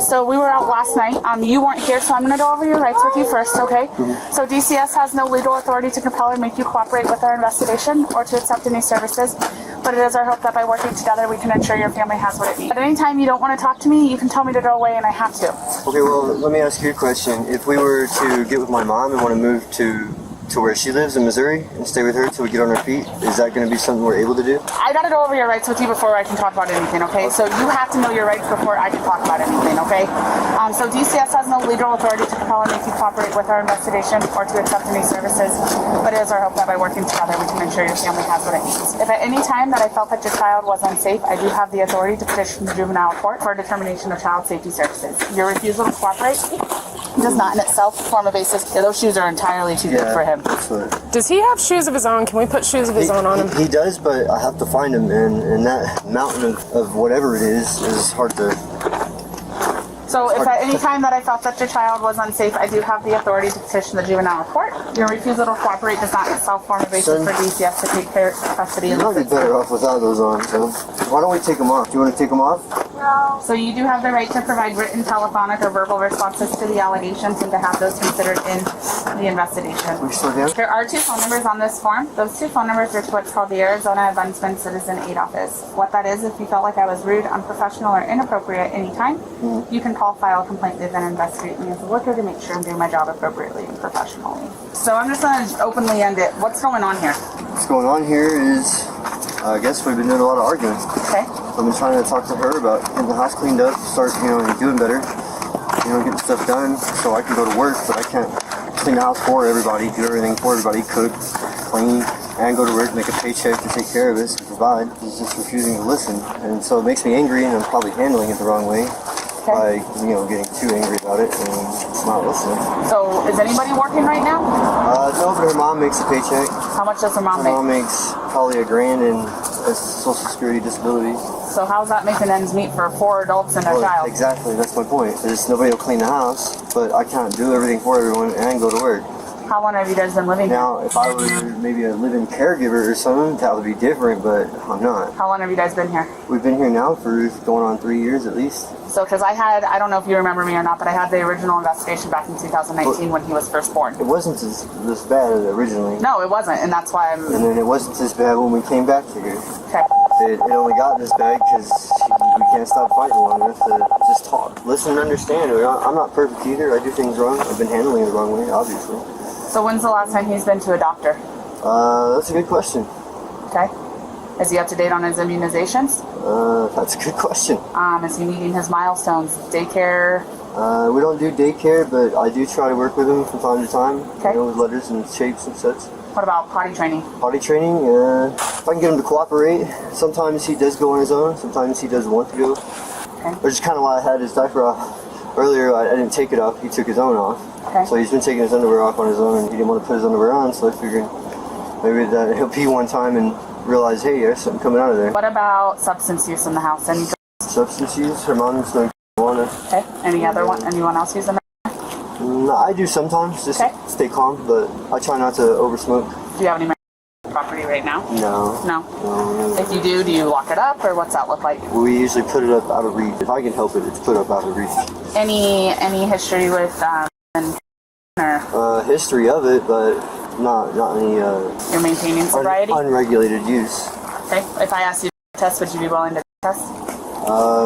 [SPEAKER 2] So we were out last night. You weren't here, so I'm going to go over your rights with you first, okay? So DCS has no legal authority to compel or make you cooperate with our investigation or to accept any services. But it is our hope that by working together, we can ensure your family has what it needs. At any time you don't want to talk to me, you can tell me to go away, and I have to.
[SPEAKER 6] Okay, well, let me ask you a question. If we were to get with my mom and want to move to where she lives in Missouri and stay with her till we get on our feet, is that going to be something we're able to do?
[SPEAKER 2] I got to go over your rights with you before I can talk about anything, okay? So you have to know your rights before I can talk about anything, okay? So DCS has no legal authority to compel or make you cooperate with our investigation or to accept any services, but it is our hope that by working together we can ensure your family has what it needs. If at any time that I felt that your child was unsafe, I do have the authority to petition the juvenile court for a determination of child safety services. Your refusal to cooperate does not in itself form a basis. Yeah, those shoes are entirely too big for him.
[SPEAKER 15] Does he have shoes of his own? Can we put shoes of his own on him?
[SPEAKER 6] He does, but I have to find him, and that mountain of whatever it is hard to...
[SPEAKER 2] So if at any time that I felt that your child was unsafe, I do have the authority to petition the juvenile court. Your refusal to cooperate does not itself form a basis for DCS to take custody.
[SPEAKER 6] You might be better off without those on, so why don't we take them off? Do you want to take them off?
[SPEAKER 2] No. So you do have the right to provide written, telephonic, or verbal responses to the allegations and to have those considered in the investigation.
[SPEAKER 6] We still here?
[SPEAKER 2] There are 2 phone numbers on this form. Those 2 phone numbers are to what's called the Arizona Advancement Citizen Aid Office. What that is, if you felt like I was rude, unprofessional, or inappropriate at any time, you can call, file a complaint, and then investigate me as a worker to make sure I'm doing my job appropriately and professionally. So I'm just going to openly end it. What's going on here?
[SPEAKER 6] What's going on here is I guess we've been doing a lot of arguing.
[SPEAKER 2] Okay.
[SPEAKER 6] I've been trying to talk to her about getting the house cleaned up, start, doing better, getting stuff done so I can go to work, but I can't clean the house for everybody, do everything for everybody, cook, clean, and go to work, make a paycheck to take care of us, to provide. He's just refusing to listen, and so it makes me angry, and I'm probably handling it the wrong way by, getting too angry about it and not listening.
[SPEAKER 2] So, is anybody working right now?
[SPEAKER 6] No, but her mom makes a paycheck.
[SPEAKER 2] How much does her mom make?
[SPEAKER 6] Her mom makes probably $1,000 in Social Security disability.
[SPEAKER 2] So how's that making ends meet for 4 adults and a child?
[SPEAKER 6] Exactly, that's my point. There's nobody will clean the house, but I can't do everything for everyone and go to work.
[SPEAKER 2] How long have you guys been living here?
[SPEAKER 6] Now, if I were maybe a living caregiver or something, that would be different, but I'm not.
[SPEAKER 2] How long have you guys been here?
[SPEAKER 6] We've been here now for going on 3 years at least.
[SPEAKER 2] So, because I don't know if you remember me or not, but I had the original investigation back in 2019 when he was first born.
[SPEAKER 6] It wasn't this bad originally.
[SPEAKER 2] No, it wasn't, and that's why I'm...
[SPEAKER 6] And then it wasn't this bad when we came back here.
[SPEAKER 2] Okay.
[SPEAKER 6] It only got this bad because we can't stop fighting long enough to just talk. Listen and understand. I'm not perfect either. I do things wrong. I've been handling it the wrong way, obviously.
[SPEAKER 2] So when's the last time he's been to a doctor?
[SPEAKER 6] That's a good question.
[SPEAKER 2] Okay. Is he up to date on his immunizations?
[SPEAKER 6] That's a good question.
[SPEAKER 2] Is he meeting his milestones? Daycare?
[SPEAKER 6] We don't do daycare, but I do try to work with him from time to time.
[SPEAKER 2] Okay.
[SPEAKER 6] With letters and shapes and such.
[SPEAKER 2] What about potty training?
[SPEAKER 6] Potty training, if I can get him to cooperate. Sometimes he does go on his own, sometimes he does want to go.
[SPEAKER 2] Okay.
[SPEAKER 6] Which is kind of why I had his diaper off earlier. I didn't take it off, he took his own off.
[SPEAKER 2] Okay.
[SPEAKER 6] So he's been taking his underwear off on his own, and he didn't want to put his underwear on, so I figured maybe that he'll pee one time and realize, hey, there's something coming out of there.
[SPEAKER 2] What about substance use in the house? Any
[SPEAKER 6] substance use? Her mom's doing marijuana.
[SPEAKER 2] Okay. Anyone else using?
[SPEAKER 6] No, I do sometimes, just stay calm, but I try not to oversmoke.
[SPEAKER 2] Do you have any property right now?
[SPEAKER 6] No.
[SPEAKER 2] No? If you do you lock it up, or what's that look like?
[SPEAKER 6] We usually put it up out of reach. If I can help it, it's put up out of reach.
[SPEAKER 2] Any history with
[SPEAKER 6] history of it, but not any
[SPEAKER 2] you're maintaining sobriety?
[SPEAKER 6] Unregulated use.
[SPEAKER 2] Okay. If I asked you to test, would you be willing to test?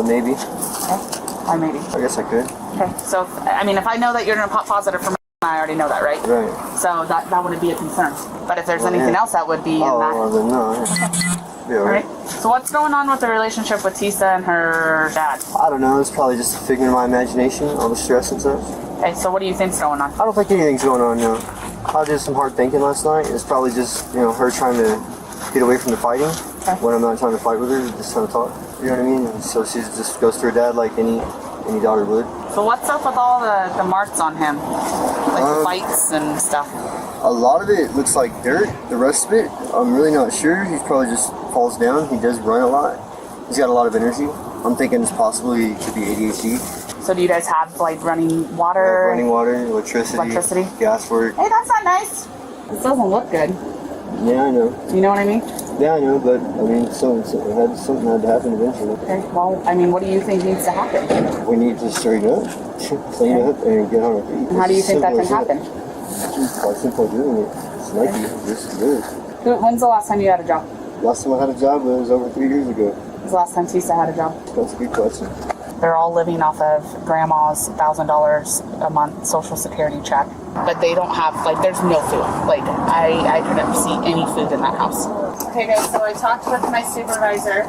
[SPEAKER 6] Maybe.
[SPEAKER 2] Okay. Why maybe?
[SPEAKER 6] I guess I could.
[SPEAKER 2] Okay. So, if I know that you're going to pop positive for I already know that, right?
[SPEAKER 6] Right.
[SPEAKER 2] So that wouldn't be a concern. But if there's anything else that would be in that.
[SPEAKER 6] Well, then no.
[SPEAKER 2] Okay.
[SPEAKER 6] Yeah,
[SPEAKER 2] all right. So what's going on with the relationship with Tisa and her dad?
[SPEAKER 6] I don't know. It's probably just a figment of my imagination, all the stress and such.
[SPEAKER 2] Okay, so what do you think's going on?
[SPEAKER 6] I don't think anything's going on, no. I did some hard thinking last night. It's probably just, her trying to get away from the fighting. Okay. When I'm not trying to fight with her, just trying to talk. You know what I mean? And so she just goes to her dad like any daughter would.
[SPEAKER 2] So what's up with all the marks on him? Like the bites and stuff?
[SPEAKER 6] A lot of it looks like dirt. The rest of it, I'm really not sure. He probably just falls down. He does run a lot. He's got a lot of energy. I'm thinking it's possibly could be ADHD.
[SPEAKER 2] So do you guys have running water?
[SPEAKER 6] Yeah, running water, electricity, gas work.
[SPEAKER 2] Hey, that's not nice. This doesn't look good.
[SPEAKER 6] Yeah, I know.
[SPEAKER 2] You know what I mean?
[SPEAKER 6] Yeah, I know, but something had to happen eventually.
[SPEAKER 2] Okay, well, what do you think needs to happen?
[SPEAKER 6] We need to straighten up, clean up, and get on our feet.
[SPEAKER 2] How do you think that can happen?
[SPEAKER 6] By simply doing it. It's Nike. Just do it.
[SPEAKER 2] When's the last time you had a job?
[SPEAKER 6] Last time I had a job was over 3 years ago.
[SPEAKER 2] When's the last time Tisa had a job?
[SPEAKER 6] That's a good question.
[SPEAKER 2] They're all living off of grandma's $1,000 a month Social Security check. But they don't have, there's no food. I couldn't see any food in that house. Okay, guys, so I talked with my supervisor,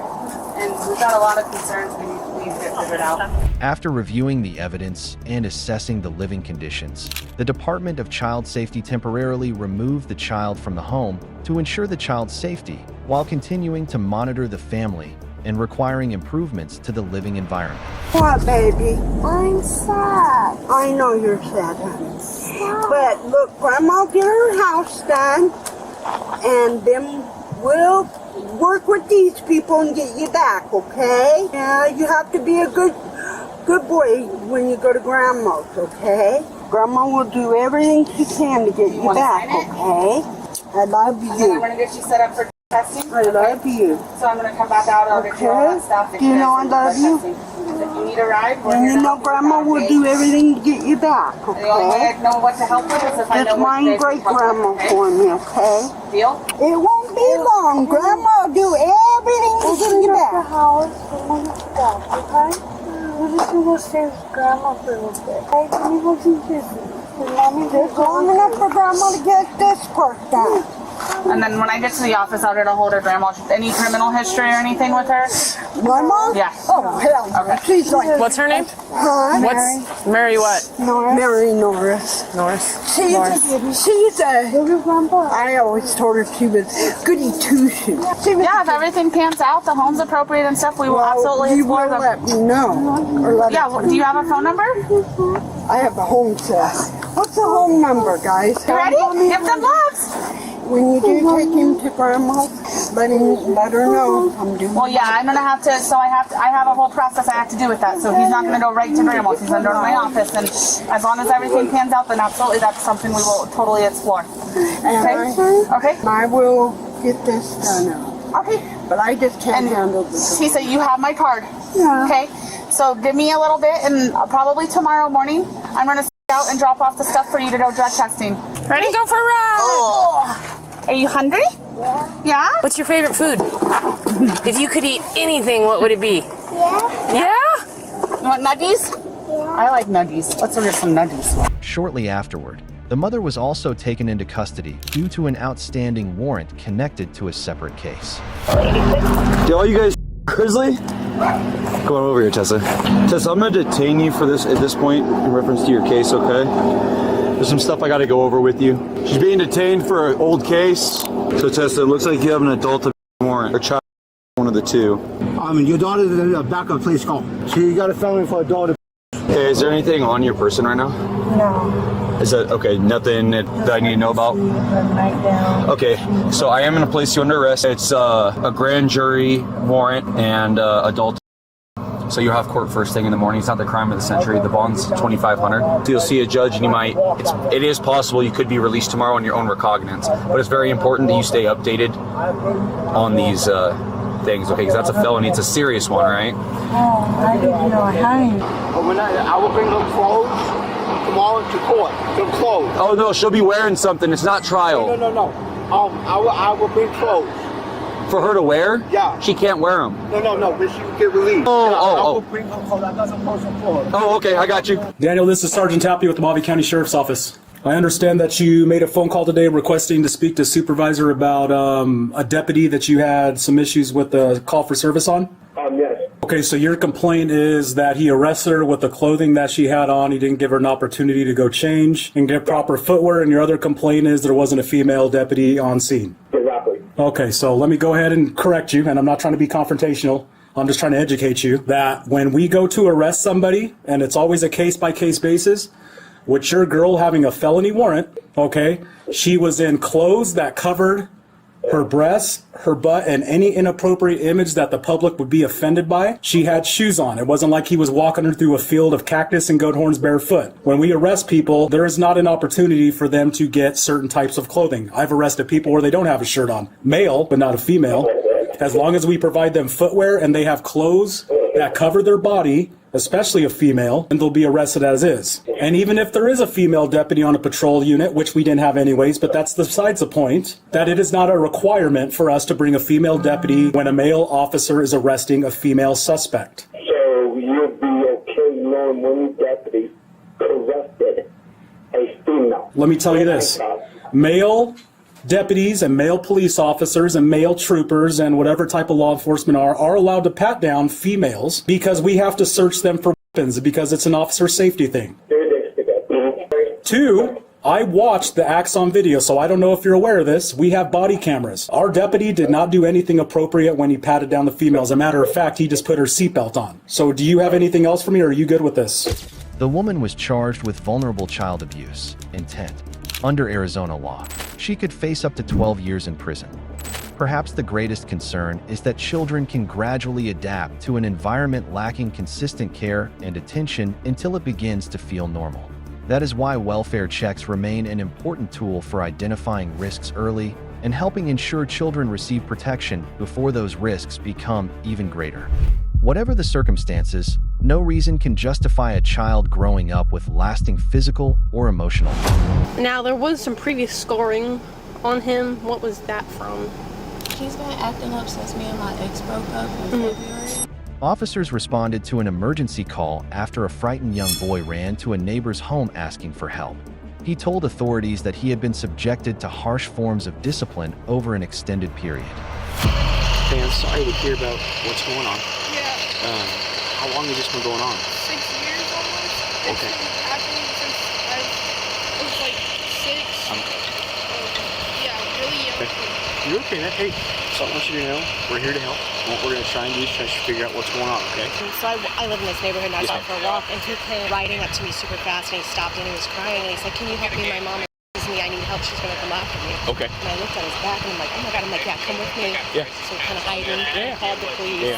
[SPEAKER 2] and we've got a lot of concerns we need to get figured out.
[SPEAKER 3] After reviewing the evidence and assessing the living conditions, the Department of Child Safety temporarily removed the child from the home to ensure the child's safety, while continuing to monitor the family and requiring improvements to the living environment.
[SPEAKER 13] What, baby? I'm sad. I know you're sad, honey. But look, Grandma get her house done, and then we'll work with these people and get you back, okay? Yeah, you have to be a good boy when you go to Grandma's, okay? Grandma will do everything she can to get you back, okay? I love you.
[SPEAKER 2] And then I'm going to get you set up for testing.
[SPEAKER 13] I love you.
[SPEAKER 2] So I'm going to come back out and I'll get you all that stuff.
[SPEAKER 13] Do you know I love you?
[SPEAKER 2] If you need a ride,
[SPEAKER 13] and you know Grandma will do everything to get you back, okay?
[SPEAKER 2] The only way I know what to help with is if I know
[SPEAKER 13] just mind great Grandma for me, okay?
[SPEAKER 2] Deal?
[SPEAKER 13] It won't be long. Grandma will do everything to get you back. The house when we stop, okay? We're just going to stay with Grandma for a little bit. Okay, can you go to this? Mommy, it's long enough for Grandma to get this part done.
[SPEAKER 2] And then when I get to the office, I'll get a hold of grandma. Any criminal history or anything with her?
[SPEAKER 13] My mom?
[SPEAKER 2] Yeah.
[SPEAKER 13] Oh, hell no.
[SPEAKER 2] Okay.
[SPEAKER 13] She's like...
[SPEAKER 15] What's her name?
[SPEAKER 13] Huh?
[SPEAKER 15] What's Mary what?
[SPEAKER 13] Norris. Mary Norris.
[SPEAKER 15] Norris.
[SPEAKER 13] She's I always told her she was goody two-shoes.
[SPEAKER 2] Yeah, if everything pans out, the home's appropriate and stuff, we will absolutely explore them.
[SPEAKER 13] Let me know. Or let
[SPEAKER 2] yeah, do you have a phone number?
[SPEAKER 13] I have a home set. What's the home number, guys?
[SPEAKER 2] You ready? Give them loves.
[SPEAKER 13] When you do take him to grandma's, let her know I'm doing.
[SPEAKER 2] Well, yeah, I'm gonna have to. So I have a whole process I have to do with that. So he's not gonna go right to grandma's. He's gonna go to my office, and as long as everything pans out, then absolutely that's something we will totally explore. Okay.
[SPEAKER 13] I will get this done out.
[SPEAKER 2] Okay.
[SPEAKER 13] But I just can't handle this.
[SPEAKER 2] He said you have my card.
[SPEAKER 13] Yeah.
[SPEAKER 2] Okay. So give me a little bit, and probably tomorrow morning I'm gonna out and drop off the stuff for you to go drug testing.
[SPEAKER 15] Ready to go for a ride?
[SPEAKER 2] Oh. Are you hungry? Yeah.
[SPEAKER 15] What's your favorite food? If you could eat anything, what would it be? Yeah?
[SPEAKER 2] You want nuggies? Yeah. I like nuggies. Let's order some nuggies.
[SPEAKER 3] Shortly afterward, the mother was also taken into custody due to an outstanding warrant connected to a separate case.
[SPEAKER 16] Yo, you guys Grizzly? Come on over here, Tessa. Tessa, I'm gonna detain you for this at this point in reference to your case, okay? There's some stuff I gotta go over with you. She's being detained for an old case. So Tessa, it looks like you have an adult warrant, or child, one of the two.
[SPEAKER 17] Your daughter's in a backup place call. She got a felony for adult.
[SPEAKER 16] Okay, is there anything on your person right now?
[SPEAKER 23] No.
[SPEAKER 16] Is that, okay, nothing that I need to know about?
[SPEAKER 23] Right down.
[SPEAKER 16] Okay, so I am gonna place you under arrest. It's a grand jury warrant and adult. So you'll have court first thing in the morning. It's not the crime of the century. The bond's $2,500. So you'll see a judge, and it is possible you could be released tomorrow on your own recognizance. But it's very important that you stay updated on these things, okay? Because that's a felony. It's a serious one, right?
[SPEAKER 23] Oh, I didn't know I had.
[SPEAKER 17] I will bring them clothes tomorrow to court. Some clothes.
[SPEAKER 16] Oh no, she'll be wearing something. It's not trial.
[SPEAKER 17] No. I will bring clothes.
[SPEAKER 16] For her to wear?
[SPEAKER 17] Yeah.
[SPEAKER 16] She can't wear them.
[SPEAKER 17] No, but she will get released. I will bring her clothes. I got some personal clothes.
[SPEAKER 16] Oh, okay, I got you.
[SPEAKER 19] Daniel, this is Sergeant Tappy with the Mojave County Sheriff's Office. I understand that you made a phone call today requesting to speak to supervisor about a deputy that you had some issues with the call for service on?
[SPEAKER 17] Yes.
[SPEAKER 19] Okay, so your complaint is that he arrested her with the clothing that she had on. He didn't give her an opportunity to go change and get proper footwear. And your other complaint is there wasn't a female deputy on scene.
[SPEAKER 17] Exactly.
[SPEAKER 19] Okay, so let me go ahead and correct you. And I'm not trying to be confrontational. I'm just trying to educate you that when we go to arrest somebody, and it's always a case-by-case basis, with your girl having a felony warrant, okay, she was in clothes that covered her breasts, her butt, and any inappropriate image that the public would be offended by. She had shoes on. It wasn't like he was walking her through a field of cactus and goat horns barefoot. When we arrest people, there is not an opportunity for them to get certain types of clothing. I've arrested people where they don't have a shirt on. Male, but not a female. As long as we provide them footwear and they have clothes that cover their body, especially a female, and they'll be arrested as is. And even if there is a female deputy on a patrol unit, which we didn't have anyways, but that's besides the point, that it is not a requirement for us to bring a female deputy when a male officer is arresting a female suspect.
[SPEAKER 17] So you'll be okay knowing when the deputy arrested a female?
[SPEAKER 19] Let me tell you this. Male deputies and male police officers and male troopers and whatever type of law enforcement are allowed to pat down females because we have to search them for weapons because it's an officer safety thing. Two, I watched the acts on video, so I don't know if you're aware of this. We have body cameras. Our deputy did not do anything appropriate when he patted down the female. As a matter of fact, he just put her seatbelt on. So do you have anything else for me, or are you good with this?
[SPEAKER 3] The woman was charged with vulnerable child abuse intent. Under Arizona law, she could face up to 12 years in prison. Perhaps the greatest concern is that children can gradually adapt to an environment lacking consistent care and attention until it begins to feel normal. That is why welfare checks remain an important tool for identifying risks early and helping ensure children receive protection before those risks become even greater. Whatever the circumstances, no reason can justify a child growing up with lasting physical or emotional trauma.
[SPEAKER 24] Now, there was some previous scarring on him. What was that from?
[SPEAKER 25] She's been acting up since me and my ex broke up in February.
[SPEAKER 3] Officers responded to an emergency call after a frightened young boy ran to a neighbor's home asking for help. He told authorities that he had been subjected to harsh forms of discipline over an extended period.
[SPEAKER 1] Hey, I'm sorry to hear about what's going on.
[SPEAKER 4] Yeah.
[SPEAKER 1] How long has this been going on?
[SPEAKER 4] 6 years almost.
[SPEAKER 1] Okay.
[SPEAKER 4] It's been happening since I was like 6. Yeah, really young.
[SPEAKER 1] Okay. You're okay, man. Hey, so I want you to know we're here to help. What we're going to try and do is try to figure out what's going on, okay?
[SPEAKER 8] So I live in this neighborhood and I was out for a walk, and he came riding up to me super fast, and he stopped and he was crying, and he said, "Can you help me? My mom is me. I need help. She's going to come after me."
[SPEAKER 1] Okay.
[SPEAKER 8] And I looked at his back and I'm like, "Oh my God." I'm like, "Yeah, come with me."
[SPEAKER 1] Yeah.
[SPEAKER 8] So kind of hiding. Yeah. Called the police.
[SPEAKER 1] Yeah.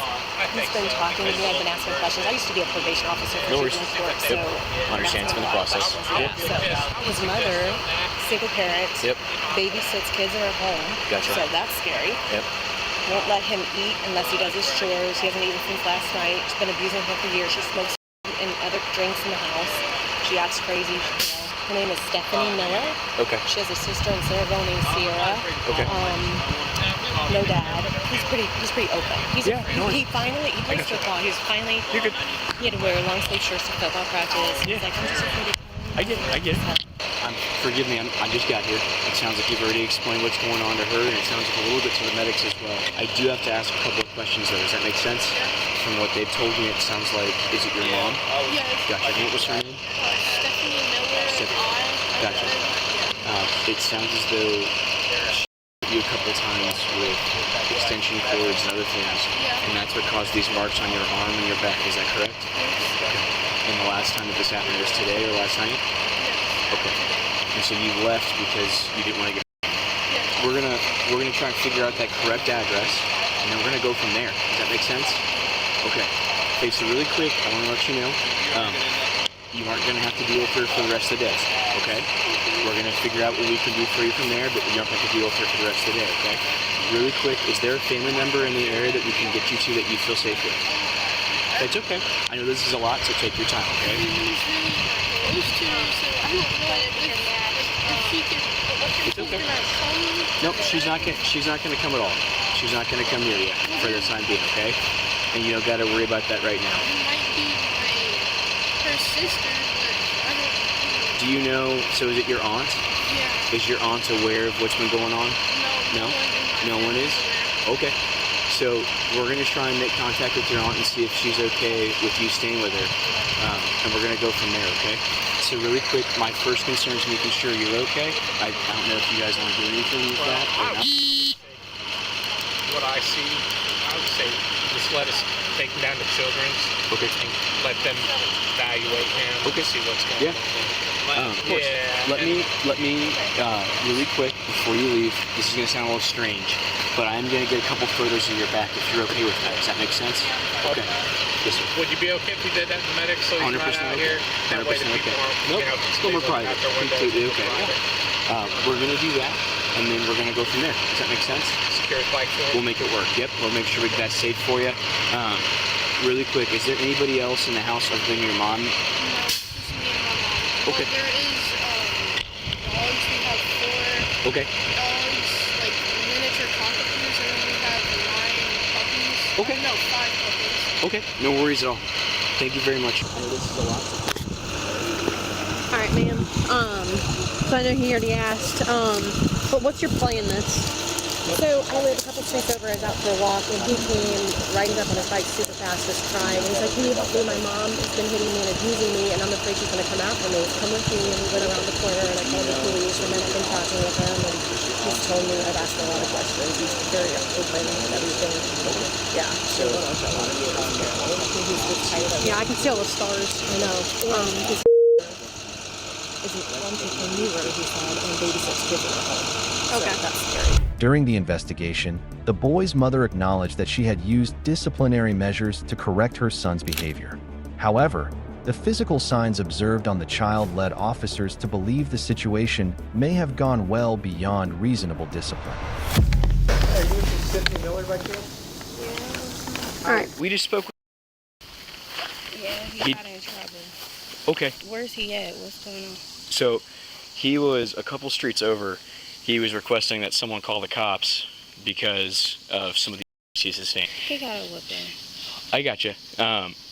[SPEAKER 8] He's been talking to me. I've been asking questions. I used to be a probation officer for
[SPEAKER 1] No worries.
[SPEAKER 8] juvenile court,
[SPEAKER 1] Yep.
[SPEAKER 8] so
[SPEAKER 1] Understand, it's been the process.
[SPEAKER 8] Yeah. So his mother, single parent,
[SPEAKER 1] Yep.
[SPEAKER 8] babysits kids in her home.
[SPEAKER 1] Gotcha.
[SPEAKER 8] So that's scary.
[SPEAKER 1] Yep.
[SPEAKER 8] Won't let him eat unless he does his chores. He hasn't eaten since last night. She's been abusing him for years. She smokes and other drinks in the house. She acts crazy. Her name is Stephanie Miller.
[SPEAKER 1] Okay.
[SPEAKER 8] She has a sister in Centerville named Sierra.
[SPEAKER 1] Okay.
[SPEAKER 8] No dad. He's pretty open. He plays football. He had to wear long sleeve shirts to football practice. He's like, "I'm just afraid to come."
[SPEAKER 1] I get it. Forgive me, I just got here. It sounds like you've already explained what's going on to her, and it sounds like a little bit to the medics as well. I do have to ask a couple of questions though. Does that make sense? From what they've told me, it sounds like, is it your mom?
[SPEAKER 4] Yes.
[SPEAKER 1] Gotcha. What was her name?
[SPEAKER 4] Stephanie Miller.
[SPEAKER 1] Gotcha. It sounds as though she hit you a couple of times with extension cords and other things, and that's what caused these marks on your arm and your back. Is that correct? Okay. And the last time that this happened was today or last night? Okay. And so you left because you didn't want to get. We're gonna try and figure out that correct address, and then we're gonna go from there. Does that make sense? Okay. Okay. So really quick, I want to let you know, you aren't gonna have to deal with her for the rest of the day. Okay. We're gonna figure out what we can do for you from there, but you don't have to deal with her for the rest of the day. Okay. Really quick, is there a family member in the area that we can get you to that you feel safe with? That's okay. I know this is a lot, so take your time. Okay.
[SPEAKER 4] Close to, so I don't know if she can.
[SPEAKER 1] It's okay. Nope, she's not gonna come at all. She's not gonna come near you for the time being, okay? And you don't gotta worry about that right now.
[SPEAKER 4] It might be her sister, but I don't.
[SPEAKER 1] Do you know? So is it your aunt?
[SPEAKER 4] Yeah.
[SPEAKER 1] Is your aunt aware of what's been going on?
[SPEAKER 4] No.
[SPEAKER 1] No one is. Okay. So we're gonna try and make contact with your aunt and see if she's okay with you staying with her, and we're gonna go from there. Okay. So really quick, my first concern is making sure you're okay. I don't know if you guys want to do anything with that or not.
[SPEAKER 14] What I see, I would say just let us take him down to Children's.
[SPEAKER 1] Okay.
[SPEAKER 14] And let them evaluate him.
[SPEAKER 1] Okay.
[SPEAKER 14] See what's going on.
[SPEAKER 1] Of course. Let me really quick before you leave. This is gonna sound a little strange, but I'm gonna get a couple photos of your back if you're okay with that. Does that make sense? Okay. Yes, sir.
[SPEAKER 14] Would you be okay if we did that in the medics so he's
[SPEAKER 1] 100%
[SPEAKER 14] not out
[SPEAKER 1] okay.
[SPEAKER 14] here? That way
[SPEAKER 1] 100%
[SPEAKER 14] the
[SPEAKER 1] okay.
[SPEAKER 14] people
[SPEAKER 1] Nope. It's a little more private. Completely okay. We're gonna do that, and then we're gonna go from there. Does that make sense?
[SPEAKER 14] Secure flight for
[SPEAKER 1] We'll make it work. Yep. We'll make sure that's safe for you. Really quick, is there anybody else in the house other than your mom? Okay.
[SPEAKER 4] There is dogs. We have 4
[SPEAKER 1] Okay.
[SPEAKER 4] dogs, like miniature cockatoos, and then we have 9 puppies.
[SPEAKER 1] Okay.
[SPEAKER 4] No, 5 puppies.
[SPEAKER 1] Okay. No worries at all. Thank you very much. I know this is a lot.
[SPEAKER 24] All right, ma'am. So I know he already asked, but what's your play in this?
[SPEAKER 8] So I live a couple streets over. I was out for a walk, and he came riding up on his bike super fast, just crying. And he's like, "Can you help me? My mom has been hitting me and abusing me, and I'm afraid she's going to come after me. Come with me." And we went around the corner, and I called the police, and then I've been talking with him, and he's told me I've asked a lot of questions. He's very open and everything. Yeah, so went on for a lot of years. He's just tired of it.
[SPEAKER 24] Yeah, I can see all the stars.
[SPEAKER 8] I know. His isn't newer, he said, and babysits kids in the home.
[SPEAKER 24] Okay.
[SPEAKER 8] So that's scary.
[SPEAKER 3] During the investigation, the boy's mother acknowledged that she had used disciplinary measures to correct her son's behavior. However, the physical signs observed on the child led officers to believe the situation may have gone well beyond reasonable discipline.
[SPEAKER 18] Hey, you with Stephanie Miller right there?
[SPEAKER 24] Yeah. All right.
[SPEAKER 1] We just spoke with.
[SPEAKER 8] Yeah, he got in trouble.
[SPEAKER 1] Okay.
[SPEAKER 8] Where's he at? What's going on?
[SPEAKER 1] So he was a couple streets over. He was requesting that someone call the cops because of some of the issues he's sustained.
[SPEAKER 8] He got a whipping.
[SPEAKER 1] I gotcha.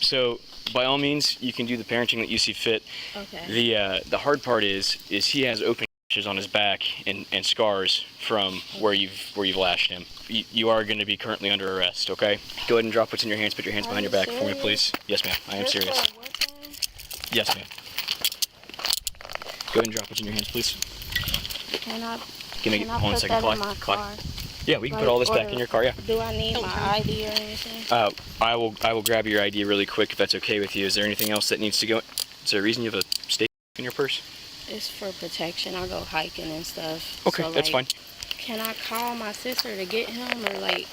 [SPEAKER 1] So by all means, you can do the parenting that you see fit.
[SPEAKER 25] Okay.
[SPEAKER 1] The hard part is he has open on his back and scars from where you've lashed him. You are going to be currently under arrest, okay? Go ahead and drop what's in your hands. Put your hands behind your back for me, please. Yes, ma'am. I am serious. Yes, ma'am. Go ahead and drop what's in your hands, please.
[SPEAKER 25] Can I
[SPEAKER 1] hold on a
[SPEAKER 25] put
[SPEAKER 1] second,
[SPEAKER 25] that in my car?
[SPEAKER 1] Yeah, we can put all this back in your car, yeah.
[SPEAKER 25] Do I need my ID or anything?
[SPEAKER 1] I will grab your ID really quick if that's okay with you. Is there anything else that needs to go? Is there a reason you have a stake in your purse?
[SPEAKER 25] It's for protection. I go hiking and stuff.
[SPEAKER 1] Okay,
[SPEAKER 25] so,
[SPEAKER 1] that's fine.
[SPEAKER 25] Can I call my sister to get him or like?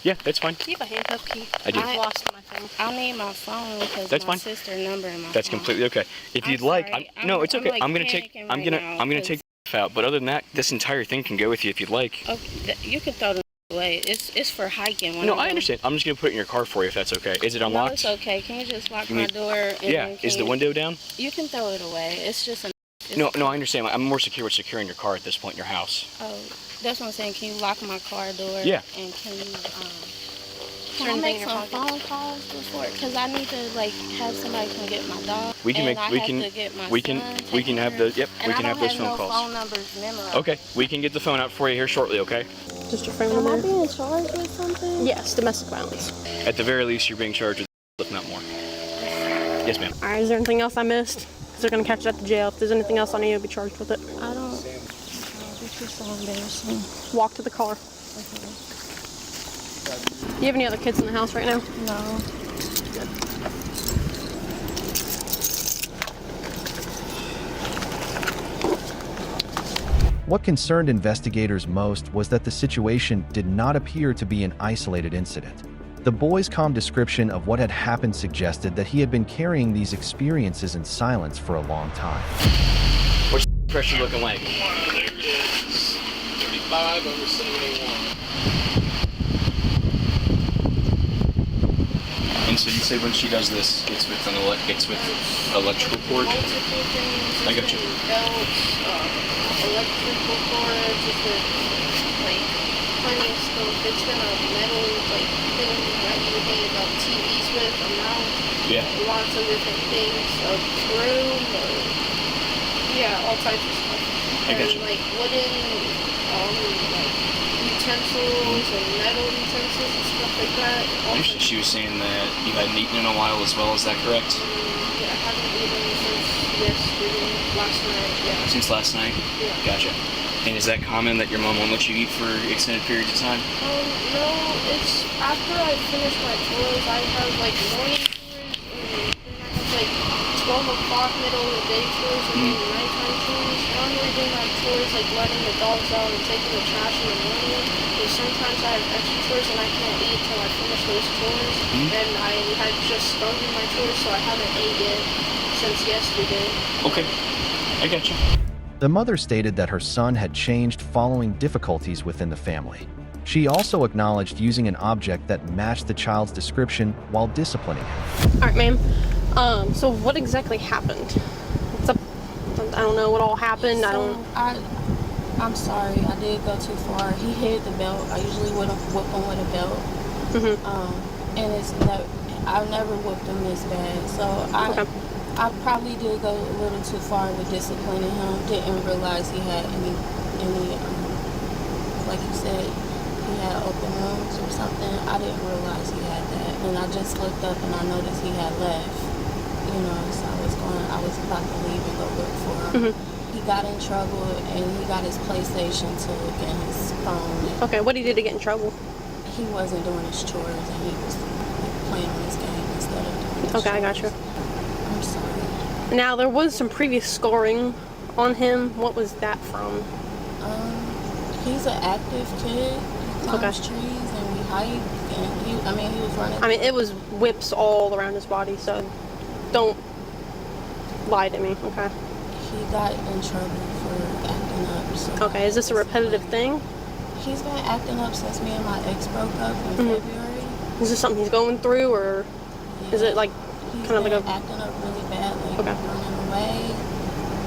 [SPEAKER 1] Yeah, that's fine.
[SPEAKER 24] Do you have a handcuff key?
[SPEAKER 1] I do.
[SPEAKER 24] I lost my phone.
[SPEAKER 25] I need my phone because
[SPEAKER 1] That's
[SPEAKER 25] my
[SPEAKER 1] fine.
[SPEAKER 25] sister's number in my
[SPEAKER 1] That's
[SPEAKER 25] phone.
[SPEAKER 1] completely okay. If you'd like, no, it's okay. I'm gonna take the out. But other than that, this entire thing can go with you if you'd like.
[SPEAKER 25] Okay, you can throw them away. It's for hiking.
[SPEAKER 1] No, I understand. I'm just gonna put it in your car for you if that's okay. Is it unlocked?
[SPEAKER 25] No, it's okay. Can you just lock my door? And
[SPEAKER 1] Yeah.
[SPEAKER 25] then
[SPEAKER 1] Is the window down?
[SPEAKER 25] You can throw it away. It's just a.
[SPEAKER 1] No, I understand. I'm more secure with securing your car at this point in your house.
[SPEAKER 25] Oh, that's what I'm saying. Can you lock my car door?
[SPEAKER 1] Yeah.
[SPEAKER 25] And can you can I make some phone calls before? Because I need to like have somebody come get my dog.
[SPEAKER 1] We can
[SPEAKER 25] and
[SPEAKER 1] have those phone calls.
[SPEAKER 25] Phone numbers memorized.
[SPEAKER 1] Okay, we can get the phone out for you here shortly. Okay.
[SPEAKER 24] Just your phone
[SPEAKER 25] Am I
[SPEAKER 24] number?
[SPEAKER 25] being charged with something?
[SPEAKER 24] Yes, domestic violence.
[SPEAKER 1] At the very least, you're being charged with, if not more. Yes, ma'am.
[SPEAKER 24] All right, is there anything else I missed? Because they're going to catch it at the jail. If there's anything else, I need to be charged with it.
[SPEAKER 25] I don't. Oh, this is so embarrassing.
[SPEAKER 24] Walk to the car.
[SPEAKER 25] Okay.
[SPEAKER 24] Do you have any other kids in the house right now?
[SPEAKER 25] No.
[SPEAKER 24] Good.
[SPEAKER 3] What concerned investigators most was that the situation did not appear to be an isolated incident. The boy's calm description of what had happened suggested that he had been carrying these experiences in silence for a long time.
[SPEAKER 1] What's your pressure looking like?
[SPEAKER 18] There it is. 35 over 71.
[SPEAKER 1] And so you say when she does this, it's with electrical cord. I got you.
[SPEAKER 25] Belts, electrical cords, just with like plenty of stuff. It's been a metal like thing that you hang about TVs with, a mount.
[SPEAKER 1] Yeah.
[SPEAKER 25] Lots of different things, a broom, or yeah, all types of stuff.
[SPEAKER 1] I got you.
[SPEAKER 25] And like wooden, like utensils and metal utensils and stuff like that.
[SPEAKER 1] Actually, she was saying that you hadn't eaten in a while as well. Is that correct?
[SPEAKER 25] Yeah, I haven't eaten since yesterday, last night. Yeah.
[SPEAKER 1] Since last night?
[SPEAKER 25] Yeah.
[SPEAKER 1] Gotcha. And is that common that your mom won't let you eat for extended periods of time?
[SPEAKER 25] No, it's after I finish my chores, I have like morning chores, and then I have like 12 o'clock middle of the day chores, and then nighttime chores. I don't really do my chores like letting the dogs out and taking the trash in the morning. Because sometimes I have extra chores and I can't eat until I finish those chores. And I had just started my chores, so I haven't ate yet since yesterday.
[SPEAKER 1] Okay, I got you.
[SPEAKER 3] The mother stated that her son had changed following difficulties within the family. She also acknowledged using an object that matched the child's description while disciplining him.
[SPEAKER 24] All right, ma'am. So what exactly happened? I don't know what all happened.
[SPEAKER 25] I'm sorry, I did go too far. He hid the belt. I usually would have whipped him with a belt. And I've never whipped him this bad. So I probably did go a little too far with disciplining him. Didn't realize he had any like you said, he had open wounds or something. I didn't realize he had that. And I just looked up and I noticed he had left. You know, so I was about to leave and go look for him. He got in trouble and he got his PlayStation took and his phone.
[SPEAKER 24] Okay, what did he do to get in trouble?
[SPEAKER 25] He wasn't doing his chores and he was playing on his game instead of doing his chores.
[SPEAKER 24] I got you.
[SPEAKER 25] I'm sorry.
[SPEAKER 24] Now, there was some previous scoring on him. What was that from?
[SPEAKER 25] He's an active kid. He climbs trees and we hike and he was running.
[SPEAKER 24] I mean, it was whips all around his body, so don't lie to me, okay?
[SPEAKER 25] He got in trouble for acting up. So
[SPEAKER 24] okay, is this a repetitive thing?
[SPEAKER 25] He's been acting up since me and my ex broke up in February.
[SPEAKER 24] Is this something he's going through, or is it like
[SPEAKER 25] he's
[SPEAKER 24] kind of like a...
[SPEAKER 25] acting up really badly, running away,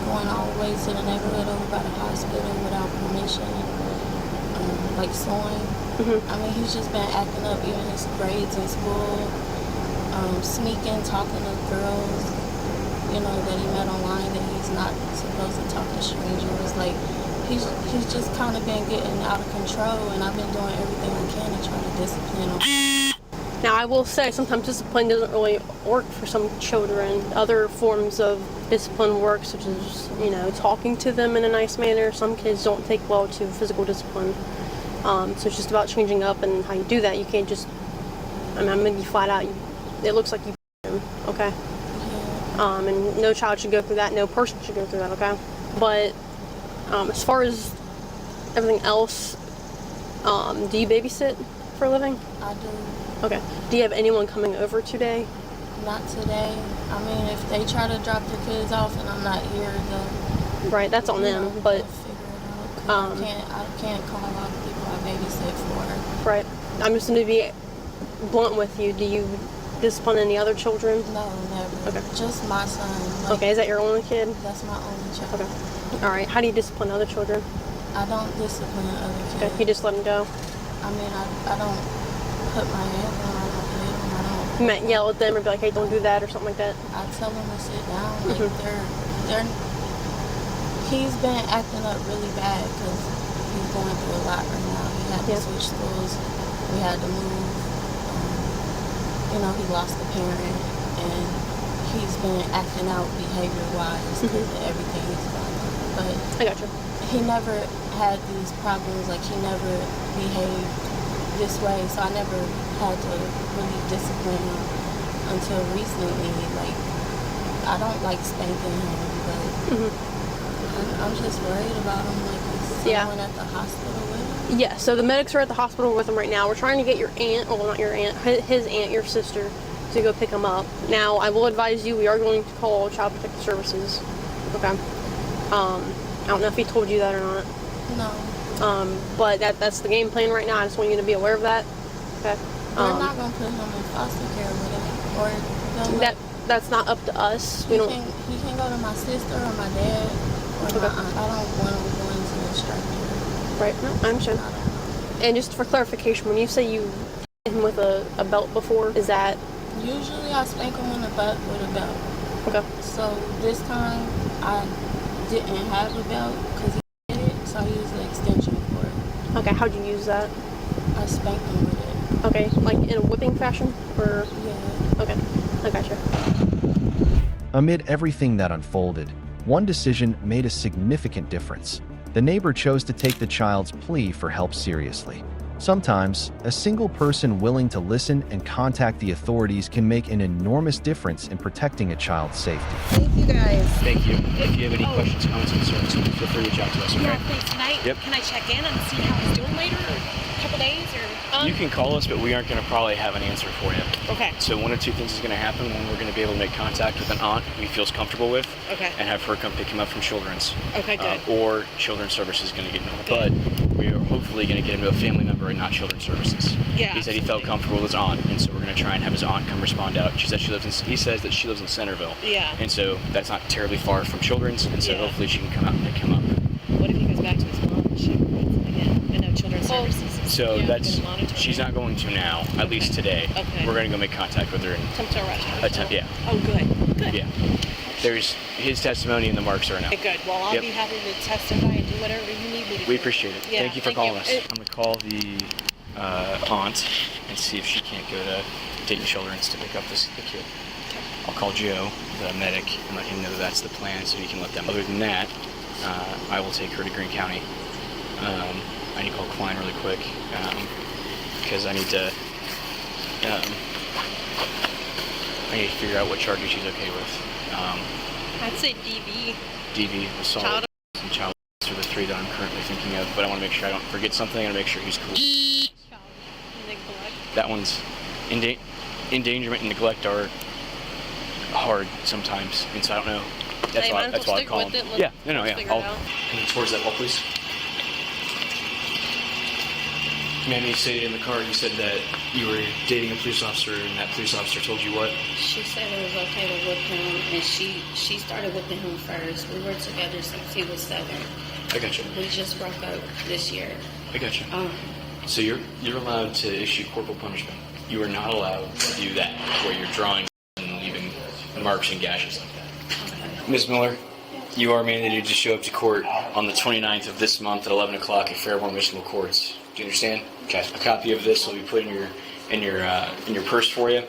[SPEAKER 25] going all the way to the neighborhood over by the hospital without permission, like suing. I mean, he's just been acting up, even his grades in school.
[SPEAKER 5] sneaking, talking to girls, you know, that he met online that he's not supposed to talk to strangers. Like, he's just kind of been getting out of control, and I've been doing everything I can to try to discipline him.
[SPEAKER 24] Now, I will say sometimes discipline doesn't really work for some children. Other forms of discipline work, such as, you know, talking to them in a nice manner. Some kids don't take well to physical discipline. So it's just about changing up and how you do that. You can't just, I mean, I'm going to be flat out. It looks like you him, okay? And no child should go through that. No person should go through that, okay? But as far as everything else, do you babysit for a living?
[SPEAKER 5] I do.
[SPEAKER 24] Okay. Do you have anyone coming over today?
[SPEAKER 5] Not today. I mean, if they try to drop their kids off and I'm not here, then...
[SPEAKER 24] Right, that's on them, but...
[SPEAKER 5] I can't call out people I babysit for.
[SPEAKER 24] Right. I'm just going to be blunt with you. Do you discipline any other children?
[SPEAKER 5] No, never.
[SPEAKER 24] Okay.
[SPEAKER 5] Just my son. Like,
[SPEAKER 24] okay, is that your only kid?
[SPEAKER 5] That's my only child.
[SPEAKER 24] Okay. All right. How do you discipline other children?
[SPEAKER 5] I don't discipline other kids.
[SPEAKER 24] Okay. You just let them go?
[SPEAKER 5] I mean, I don't put my hands on them. I don't hit them. I don't...
[SPEAKER 24] You might yell at them or be like, hey, don't do that or something like that?
[SPEAKER 5] I tell them to sit down. Like, he's been acting up really bad because he's going through a lot right now. He had to switch schools. We had to move. You know, he lost a parent, and he's been acting out behavior-wise because of everything he's gone through. But
[SPEAKER 24] I got you.
[SPEAKER 5] He never had these problems. Like, he never behaved this way, so I never had to really discipline him until recently. Like, I don't like spanking him, but I'm just worried about him. Like, is someone at the hospital with him?
[SPEAKER 24] Yeah, so the medics are at the hospital with him right now. We're trying to get your aunt, well, not your aunt, his aunt, your sister, to go pick him up. Now, I will advise you, we are going to call Child Protective Services. Okay. I don't know if he told you that or not.
[SPEAKER 5] No.
[SPEAKER 24] But that's the game plan right now. I just want you to be aware of that. Okay.
[SPEAKER 5] We're not going to put him in foster care with him. Or
[SPEAKER 24] that's not up to us.
[SPEAKER 5] He can go to my sister or my dad or my aunt. I don't want him going to a stranger.
[SPEAKER 24] Right. No, I understand. And just for clarification, when you say you hit him with a belt before, is that?
[SPEAKER 5] Usually I spank him in the butt with a belt.
[SPEAKER 24] Okay.
[SPEAKER 5] So this time I didn't have a belt because he did it, so I used the extension cord.
[SPEAKER 24] Okay, how'd you use that?
[SPEAKER 5] I spanked him with it.
[SPEAKER 24] Okay, like in a whipping fashion? Or?
[SPEAKER 5] Yeah.
[SPEAKER 24] Okay, I gotcha.
[SPEAKER 3] Amid everything that unfolded, one decision made a significant difference. The neighbor chose to take the child's plea for help seriously. Sometimes, a single person willing to listen and contact the authorities can make an enormous difference in protecting a child's safety.
[SPEAKER 7] Thank you guys.
[SPEAKER 1] Thank you. If you have any questions, comments, concerns, feel free to reach out to us, okay?
[SPEAKER 7] Yeah, thanks. Can I check in and see how he's doing later, or a couple days, or?
[SPEAKER 1] You can call us, but we aren't going to probably have an answer for you.
[SPEAKER 7] Okay.
[SPEAKER 1] So one of two things is going to happen. One, we're going to be able to make contact with an aunt who he feels comfortable with,
[SPEAKER 7] okay,
[SPEAKER 1] and have her come pick him up from Children's.
[SPEAKER 7] Okay, good.
[SPEAKER 1] Or Children's Services is going to get involved. But we are hopefully going to get him to a family member and not Children's Services.
[SPEAKER 7] Yeah.
[SPEAKER 1] He said he felt comfortable with his aunt, and so we're going to try and have his aunt come respond out. He says that she lives in Centerville.
[SPEAKER 7] Yeah.
[SPEAKER 1] And so that's not terribly far from Children's, and so hopefully she can come out and pick him up.
[SPEAKER 7] What if he goes back to his mom and she reads him again? I know Children's Services.
[SPEAKER 1] So she's not going to now, at least today.
[SPEAKER 7] Okay.
[SPEAKER 1] We're going to go make contact with her and
[SPEAKER 7] attempt to arrest her.
[SPEAKER 1] Yeah.
[SPEAKER 7] Oh, good. Good.
[SPEAKER 1] Yeah. There's his testimony and the marks are now.
[SPEAKER 7] Okay, good. Well, I'll be happy to testify and do whatever you need me to do.
[SPEAKER 1] We appreciate it.
[SPEAKER 7] Yeah,
[SPEAKER 1] thank you for calling us. I'm going to call the aunt and see if she can't go to Dayton Children's to pick up the kid.
[SPEAKER 7] Okay.
[SPEAKER 1] I'll call Joe, the medic, and let him know that that's the plan so he can let them. Other than that, I will take her to Greene County. I need to call Klein really quick because I need to figure out what charges she's okay with.
[SPEAKER 24] I'd say DV.
[SPEAKER 1] DV, assault, and child abuse are the three that I'm currently thinking of, but I want to make sure I don't forget something and make sure he's cool.
[SPEAKER 24] Child neglect.
[SPEAKER 1] That one's endangerment and neglect are hard sometimes, and so I don't know. That's why I call him. Yeah, I'll come towards that wall, please. Man, you say in the car, you said that you were dating a police officer, and that police officer told you what?
[SPEAKER 5] She said it was okay to whip him, and she started whipping him first. We were together since he was 7.
[SPEAKER 1] I gotcha.
[SPEAKER 5] We just broke up this year.
[SPEAKER 1] I gotcha. So you're allowed to issue corporal punishment. You are not allowed to do that, where you're drawing and leaving marks and gashes. Ms. Miller, you are mandated to show up to court on the 29th of this month at 11 o'clock at Fairborn Municipal Courts. Do you understand? Okay. A copy of this will be put in your purse for you,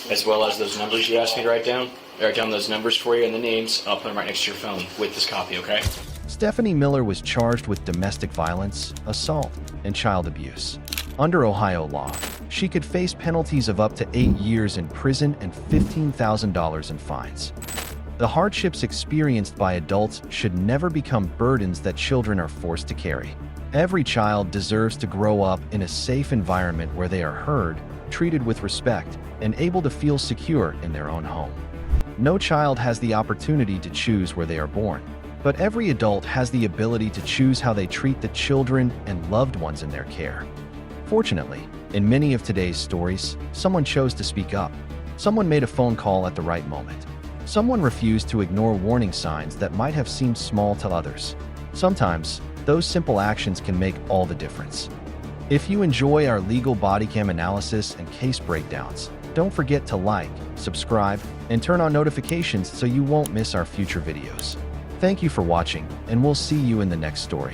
[SPEAKER 1] as well as those numbers you asked me to write down. I write down those numbers for you and the names. I'll put them right next to your phone with this copy, okay?
[SPEAKER 3] Stephanie Miller was charged with domestic violence, assault, and child abuse. Under Ohio law, she could face penalties of up to 8 years in prison and $15,000 in fines. The hardships experienced by adults should never become burdens that children are forced to carry. Every child deserves to grow up in a safe environment where they are heard, treated with respect, and able to feel secure in their own home. No child has the opportunity to choose where they are born, but every adult has the ability to choose how they treat the children and loved ones in their care. Fortunately, in many of today's stories, someone chose to speak up. Someone made a phone call at the right moment. Someone refused to ignore warning signs that might have seemed small to others. Sometimes, those simple actions can make all the difference. If you enjoy our legal body cam analysis and case breakdowns, don't forget to like, subscribe, and turn on notifications so you won't miss our future videos. Thank you for watching, and we'll see you in the next story.